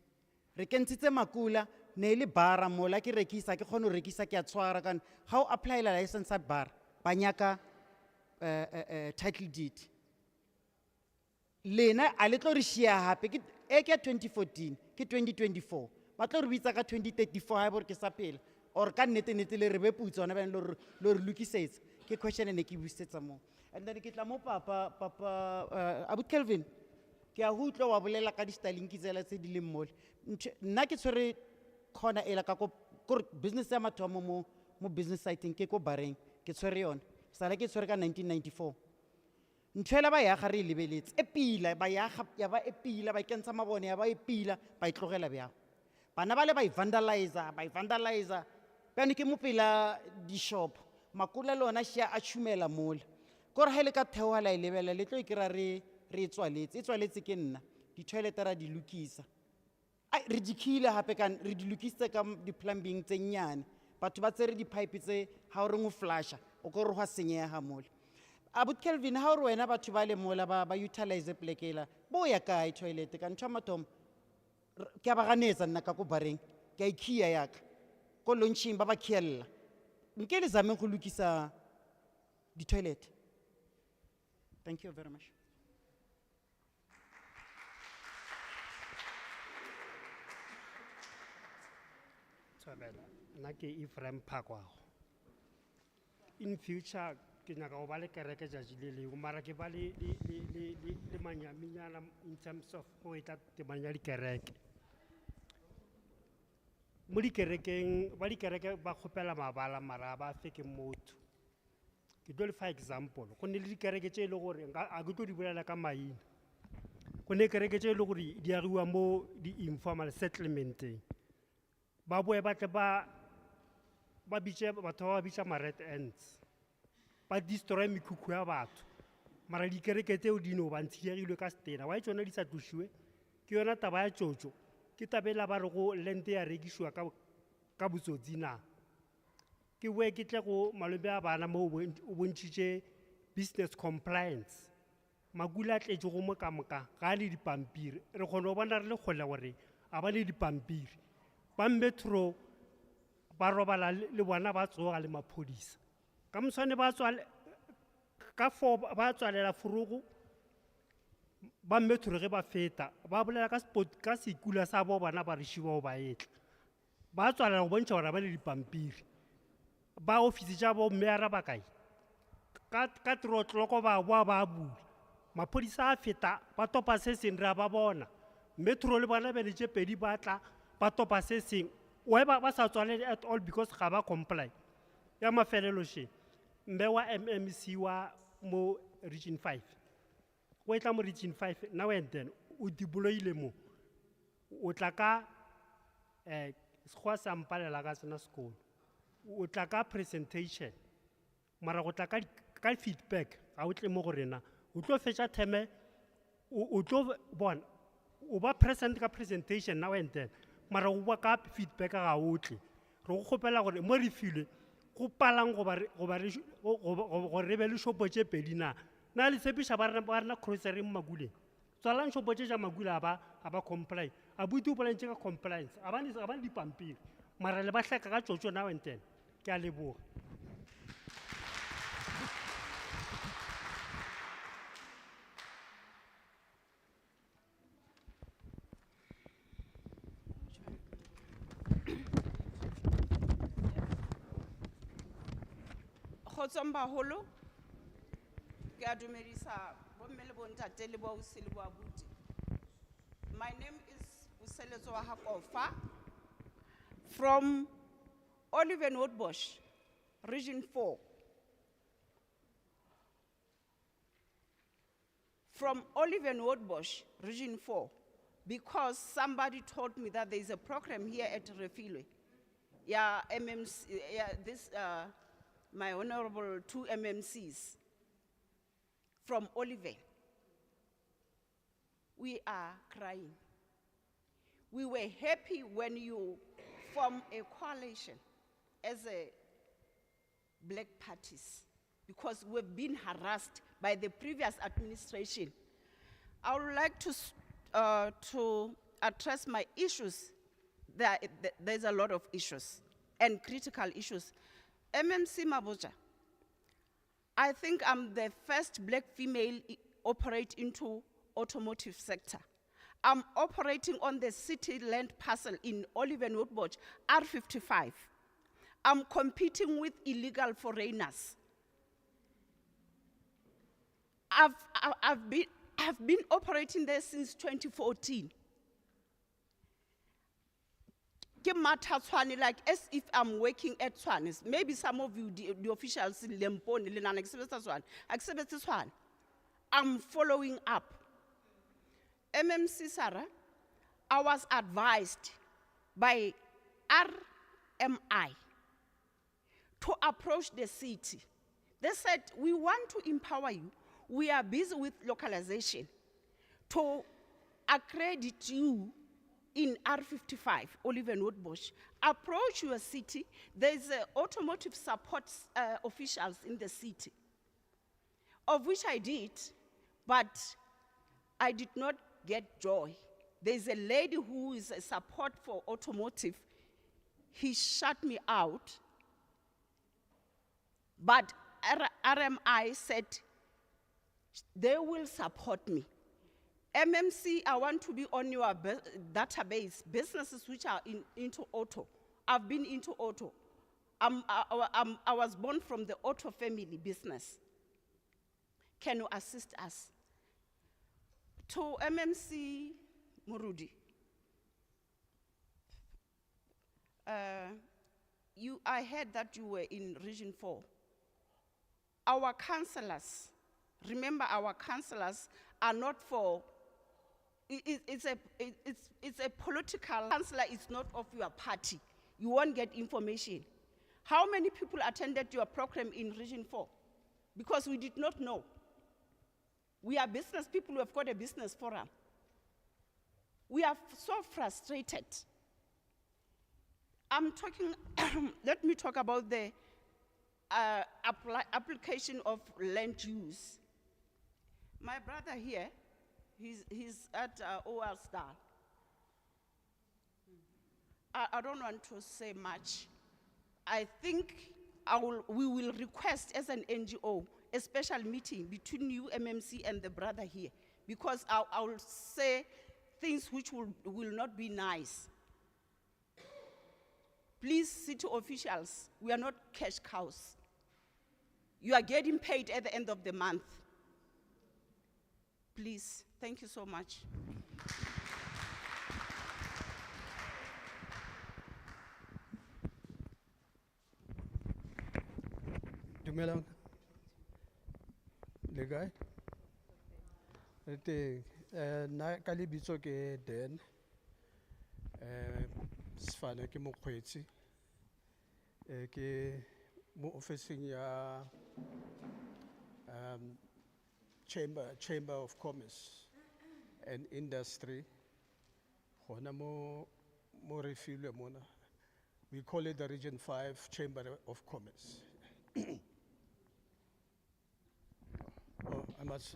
Re kentshitse Makula ne le bara mola ke rekisa ke kgone ho rekisa ke a tshwara kan ga o applyela license at bar ba nyaka title deed. Lena a le tlo re shia hape ke e ke 2014 ke 2024 ba tlo re bitsa ka 2034 ha bore ke sa pela or ka nnete le re be putsa ona ba lo re lokisetsa ke question ne ke busetsa mo. And then ke tla mo papa Abu Kelvin ke a hutlo wa bolela ka di Starlink tsela tse di le mmole nna ke tshwere khona ela ka ko business ya mathomo mo business site ke ko bareng ke tshwere yona sala ke tshwere ka 1994 ntshela ba ya ga re lebeletse e pila ba ya ba e pila ba ikentsha mabone ya ba e pila ba itlogela bya bana ba le ba vandalizer bana ke mo pela di shop Makula lona sia a tshumela mola gore ha le ka theoa la lebela le tlo ikira re tswaletse ke nna di toilet ra di lukisa ai re dikhile hape kan re di lukise ka di plumbing tse nyane batho ba tsere di pipe tse ha o re ngo flusha o go re hwa senyeya ha mola Abu Kelvin ha o re wena batho ba le mola ba utilize plekela bo ya kae toilet ka ntwa matom ke ba ganetsa nna ka go bareng ke ikhia yaka ko launching ba khiella nke le zameng go lukisa di toilet. Thank you very much. Tswabela nna ke Ephraim Phakwago. In future ke nyaka go ba le kereke judge le le mara ke ba le manyaminyana in terms of go eta temanya di kereke. Mo di kerekeng ba di kereke ba khopela mabala mara ba feke motho. Ke tlo le fa example go ne le di kereke tse le gore a go tlo di bolela ka maina. Go ne kereke tse le gore di agiwa mo di informal settlementeng. Ba boe ba tle ba bitse batho ba bitsa ma red ends ba destroy mikhukhu ya batho mara di kereke tseo di no ba ntshigile ka stena wa tsona di sa tloshiwe ke yona taba ya tjotjo ke tabela ba re go lente ya rekiswa ka botsotsi na ke we ke tle go malobe a bana mo o bontshitse business compliance Makula tletse go mo ka moka ga le dipampiri re kgone go bona re le kgole gore a ba le dipampiri ba metro ba robala le bona ba tsoga le maphodisa ka moswane ba tswale ka fo ba tswalela furugu ba metro ge ba feta ba bolela ka sport ka sekula sa bo bana ba re shiwa ba etla ba tswalela go bontsha gore ba le dipampiri ba ofisi ja bo mmera ba kae ka trotloko ba bula maphodisa a feta ba topa se seng ra ba bona metro le bona be le tshepedi batla ba topa se seng wa ba sa tswalele at all because ga ba comply ya mafelelo she mbe wa MMC wa mo region 5 o etla mo region 5 now and then o dibuloile mo o tla ka skwa sampalela ka sena school o tla ka presentation mara go tla ka feedback ga o tle mo go rena o tlo fetsa theme o tlo bona o ba present ka presentation now and then mara go bua ka feedback ga otle re go gopela gore mo re file go palang go re be le shopo tse pedi na le tshepisha ba rena grocery Maguleng tswalang shopo tse ja Magula aba comply a buti o bolentse ka compliance a ba di pampiri mara le ba hleka ka tjotjo now and then ke a leboga. Kgotsong baholo, ke a dumedisa bomme le bontate le boausi le boabuti. My name is Buseletso Hakofa from Olive and Woodbush, Region 4. From Olive and Woodbush, Region 4, because somebody told me that there is a program here at Refilwe. Yeah, MMC, yeah, my honorable 2 MMCs from Olive. We are crying. We were happy when you formed a coalition as a black parties because we've been harassed by the previous administration. I would like to address my issues. There's a lot of issues and critical issues. MMC Mabuja, I think I'm the first black female operate into automotive sector. I'm operating on the city land parcel in Olive and Woodbush, R55. I'm competing with illegal foreigners. I've been operating there since 2014. Like as if I'm working at Swanis. Maybe some of you, the officials in Lemponi, I'm following up. MMC Sarah, I was advised by RMI to approach the city. They said, we want to empower you. We are busy with localization to accredit you in R55, Olive and Woodbush. Approach your city. There's automotive support officials in the city, of which I did, but I did not get joy. There's a lady who is a support for automotive. He shut me out, but RMI said they will support me. MMC, I want to be on your database, businesses which are into auto. I've been into auto. I was born from the auto family business. Can you assist us? To MMC Murudi, I heard that you were in Region 4. Our councillors, remember our councillors are not for, it's a political councillor, it's not of your party. You won't get information. How many people attended your program in Region 4? Because we did not know. We are business people who have got a business forum. We are so frustrated. I'm talking, let me talk about the application of land use. My brother here, he's at OL Star. I don't want to say much. I think we will request as an NGO a special meeting between you, MMC, and the brother here, because I will say things which will not be nice. Please, city officials, we are not cash cows. You are getting paid at the end of the month. Please, thank you so much. Dumelang. Le guy? Na ka lebitso ke Dan. Sfane ke mokgweetsi. Ke mo officing ya Chamber of Commerce and Industry. Hona mo Refilwe mona. We call it the Region 5 Chamber of Commerce. Oh, I must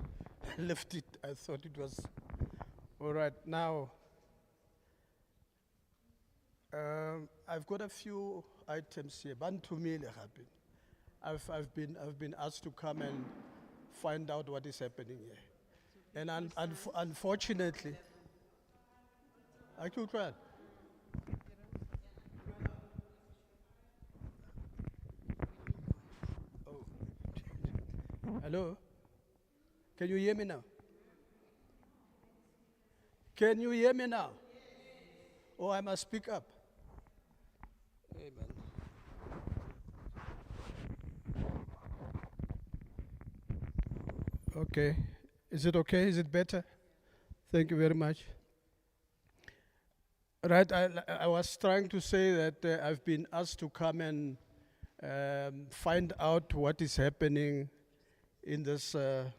lift it. I thought it was all right. Now, I've got a few items here. Bantumile happened. I've been asked to come and find out what is happening here, and unfortunately, I could try. Oh, Hello? Can you hear me now? Can you hear me now? Oh, I must speak up. Amen. Okay. Is it okay? Is it better? Thank you very much. Right, I was trying to say that I've been asked to come and find out what is happening in this. Sorry.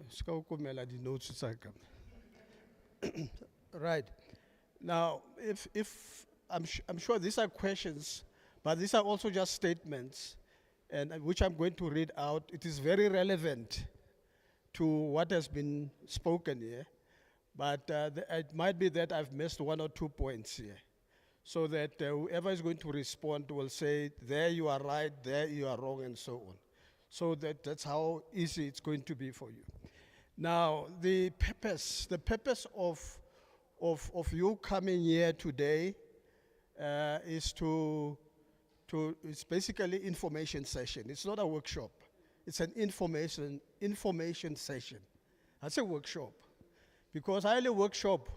Ska ukumela di notes tsaka. Right. Now, if I'm sure these are questions, but these are also just statements, and which I'm going to read out. It is very relevant to what has been spoken here, but it might be that I've missed 1 or 2 points here, so that whoever is going to respond will say, there you are right, there you are wrong, and so on. So that's how easy it's going to be for you. Now, the purpose of you coming here today is it's basically information session. It's not a workshop. It's an information session. That's a workshop. Because I a workshop,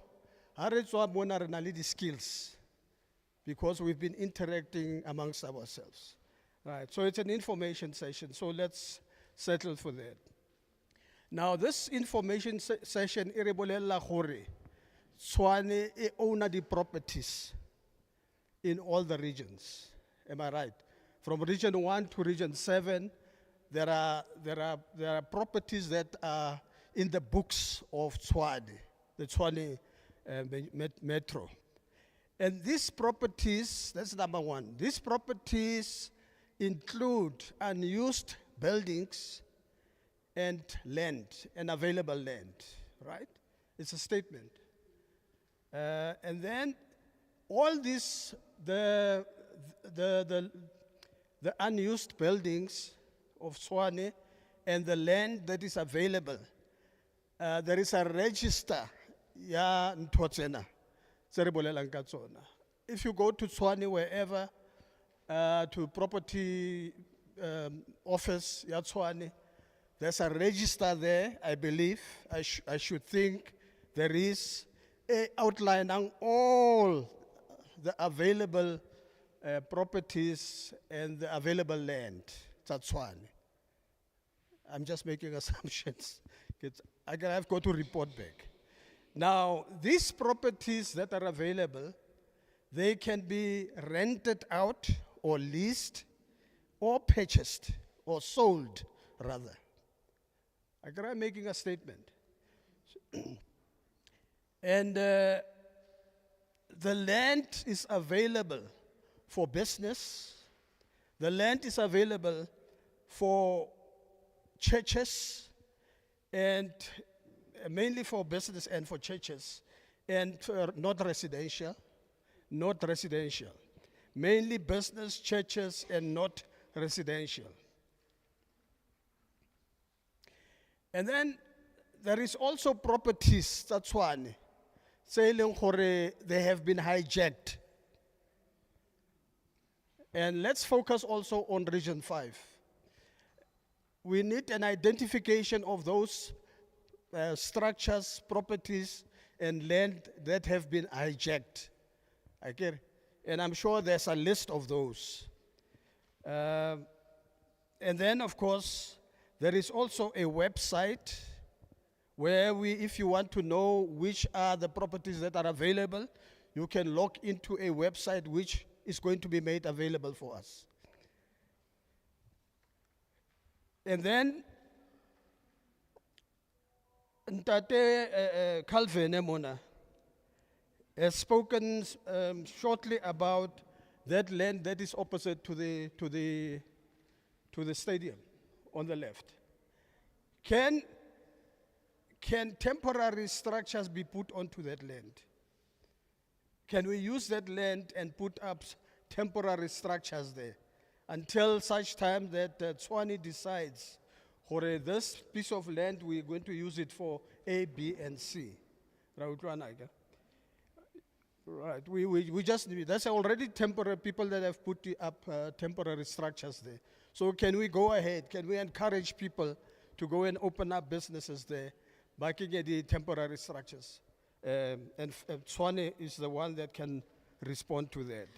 I read the skills, because we've been interacting amongst ourselves. Right, so it's an information session, so let's settle for that. Now, this information session, irebolela gore, Tshwane e own the properties in all the regions. Am I right? From region 1 to region 7, there are properties that are in the books of Tshwane, the Tshwane Metro. And these properties, that's number one, these properties include unused buildings and land, and available land, right? It's a statement. And then all these, the unused buildings of Tshwane and the land that is available, there is a register, ya nthotsena, tse re bolelang ka tsona. If you go to Tshwane, wherever, to property office, ya Tshwane, there's a register there, I believe. I should think there is a outline on all the available properties and the available land. That's one. I'm just making assumptions. I've got to report back. Now, these properties that are available, they can be rented out or leased or purchased or sold, rather. I'm making a statement. And the land is available for business. The land is available for churches, and mainly for business and for churches, and not residential. Mainly business, churches, and not residential. And then there is also properties, that's one, saying they have been hijacked. And let's focus also on Region 5. We need an identification of those structures, properties, and land that have been hijacked. Okay? And I'm sure there's a list of those. And then, of course, there is also a website where if you want to know which are the properties that are available, you can log into a website which is going to be made available for us. And then, Ntate Calvin Emona has spoken shortly about that land that is opposite to the stadium on the left. Can temporary structures be put onto that land? Can we use that land and put up temporary structures there until such time that Tshwane decides, for this piece of land, we're going to use it for A, B, and C? Right, we just, that's already temporary, people that have put up temporary structures there. So can we go ahead, can we encourage people to go and open up businesses there, making it the temporary structures? And Tshwane is the one that can respond to that.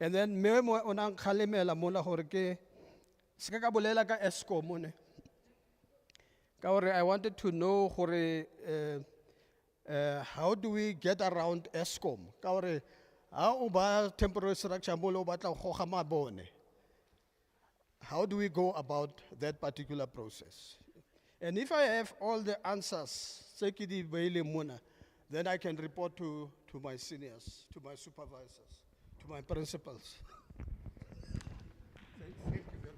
And then, me mo onang khalemela mona hore ke, seka ka bolela ka Eskom mone. Ka hore I wanted to know hore, how do we get around Eskom? Ka hore, ha o ba temporary structure mo le o batla go goga mabone. How do we go about that particular process? And if I have all the answers, tse ke di beile mona, then I can report to my seniors, to my supervisors, to my principals. Thank you very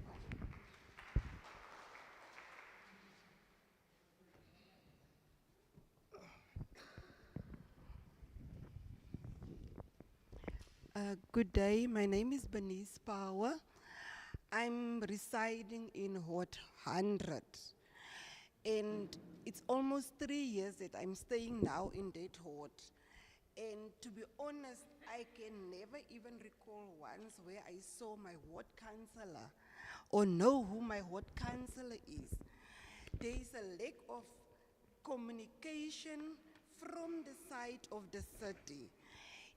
much. Good day, my name is Bernice Power. I'm residing in Ward 100. And it's almost 3 years that I'm staying now in that ward. And to be honest, I can never even recall once where I saw my ward councillor or know who my ward councillor is. There is a lack of communication from the side of the city.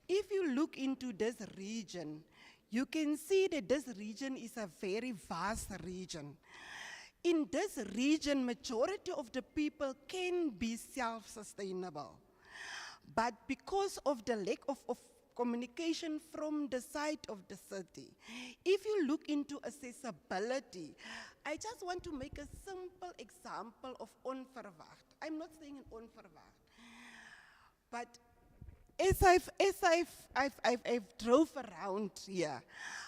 If you look into this region, you can see that this region is a very vast region. In this region, majority of the people can be self-sustainable. But because of the lack of communication from the side of the city, if you look into accessibility, I just want to make a simple example of Onverwacht. I'm not saying in Onverwacht, but as I've drove around here,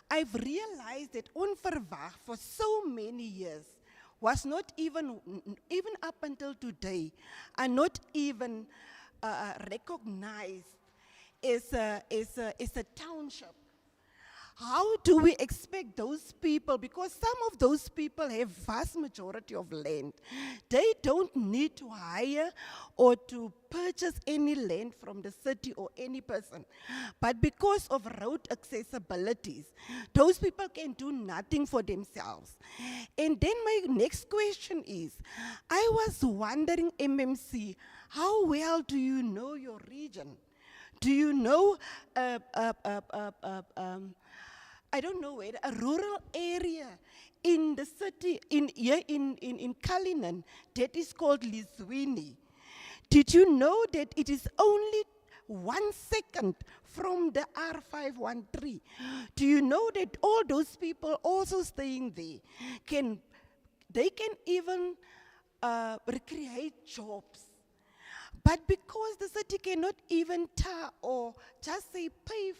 I've realized that Onverwacht for so many years was not even up until today, are not even recognized as a township. How do we expect those people, because some of those people have vast majority of land. They don't need to hire or to purchase any land from the city or any person. But because of road accessibilities, those people can do nothing for themselves. And then my next question is, I was wondering, MMC, how well do you know your region? Do you know I don't know where, a rural area in the city, in Cullinan, that is called Lizwini. Did you know that it is only 1 second from the R513? Do you know that all those people also staying there, can even recreate jobs? But because the city cannot even tar or just say pave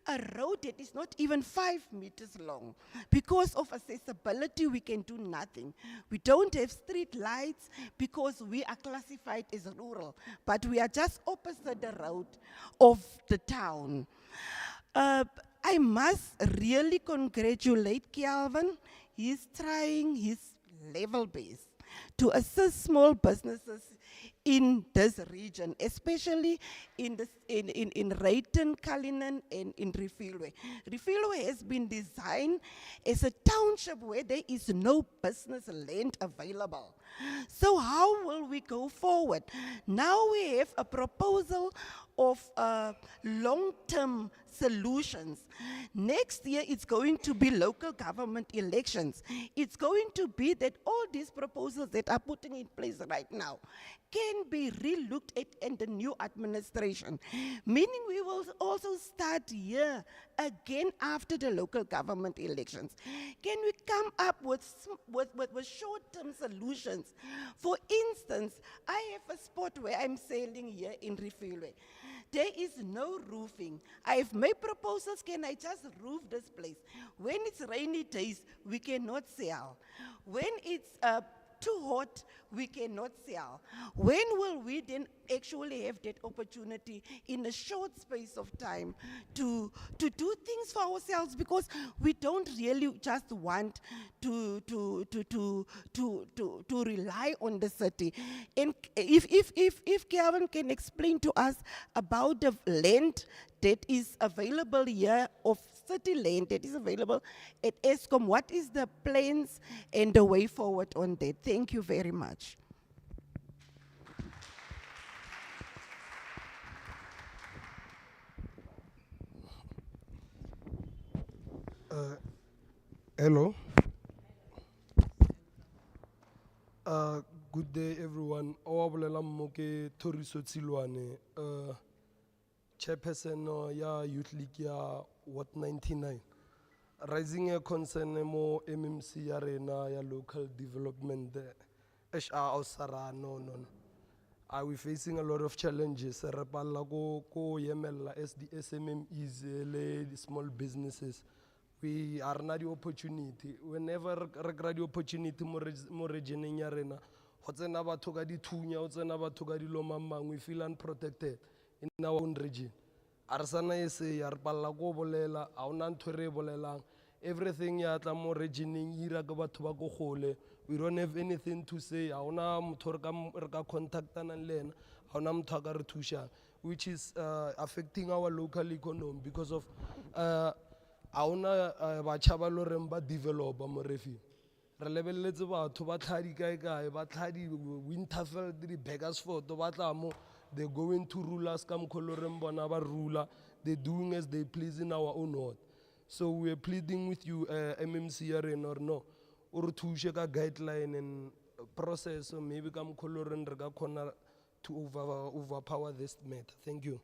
a road that is not even 5 meters long, because of accessibility, we can do nothing. We don't have street lights because we are classified as rural, but we are just opposite the road of the town. I must really congratulate Kelvin. He's trying his level best to assist small businesses in this region, especially in Rayton, Cullinan, and in Refilwe. Refilwe has been designed as a township where there is no business land available. So how will we go forward? Now we have a proposal of long-term solutions. Next year, it's going to be local government elections. It's going to be that all these proposals that are putting in place right now can be re-looked at in the new administration, meaning we will also start here again after the local government elections. Can we come up with short-term solutions? For instance, I have a spot where I'm sailing here in Refilwe. There is no roofing. I've made proposals, can I just roof this place? When it's rainy days, we cannot sail. When it's too hot, we cannot sell. When will we then actually have that opportunity in a short space of time to do things for ourselves? Because we don't really just want to rely on the city. And if Kevin can explain to us about the land that is available here, of city land that is available at ESCOM, what is the plans and the way forward on that? Thank you very much. Hello. Good day, everyone. Owabulela Moke Toriso Tsilwane, chairperson ya Youth League ya Ward 99. Raising a concern mo MMC ya rena ya local development. HR Osara, no. Are we facing a lot of challenges? Repalla ko yemella SMMEs, the small businesses. We are not the opportunity. Whenever re kry the opportunity mo regioneng ya rena, ho tsena batho ka dithunya, ho tsena batho ka dilo mang, we feel unprotected in our own region. Arsana ese ya re palla ko bolela, a ona ntho re bolelang. Everything ya tla mo regioneng ira ka batho ba go gole. We don't have anything to say. A ona motho re ka contactana le ena, a ona motho a ka re thusha, which is affecting our local economy because of auna batjha ba lo reng ba developer mo refi re lebelletse batho ba tlhadi kae ba tlhadi Winterfeld di Bakersford ba tla mo, they going to rule us ka mkholo reng bona ba ruler, they doing as they please in our own ward. So we are pleading with you, MMC ya rena, or no, o re thushe ka guideline and process, so maybe ka mkholo reng re ka khona to overpower this matter. Thank you.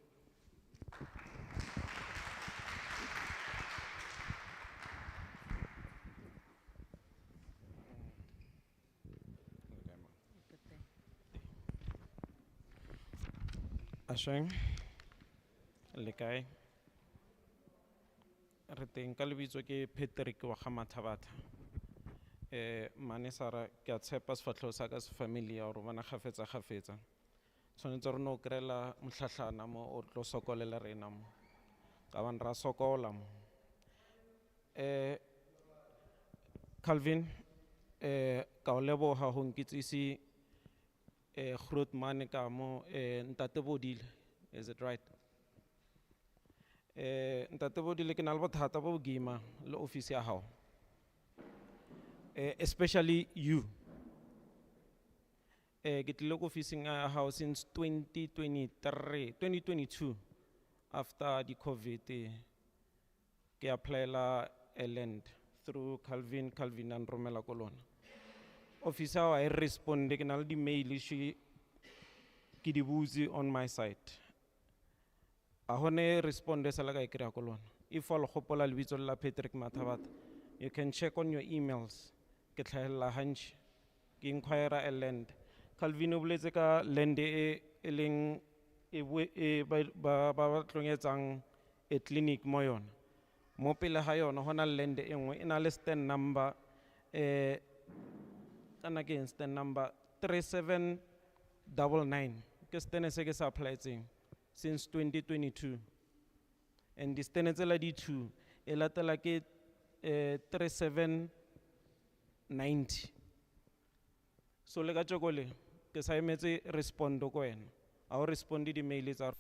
Ashwang, le kae? Re teng ka lebitso ke Patrick wa ga Mathabatha. Mane Sara ke a tshepa sefatlhego sa ka se familia gore bona gafetsa. Tshwanetse re no kry-ela motlhatlhana mo o tlo sokolela rena mo. Ka bane ra sokola mo. Calvin, ka o leboga go nkitsisi Groot mane ka mo Ntate Bodile, is it right? Ntate Bodile ke na le bothata bo bogima le office ya hao, especially you. Ke tlile ko officing ya hao since 2022 after the COVID. Ke applyela a land through Calvin and Romela Kolona. Officer I respond ke na le di mail she ke di butse on my site. A hone responde sa la ka ikrea kolona. If all gopola lebitso la Patrick Mathabatha, you can check on your emails. Ke tlhaela hanch ke inquire a land. Calvin o boletse ka land e leng ba tlongetsang a clinic mo yona. Mo pele ga yona hona land e nngwe ena le stand number and again stand number 3799. Ke stand se ke sa applyetseng since 2022. And the stand tsela di 2 e latela ke 3790. So le ka tshokole ke sa emetse respond ko wena. A o respondi di mail tsa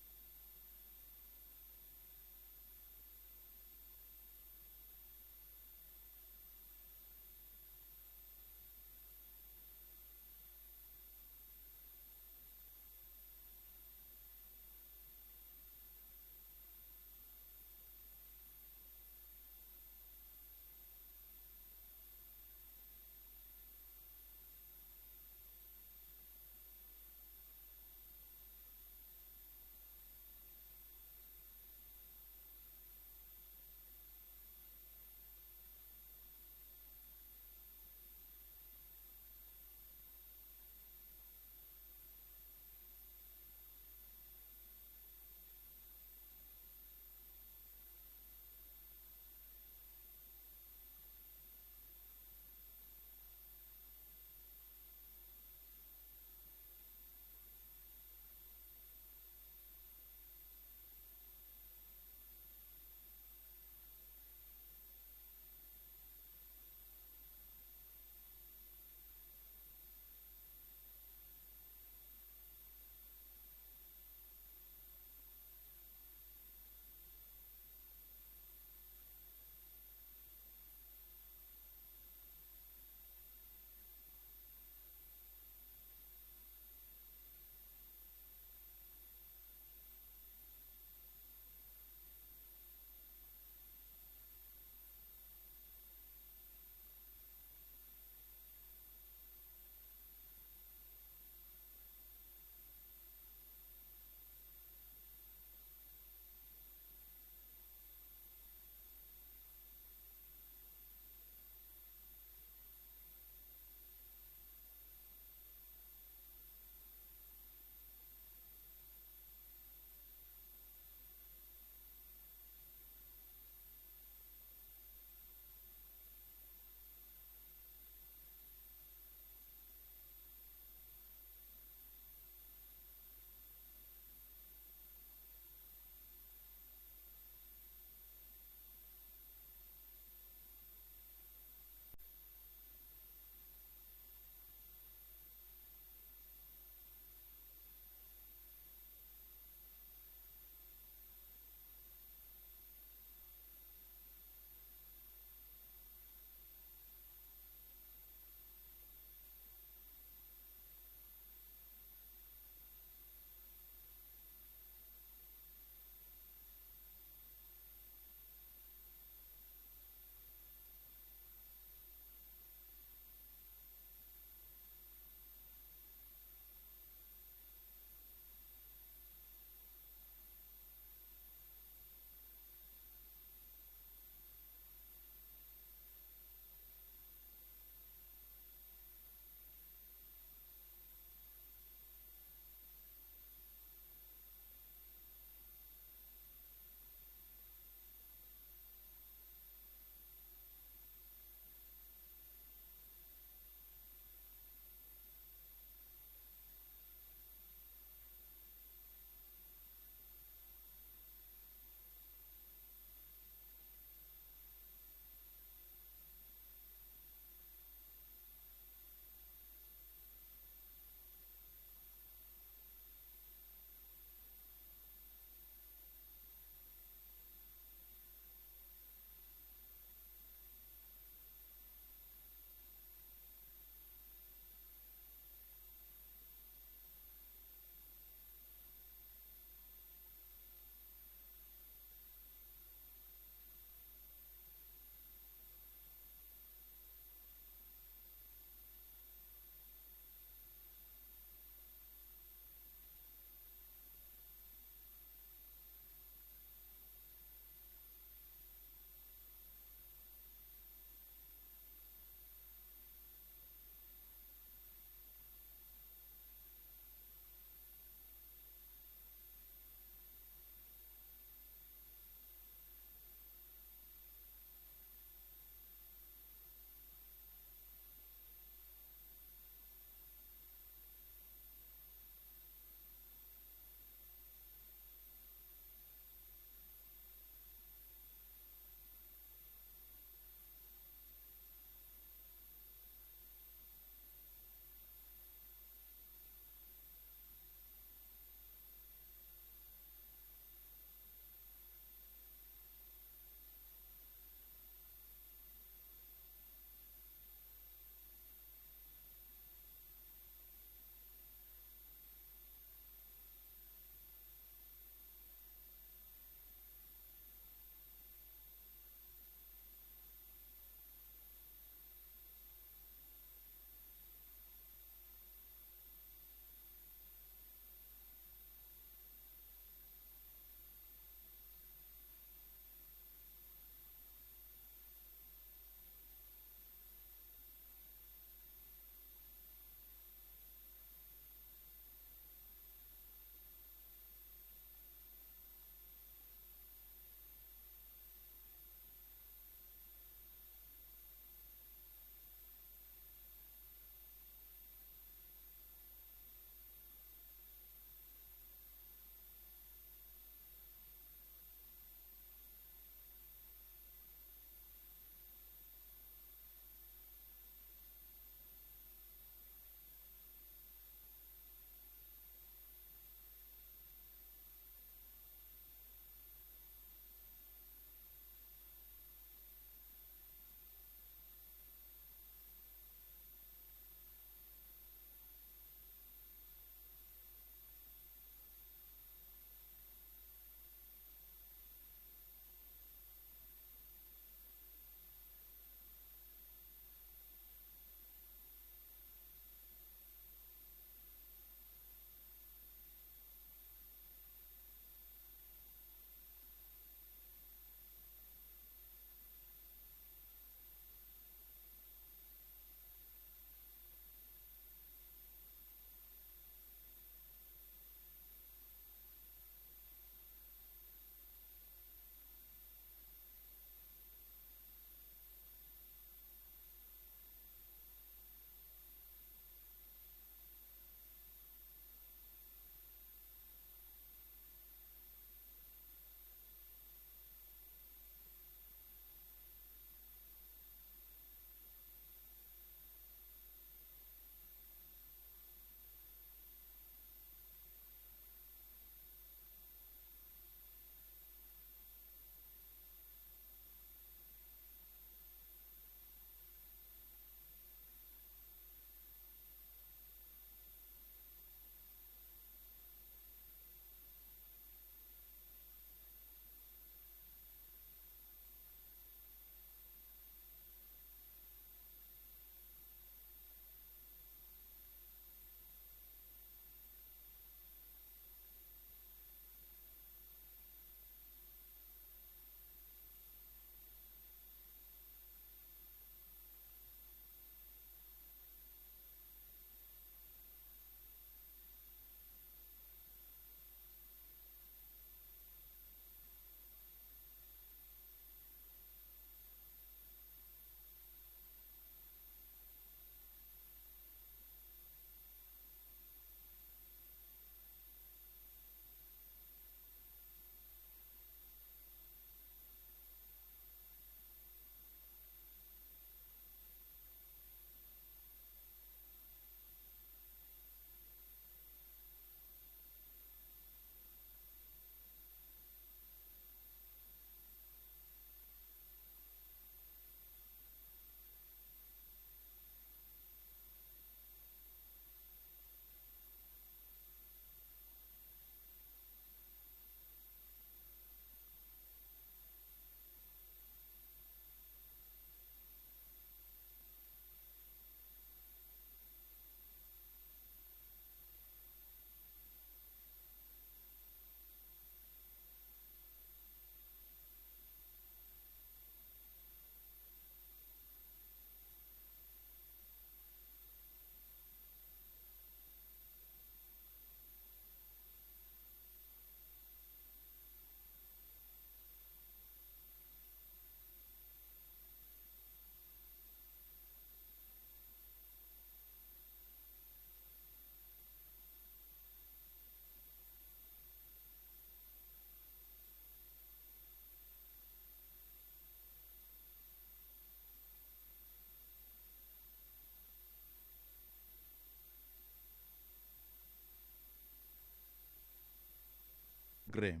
program.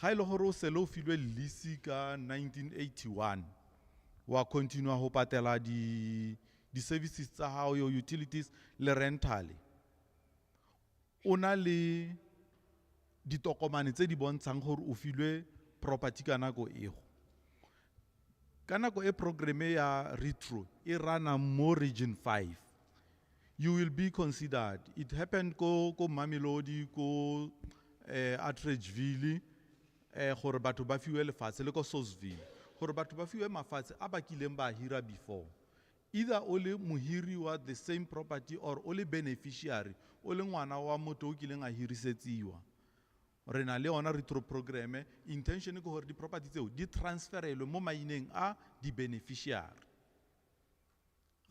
Ga ile gore o sele o filwe lease ka 1981, wa continue ho patela di services tsa hao, your utilities le rental. Ona le ditokomane tse di bontshang gore o filwe property ka nako eo. Ka nako e programe ya retro e rana mo region 5, you will be considered. It happened ko Mamelodi, ko Atteridgeville, gore batho ba fiwe lefatshe le ko Sosville, gore batho ba fiwe mafatshe a ba kileng ba hira before. Either o le mohiri wa the same property or o le beneficiary, o le ngwana wa motho o kileng a hirisetsiwa. Re na le ona retro programme, intention ke gore di property tseo di transferelwe mo maineng a di beneficiary.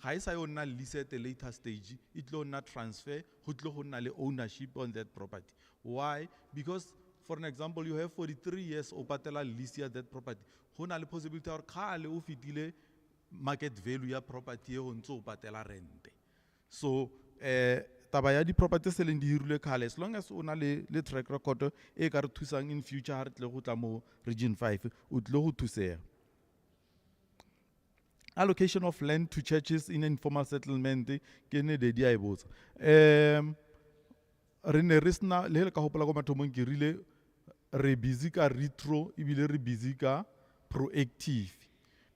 Ga e sa yo nna lease at a later stage, it tlo nna transfer, go tlo go nna le ownership on that property. Why? Because for an example, you have 43 years o patela lease ya that property. Go na le possibility or khale o fitile market value ya property e o ntse o patela rent. So taba ya di property se leng di hirile khale, as long as o na le track record e ka re thusang in future ha re tle go tla mo region 5 o tle go thusea. Allocation of land to churches in informal settlement ke ne de dia e botsa. Re ne re sna le ka hopola go mathomong ke rile re busy ka retro ebile re busy ka proactive.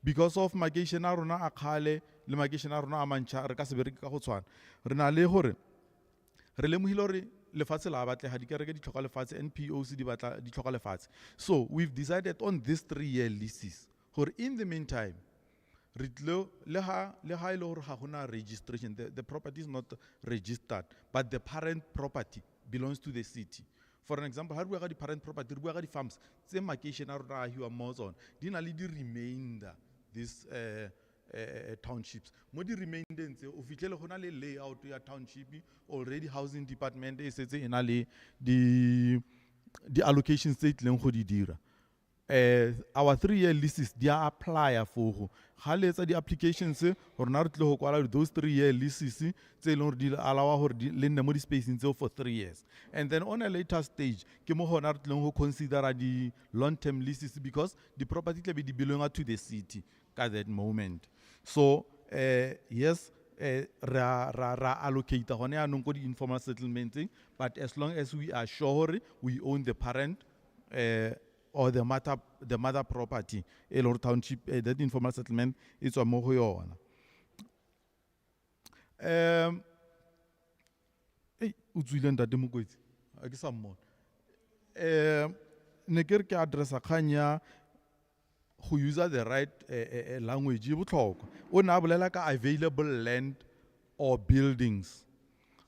Because of magation a rona a khale le magation a rona a mantšha re ka se bereke ka go tshwana. Re na le gore re lemohile gore lefatshe la batlega di kereke di tlhoka lefatshe, NPOs di batla di tlhoka lefatshe. So we've decided on these 3-year leases gore in the meantime le ha ile gore ga gona registration, the property is not registered, but the parent property belongs to the city. For an example, ha re bua ga di parent property, re bua ga di farms tse makeishene a rona a hiwa mo tsona di na le di remainder this townships. Mo di remaindeng tse o fitlhele go na le layout ya township, already housing department e setse ena le di allocations tse tleng go di dira. Our 3-year leases they are apply for go ga letsa di applications gore na re tle go kwala those 3-year leases tse leng gore di allow gore le nne mo di spacing tseo for 3 years. And then on a later stage ke mo gona re tleng go consider di long term leases because the property tle be di belong to the city at that moment. So yes, ra allocate gone ya nong ko di informal settlement, but as long as we are sure we own the parent or the mother property, or township, that informal settlement, it's a mo go yona. Utswile ntate Mokgweetsi, a ke sa mmona. Ne ke re ke addressa kgang ya go use the right language e botlhokwa. O ne a bolela ka available land or buildings.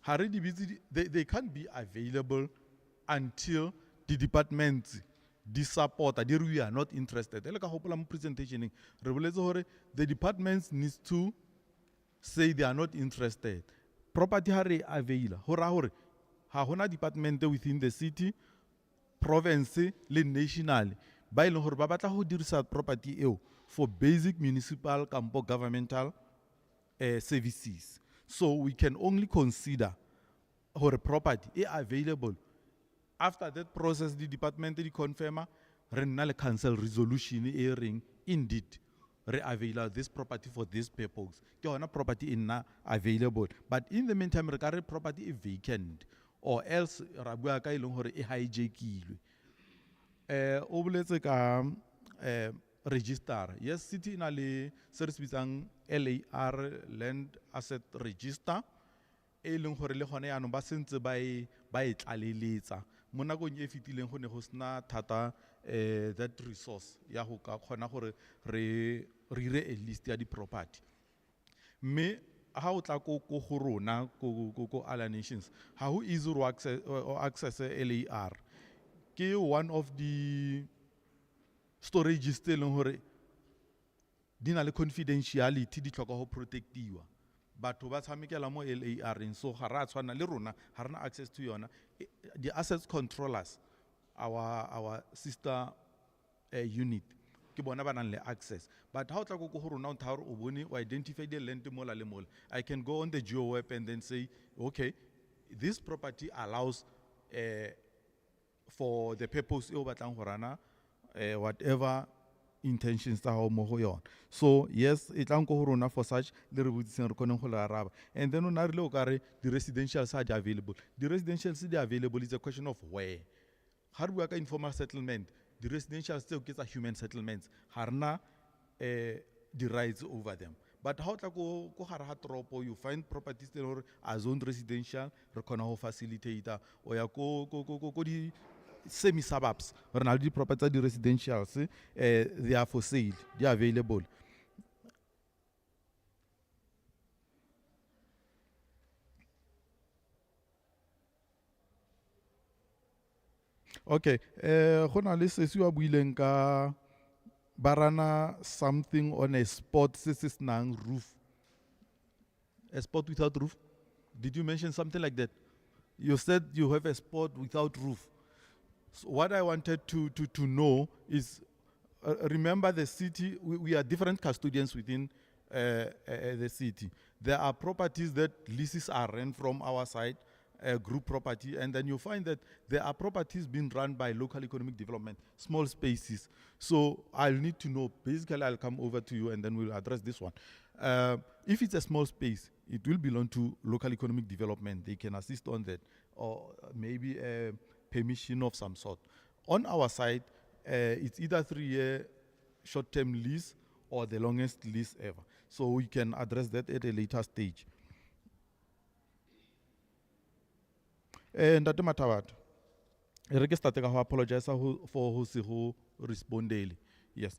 Ha re di bitse they can't be available until the departments di support, we are not interested. Ele ka hopola mo presentationing re boletse gore the departments needs to say they are not interested. Property ha re avail go ra gore ha gona department within the city, province le national ba ile gore ba batla go dirisa property eo for basic municipal campo governmental services. So we can only consider gore property is available. After that process, the department di confirma re nna le council resolution e reng indeed re avail this property for this purpose. Ke hona property inna available, but in the meantime re ka re property is vacant or else ra bua ka ileng gore e hijackilwe. O boletse ka register. Yes, city ina le se re bitsang LAR, Land Asset Register, e leng gore le gone yanong ba sentse ba e tlaleletsa. Mo nakong e fetileng go ne go sna thata that resource ya go ka kgona gore re ire a list ya di property. Mme ha o tla ko go rona ko Alla Nations ha ho easy to access LAR. Ke one of the storages tse leng gore di na le confidentiality, di tlhoka go protectiwa. Batho ba tshamekela mo LAR, so ga ra tshwana le rona ha rena access to yona. The assets controllers, our sister unit, ke bona ba nang le access. But how tla go go rona o tla o bone o identify the land mola le mola, I can go on the GeoWeb and then say okay, this property allows for the purpose eo batlang go rana whatever intentions tsa hao mo go yona. So yes, e tlang ko go rona for such le re botsiseng re kgoneng go le araba. And then o na rile o ka re di residentials are available. The residentials are available is a question of where. Ha re bua ka informal settlement, the residentials tseo ke tsa human settlements, ha rena the rights over them. But how tla go gare ha toropo, you find properties that are zoned residential, re kgona go facilitator o ya ko di semi-suburbs, or now the properties the residentials, they are for sale, they are available. Okay, go na le se se wa buileng ka barana something on a spot se se senang roof. A spot without roof? Did you mention something like that? You said you have a spot without roof. So what I wanted to know is, remember the city, we are different custodians within the city. There are properties that leases are rent from our side, group property, and then you find that there are properties being run by local economic development, small spaces. So I'll need to know, basically I'll come over to you and then we'll address this one. If it's a small space, it will belong to local economic development. They can assist on that, or maybe a permission of some sort. On our side, it's either 3-year short-term lease or the longest lease ever. So we can address that at a later stage. Ntate Matabatho, re ke start ka go apologize for ho se go respondele. Yes,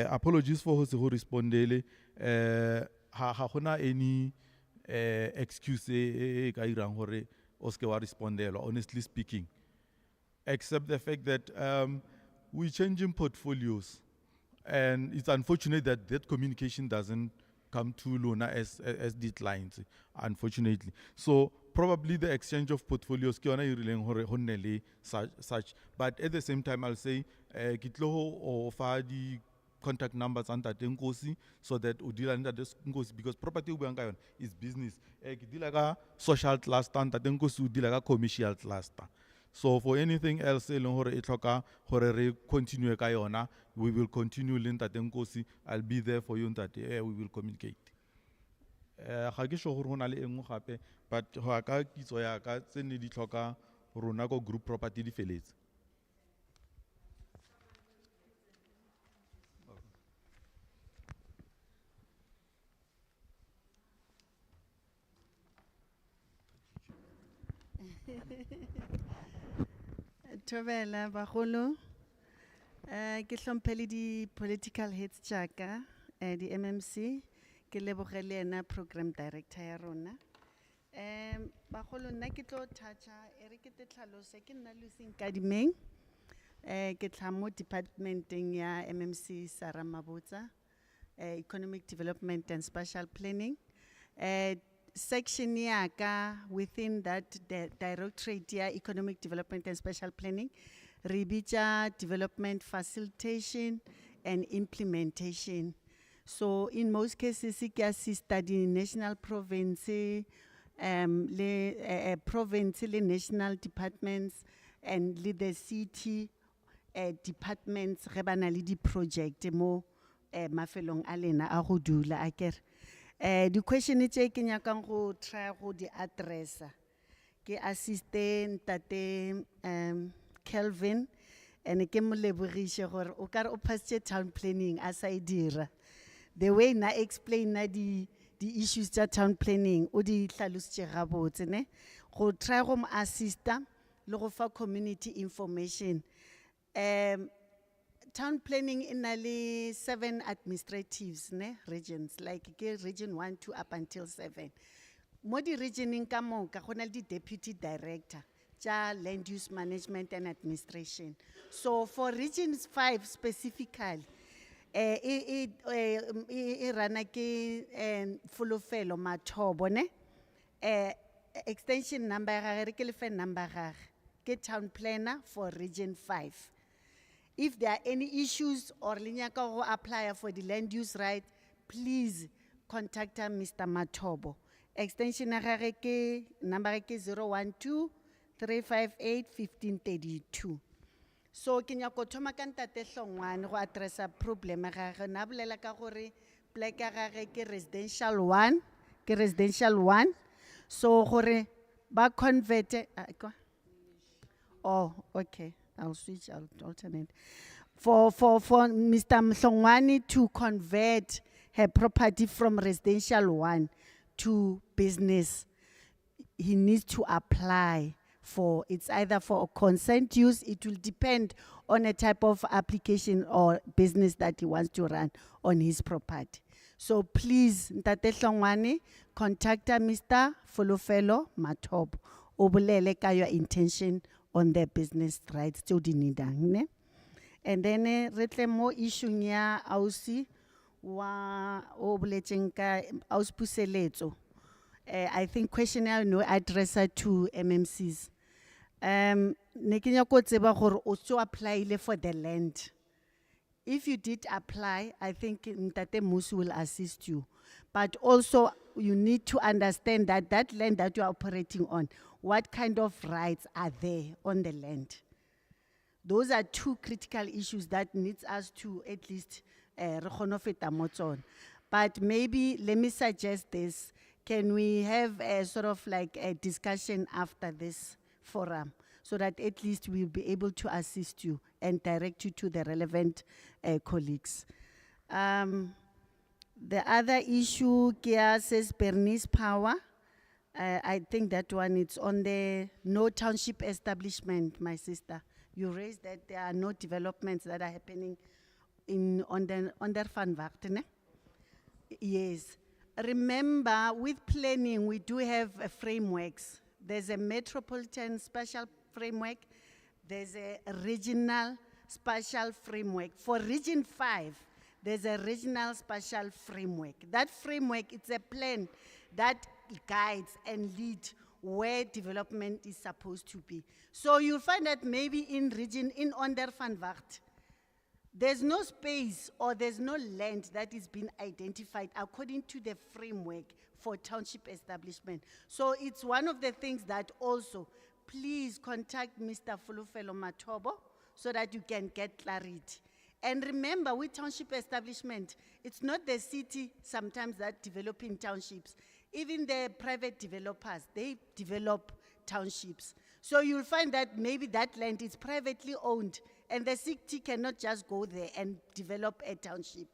apologies for ho se go respondele. Ha gona any excuse e ka irang hore o se ke wa respondela, honestly speaking, except the fact that we're changing portfolios, and it's unfortunate that that communication doesn't come to Lona as declines, unfortunately. So probably the exchange of portfolios ke yona e rileng hore ho nne le such, but at the same time I'll say ke tlo ho fa di contact numbers and Ntate Nkosi so that o deal under this Nkosi, because property o buang ka yona is business. Ke deal ka social cluster, Ntate Nkosi o deal ka commercial cluster. So for anything else e leng hore e tlhoka hore re continue ka yona, we will continue le Ntate Nkosi. I'll be there for you, Ntate. We will communicate. Ga ke sure gore ho na le engwe gape, but ho ka kitso ya ka tsene di tlhoka rona go group property di feletse. Tobela bagolo, ke hlomphele di political heads tjaka, di MMC, ke lebogele ena program director ya rona. Bagolo nna ke tlo toucha e re ke te tlhalose ke nna Lucy Nkadimeng, ke tla mo departmenteng ya MMC Sarah Mabotsa, economic development and spatial planning. Section yaka within that directorate ya economic development and spatial planning, Ribija development facilitation and implementation. So in most cases, it assist the national province, province, national departments, and the city departments. Rebana li di project mo mafelong alena a go dula akere. The question is ke nyakang go try go di address ke assistant Ntate Kelvin, and ke mo lebogishe gore o ka re o pasitse town planning a sa idira. The way na explain na the issues tsa town planning o di hlalositse gabotse ne go try go mo assista le go fa community information. Town planning in ali 7 administratives ne regions, like region 1, 2 up until 7. Mo di regioning ka moka go na le di deputy director ja land use management and administration. So for regions 5 specifically, rana ke Folofelo Mathobo ne, extension number ga re ke le fe number ga ke town planner for region 5. If there are any issues or linyaka go apply for the land use right, please contact Mr. Mathobo. Extension ke number ke 012-358-1532. So ke nyaka go thoma ka ntate Hlongwane go addressa problem ya gagwe. Na bolela ka gore plek ya gagwe ke residential 1, ke residential 1. So gore ba convert oh, okay. I'll switch, I'll alternate. For Mr. Mhlongwane to convert her property from residential 1 to business, he needs to apply for, it's either for a consent use, it will depend on a type of application or business that he wants to run on his property. So please, Ntate Hlongwane, contact Mr. Folofelo Matobo. Obulele ka your intention on their business rights to the nidang. And then retle mo issue ya ausi wa obuletseng ka auspuseletso. I think questionnaire no addressed to MMCs. Ne ke nyaka go tseba gore o so apply for the land. If you did apply, I think Ntate Musu will assist you. But also, you need to understand that that land that you are operating on, what kind of rights are there on the land? Those are two critical issues that needs us to at least re kgone go feta mo tsona. But maybe, let me suggest this. Can we have a sort of like a discussion after this forum so that at least we'll be able to assist you and direct you to the relevant colleagues. The other issue, Kia says Bernice Power. I think that one is on the no township establishment, my sister. You raised that there are no developments that are happening on the Van Wachten. Yes. Remember, with planning, we do have frameworks. There's a metropolitan special framework. There's a regional special framework. For Region 5, there's a regional special framework. That framework, it's a plan that guides and leads where development is supposed to be. So you'll find that maybe in region, in Onder Van Wacht, there's no space or there's no land that is being identified according to the framework for township establishment. So it's one of the things that also, please contact Mr. Folofelo Matobo so that you can get clarity. And remember, with township establishment, it's not the city sometimes that develop in townships. Even the private developers, they develop townships. So you'll find that maybe that land is privately owned and the city cannot just go there and develop a township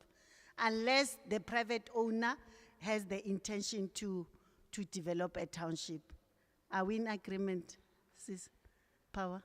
unless the private owner has the intention to develop a township. Are we in agreement, Sis Power?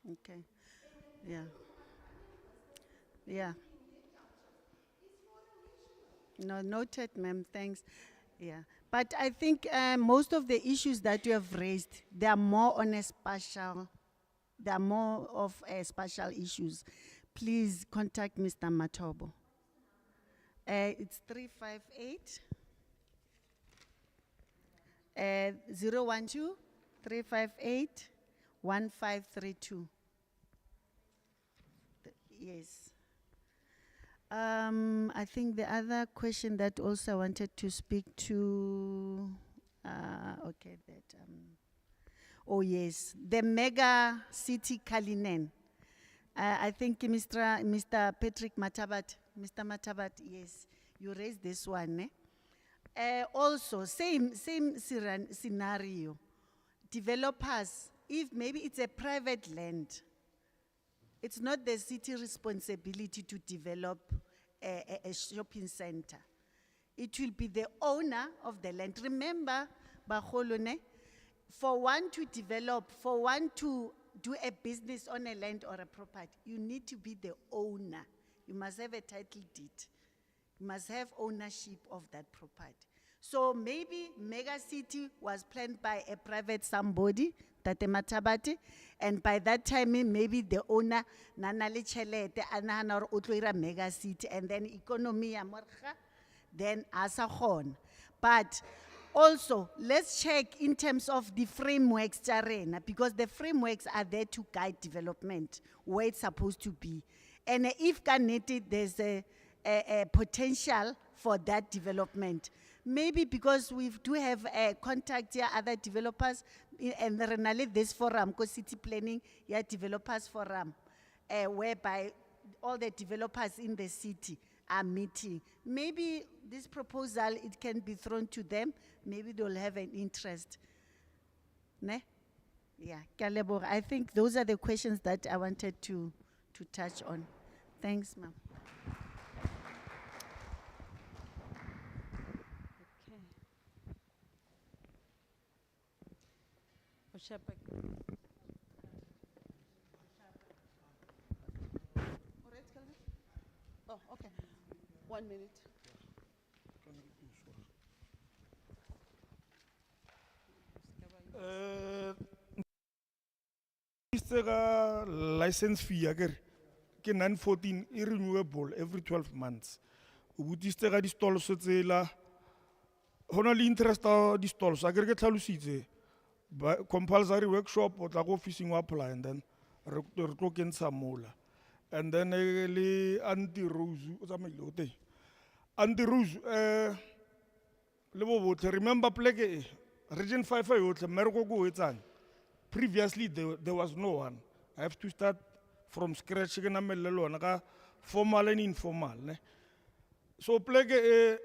Okay. Yeah. Yeah. No, noted, ma'am, thanks. Yeah, but I think most of the issues that you have raised, they are more on a spatial, they are more of spatial issues. Please contact Mr. Matobo. It's 358 012 358 1532. Yes. I think the other question that also I wanted to speak to, okay, that, oh yes, the mega city Kalinen. I think Mr. Patrick Matabat, Mr. Matabat, yes, you raised this one. Also, same scenario. Developers, if maybe it's a private land, it's not the city responsibility to develop a shopping center. It will be the owner of the land. Remember, Bagolone, for one to develop, for one to do a business on a land or a property, you need to be the owner. You must have a title deed. You must have ownership of that property. So maybe Mega City was planned by a private somebody, Tate Matabate, and by that time, maybe the owner, Nanale Chelete, Anana or Utloira Mega City, and then economy, then Asahon. But also, let's check in terms of the frameworks, Charena, because the frameworks are there to guide development, where it's supposed to be. And if there's a potential for that development. Maybe because we do have a contact here, other developers, and Renale, this forum, city planning, yeah, developers forum, whereby all the developers in the city are meeting. Maybe this proposal, it can be thrown to them. Maybe they'll have an interest. Ne? Yeah, Kalebo, I think those are the questions that I wanted to touch on. Thanks, ma'am. Oh, okay. 1 minute. License fee, ke 914 renewable every 12 months. Ubutiste ga di stalls tsela. Hona le interest di stalls. A ke tlhalositse. Compulsory workshop o tla go officing wa apply and then re tlo kentsha mola. And then le anti-rose o tsamaile o teng. Anti-rose le bo botle remember pleke region 5 yotle mereko go etsang. Previously there was no one. I have to start from scratch ke na mellelona ka formal and informal ne. So pleke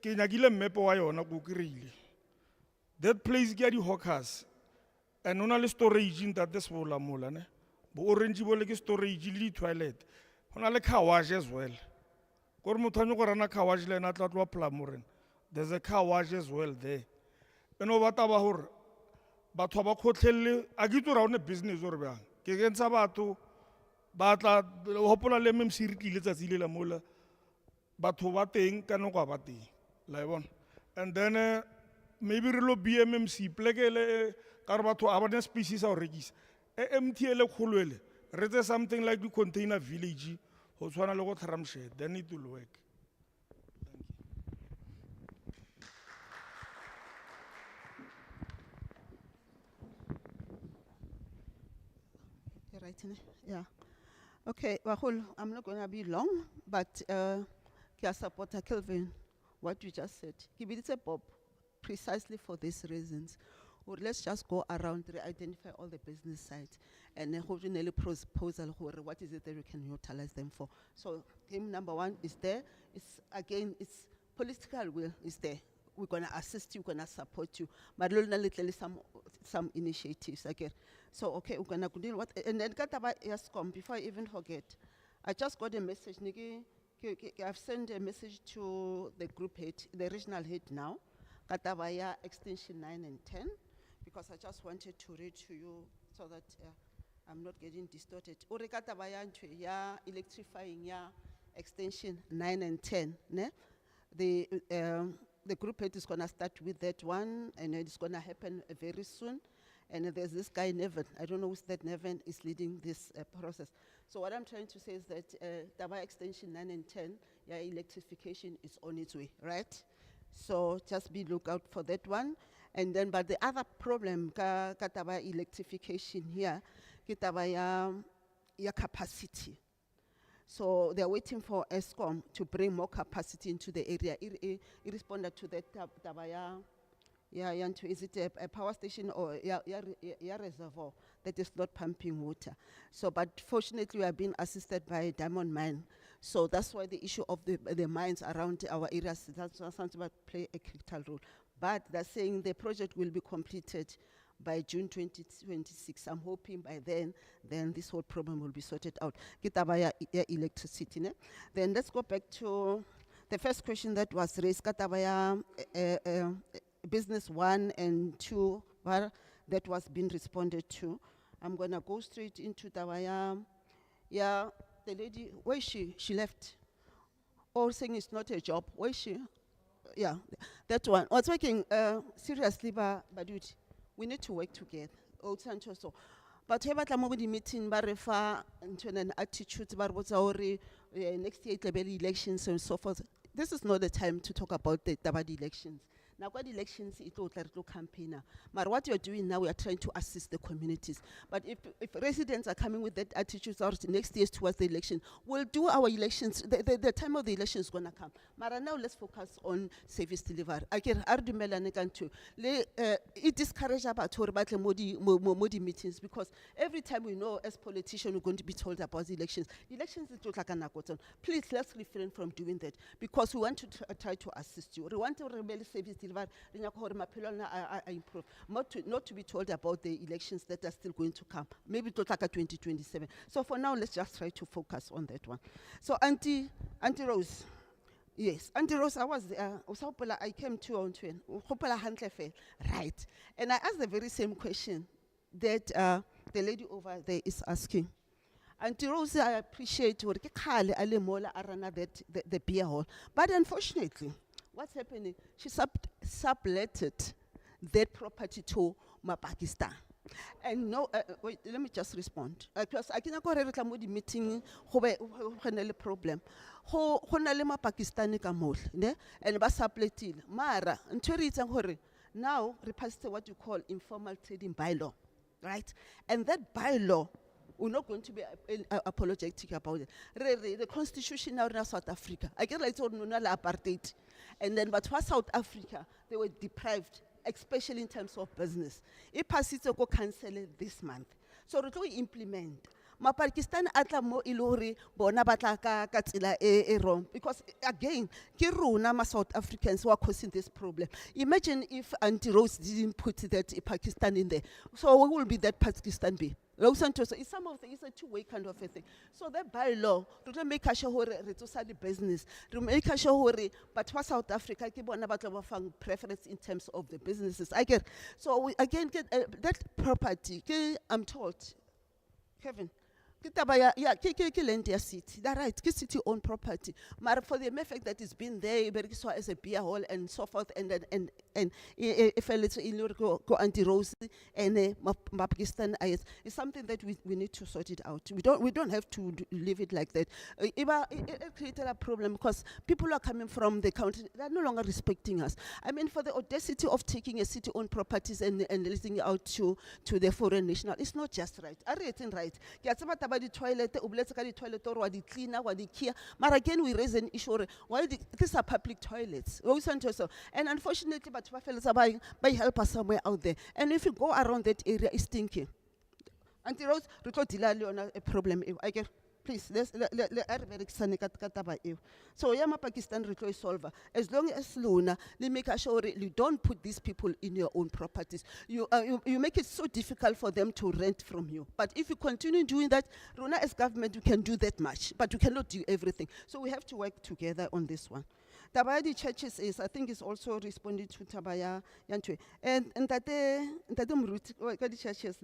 ke nyakile map wa yona go krile. That place ke di hawkers and ona le storage in that swola mola ne. Bo orange bo le ke storage le toilet. Ona le car wash as well. Gore motho a go rana car wash le na tla tlo apply moren. There's a car wash as well there. Eno bata ba hore batho ba khotlhelle a ke tsora one business or bang. Ke kentsha batho ba tla hopola le MMC re tlile tsatsi le la mola. Batho ba teng ka no kwa ba teng. La bona. And then maybe re lo BMMC plekele ka re batho a ba ne species a o rekisa. MTL kholwele re tse something like the container village ho tshwana le go Tharamshed, then it will work. You're right, ne? Yeah. Okay, Wahul, I'm not going to be long, but Kia supporter Kelvin, what you just said, it's a pop precisely for these reasons. Or let's just go around, identify all the business sites, and then hold a proposal. What is it that we can utilize them for? So, team number 1 is there. It's again, it's political will is there. We're gonna assist you, we're gonna support you. But literally some initiatives again. So okay, we're gonna do what and then Kataba Eskom, before I even forget. I just got a message, I've sent a message to the group head, the regional head now, Katabaya extension 9 and 10, because I just wanted to read to you so that I'm not getting distorted. Ore Katabaya ya electrifying ya extension 9 and 10, ne? the group head is gonna start with that one, and it's gonna happen very soon. And there's this guy, Nevin, I don't know who's that Nevin is leading this process. So what I'm trying to say is that Taba Extension 9 and 10, yeah, electrification is on its way, right? So just be lookout for that one. And then, but the other problem, ka Taba electrification here, ke taba ya capacity. So they're waiting for ESCOM to bring more capacity into the area. It responded to that taba is it a power station or a reservoir that is not pumping water? So, but fortunately, we are being assisted by Diamond Mine. So that's why the issue of the mines around our areas, that's something that play a critical role. But they're saying the project will be completed by June 2026. I'm hoping by then this whole problem will be sorted out. Kitaba ya electricity. Ne? Then let's go back to the first question that was raised. Kitaba ya business 1 and 2, that was being responded to. I'm gonna go straight into Tawaya. Yeah, the lady, where is she? She left. All saying it's not a job. Where is she? Yeah, that one. I was working seriously, but we need to work together. So, but here, the meeting, but refer into an attitude, but what's our next year elections and so forth. This is not the time to talk about the elections. Now, what elections it will campaign. But what you're doing now, we are trying to assist the communities. But if residents are coming with that attitude next year towards the election, we'll do our elections. The time of the election is going to come. But now let's focus on service delivery. I can argue it discourages about Modi meetings because every time we know as politicians we're going to be told about the elections. Elections is just like an agoton. Please let's refrain from doing that because we want to try to assist you. We want to rebel service delivery. Improve. Not to be told about the elections that are still going to come. Maybe to like 2027. So for now, let's just try to focus on that one. So Auntie Rose. Yes, Auntie Rose, I was there. I came to on right. And I asked the very same question that the lady over there is asking. Auntie Rose, I appreciate the beer hall. But unfortunately, what's happening? She subletted that property to Pakistan. And no, wait, let me just respond. Because I cannot go to the meeting, a problem. Ma Pakistani kamol, ne? And ba subletted. Mara, now repassed what you call informal trading bylaw, right? And that bylaw, we're not going to be apologetic about it. The constitution now in South Africa, I get like it's apartheid. And then, but for South Africa, they were deprived, especially in terms of business. It passes to go cancel this month. So we implement. Ma Pakistan atla mo ilori bona batla ka tsela e wrong because again ke rona ma South Africans who are causing this problem. Imagine if Auntie Rose didn't put that Pakistan in there. So what will be that Pakistan be? It's a two-way kind of a thing. So that bylaw, to make sure the business, to make sure but for South Africa, preference in terms of the businesses. I get so we again get that property. I'm told, Kevin. City. That's right, city owned property. But for the mere fact that it's been there, as a beer hall and so forth, and if a little go Auntie Rose and Pakistan, it's something that we need to sort it out. We don't have to leave it like that. It created a problem because people are coming from the country, they're no longer respecting us. I mean, for the audacity of taking a city owned properties and leasing it out to the foreign national, it's not just right. Are you right? The toilet, the toilet or the cleaner or the care. But again, we raise an issue. Why these are public toilets? And unfortunately, but by help us somewhere out there. And if you go around that area, it's stinking. Auntie Rose, a problem. I get. Please, so Yama Pakistan recall solver. As long as Luna, they make sure you don't put these people in your own properties. You make it so difficult for them to rent from you. But if you continue doing that, Runa as government, you can do that much, but you cannot do everything. So we have to work together on this one. Tabaya the churches is, I think, is also responding to Tabaya Yantwe. And that the churches,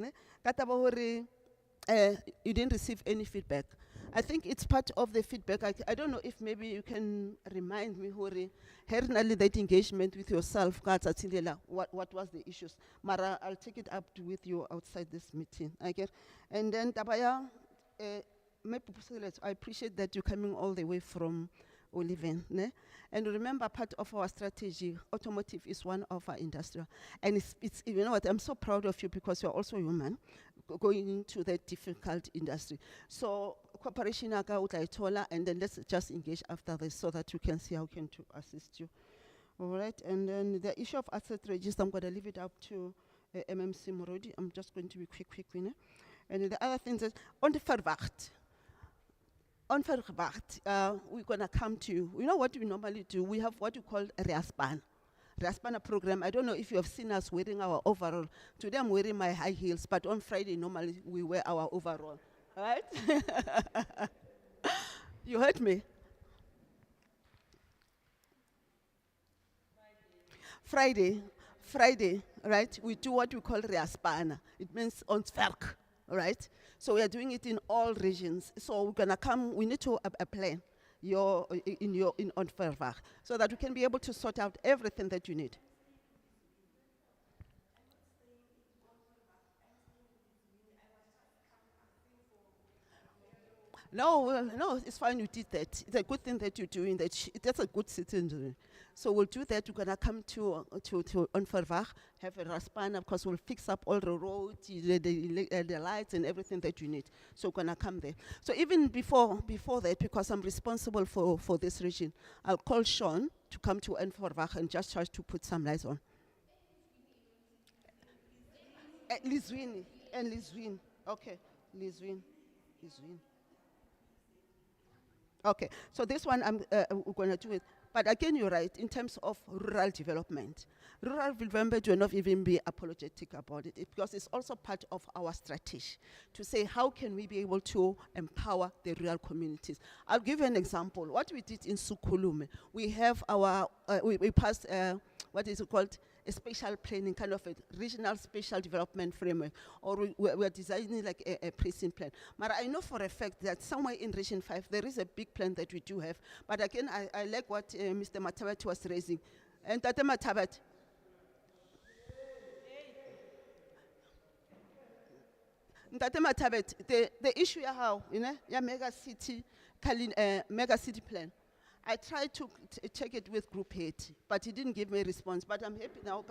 you didn't receive any feedback. I think it's part of the feedback. I don't know if maybe you can remind me, Hori, that engagement with yourself, what was the issues? Mara, I'll take it up with you outside this meeting. And then Tabaya, I appreciate that you're coming all the way from Oliven. Ne? And remember, part of our strategy, automotive is one of our industrial. And it's you know what, I'm so proud of you because you're also human, going into that difficult industry. So cooperation and then let's just engage after this so that you can see how we can to assist you. All right, and then the issue of asset register, I'm going to leave it up to MMC Morodi. I'm just going to be quick. And the other things is, on the Verwacht, we're going to come to you. You know what we normally do? We have what you call a Reaspana program. I don't know if you have seen us wearing our overall. Today I'm wearing my high heels, but on Friday normally we wear our overall. Right? You heard me? Friday, right? We do what we call Reaspana. It means Onsverk, right? So we are doing it in all regions. So we're gonna come. We need to plan in Onsverk so that we can be able to sort out everything that you need. No, it's fine. You did that. It's a good thing that you're doing that. That's a good citizen. So we'll do that. We're gonna come to Onverwag, have a Raspana, because we'll fix up all the roads, the lights, and everything that you need. So we're gonna come there. So even before that, because I'm responsible for this region, I'll call Sean to come to Onverwag and just try to put some lights on. Lizwini. Okay, Lizwin. Okay, so this one we're going to do it. But again, you're right, in terms of rural development. Rural development will not even be apologetic about it because it's also part of our strategy to say how can we be able to empower the rural communities. I'll give you an example. What we did in Sukulume, we have our, we passed, what is it called? A spatial planning, kind of a regional spatial development framework, or we're designing like a precinct plan. But I know for a fact that somewhere in Region 5, there is a big plan that we do have. But again, I like what Mr. Matabat was raising. And Tate Matabat. The issue is how, you know, mega city plan. I tried to check it with Group Head, but he didn't give me a response. But I'm happy now,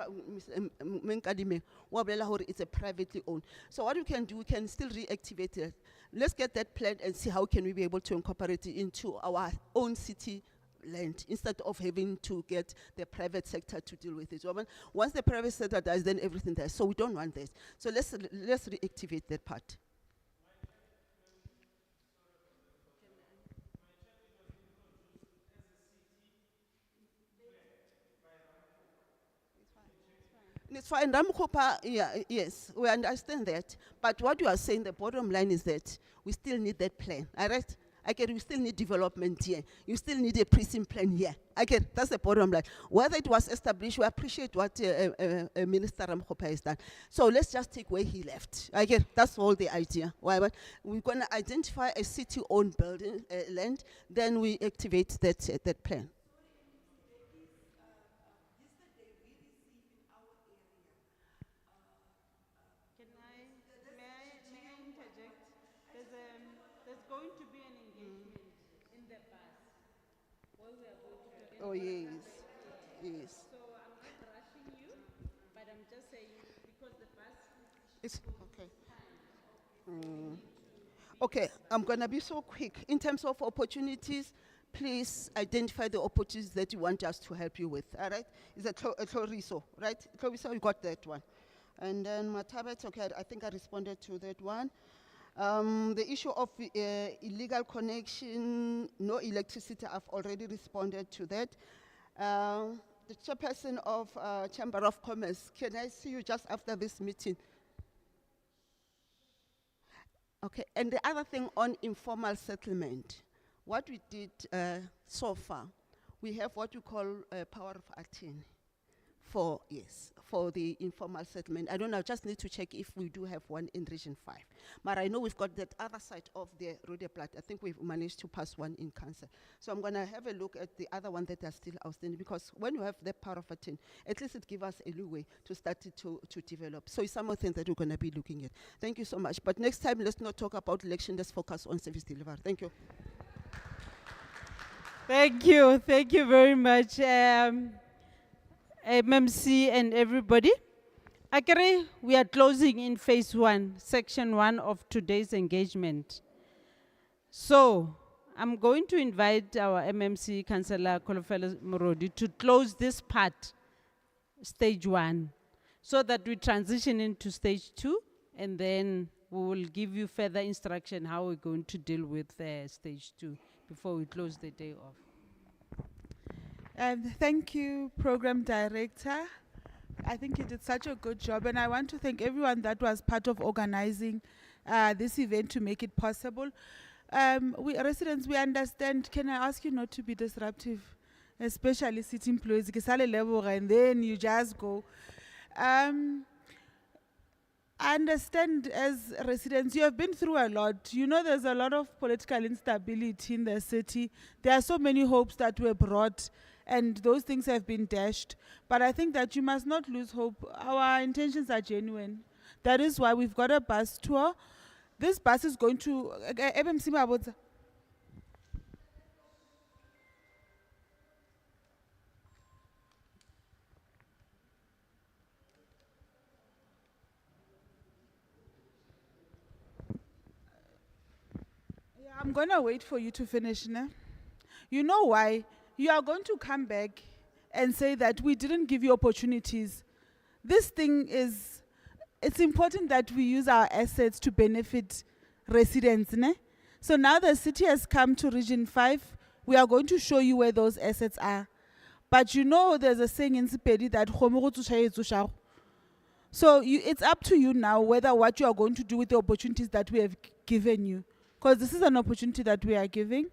it's a privately owned. So what we can do, we can still reactivate it. Let's get that plan and see how can we be able to incorporate it into our own city land instead of having to get the private sector to deal with it. So once the private sector does, then everything does. So we don't want this. So let's reactivate that part. It's fine. Yes, we understand that. But what you are saying, the bottom line is that we still need that plan. All right? We still need development here. You still need a precinct plan here. That's the bottom line. Whether it was established, we appreciate what Minister Ramkhopa has done. So let's just take where he left. That's all the idea. We're going to identify a city-owned building land, then we activate that plan. Going to be an engagement in the bus where we are going to. Oh yes. So I'm not rushing you, but I'm just saying because the bus. It's okay. Okay, I'm gonna be so quick. In terms of opportunities, please identify the opportunities that you want us to help you with. All right? It's a Tlhoriso, right? Tlhoriso, you got that one. And then Matabat, okay, I think I responded to that one. The issue of illegal connection, no electricity, I've already responded to that. The chairperson of Chamber of Commerce, can I see you just after this meeting? Okay, and the other thing on informal settlement, what we did so far, we have what we call power of attorney for, yes, for the informal settlement. I don't know, I just need to check if we do have one in Region 5. But I know we've got that other side of the Roodeplaat. I think we've managed to pass one in Council. So I'm gonna have a look at the other one that are still outstanding, because when you have that power of attorney, at least it gives us a leeway to start it to develop. So it's some of the things that we're gonna be looking at. Thank you so much. But next time, let's not talk about election, let's focus on service delivery. Thank you. Thank you very much, MMC and everybody. Akere, we are closing in phase 1, section 1 of today's engagement. So, I'm going to invite our MMC Councillor Kolofelo Morodi to close this part, stage 1, so that we transition into stage 2, and then we will give you further instruction how we're going to deal with stage 2 before we close the day off. Thank you, Program Director. I think you did such a good job, and I want to thank everyone that was part of organizing this event to make it possible. We residents, we understand. Can I ask you not to be disruptive, especially city employees, and then you just go. I understand as residents, you have been through a lot. You know there's a lot of political instability in the city. There are so many hopes that were brought, and those things have been dashed. But I think that you must not lose hope. Our intentions are genuine. That is why we've got a bus tour. This bus is going to MMC Mabotsa. I'm going to wait for you to finish, ne? You know why? You are going to come back and say that we didn't give you opportunities. This thing is, it's important that we use our assets to benefit residents, ne? So now the city has come to Region 5, we are going to show you where those assets are. But you know there's a saying in Sepedi that so it's up to you now whether what you are going to do with the opportunities that we have given you. Because this is an opportunity that we are giving.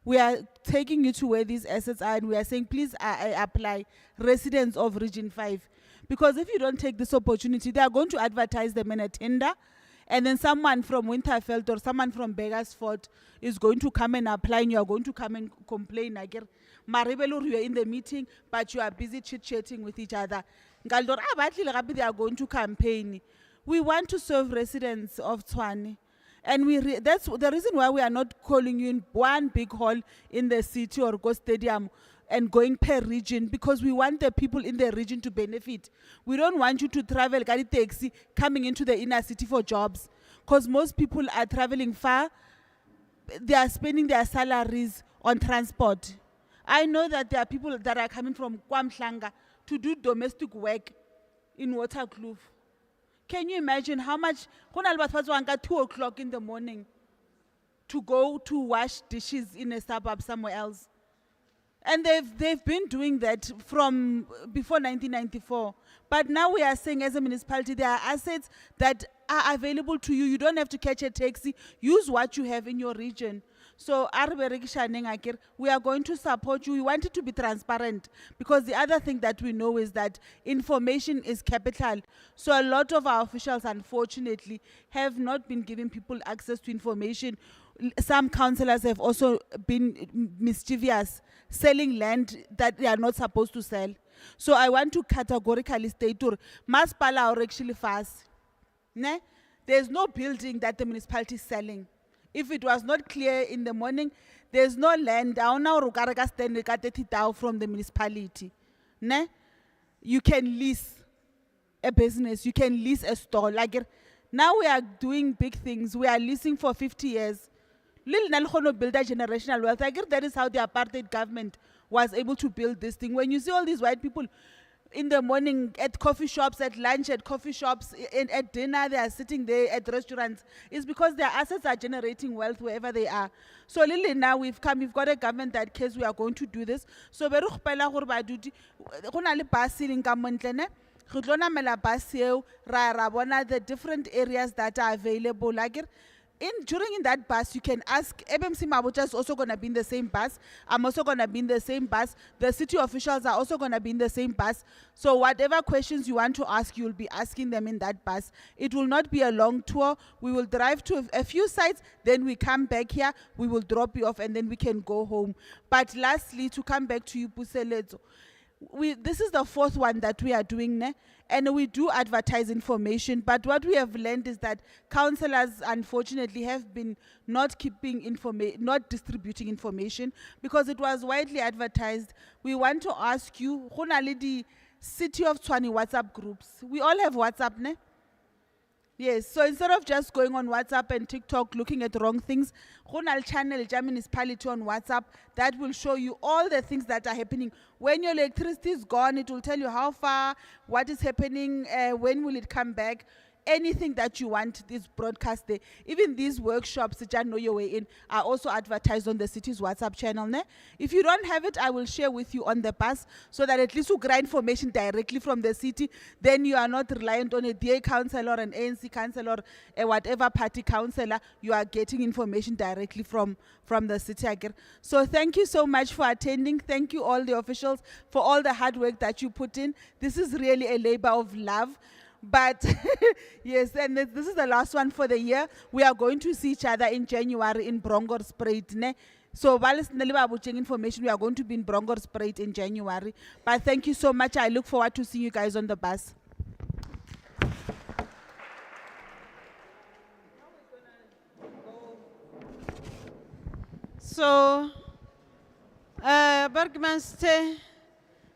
We are taking you to where these assets are, and we are saying, please apply, residents of Region 5. Because if you don't take this opportunity, they are going to advertise them in a tender, and then someone from Winterfeld or someone from Beggarsford is going to come and apply, and you are going to come and complain. Maribelur, you are in the meeting, but you are busy chit-chatting with each other. They are going to campaign. We want to serve residents of Tshwane. And that's the reason why we are not calling you in one big hall in the city or go stadium and going per region, because we want the people in the region to benefit. We don't want you to travel taxi coming into the inner city for jobs, because most people are traveling far. They are spending their salaries on transport. I know that there are people that are coming from KwaMhlanga to do domestic work in Waterkloof. Can you imagine how much 2 o'clock in the morning to go to wash dishes in a suburb somewhere else? And they've been doing that from before 1994. But now we are saying as a municipality, there are assets that are available to you. You don't have to catch a taxi. Use what you have in your region. So we are going to support you. We want it to be transparent, because the other thing that we know is that information is capital. So a lot of our officials, unfortunately, have not been giving people access to information. Some councillors have also been mischievous, selling land that they are not supposed to sell. So I want to categorically state, Masipala are actually fast. There's no building that the municipality is selling. If it was not clear in the morning, there's no land down now from the municipality. You can lease a business, you can lease a store. Now we are doing big things. We are leasing for 50 years. Build a generational wealth. That is how the apartheid government was able to build this thing. When you see all these white people in the morning at coffee shops, at lunch at coffee shops, at dinner, they are sitting there at restaurants, it's because their assets are generating wealth wherever they are. So Lily, now we've got a government that cares we are going to do this. So the different areas that are available. During that bus, you can ask, MMC Mabucha is also going to be in the same bus. I'm also going to be in the same bus. The city officials are also going to be in the same bus. So whatever questions you want to ask, you'll be asking them in that bus. It will not be a long tour. We will drive to a few sites, then we come back here, we will drop you off, and then we can go home. But lastly, to come back to you, Puselezo, this is the fourth one that we are doing, ne? And we do advertise information, but what we have learned is that councillors unfortunately have been not distributing information because it was widely advertised. We want to ask you, go na le di City of Tshwane WhatsApp groups. We all have WhatsApp, ne? Yes, so instead of just going on WhatsApp and TikTok looking at wrong things, go na le channel ja municipality on WhatsApp that will show you all the things that are happening. When your electricity is gone, it will tell you how far, what is happening, when will it come back. Anything that you want is broadcast there. Even these workshops that you know your way in are also advertised on the city's WhatsApp channel. Ne? If you don't have it, I will share with you on the bus so that at least you get information directly from the city. Then you are not reliant on a DA councillor, an ANC councillor, a whatever party councillor. You are getting information directly from the city. So thank you so much for attending. Thank you all the officials for all the hard work that you put in. This is really a labor of love. But yes, and this is the last one for the year. We are going to see each other in January in Bronkhorstspruit, ne? So while it's information, we are going to be in Bronkhorstspruit in January. But thank you so much. I look forward to seeing you guys on the bus. So, Burgmaster,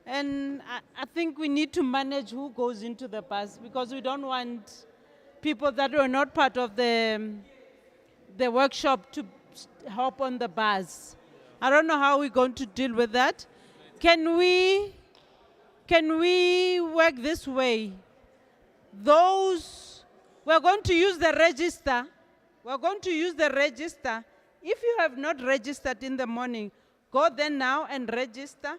and I think we need to manage who goes into the bus because we don't want people that are not part of the workshop to hop on the bus. I don't know how we're going to deal with that. Can we work this way? We're going to use the register. We're going to use the register. If you have not registered in the morning, go there now and register.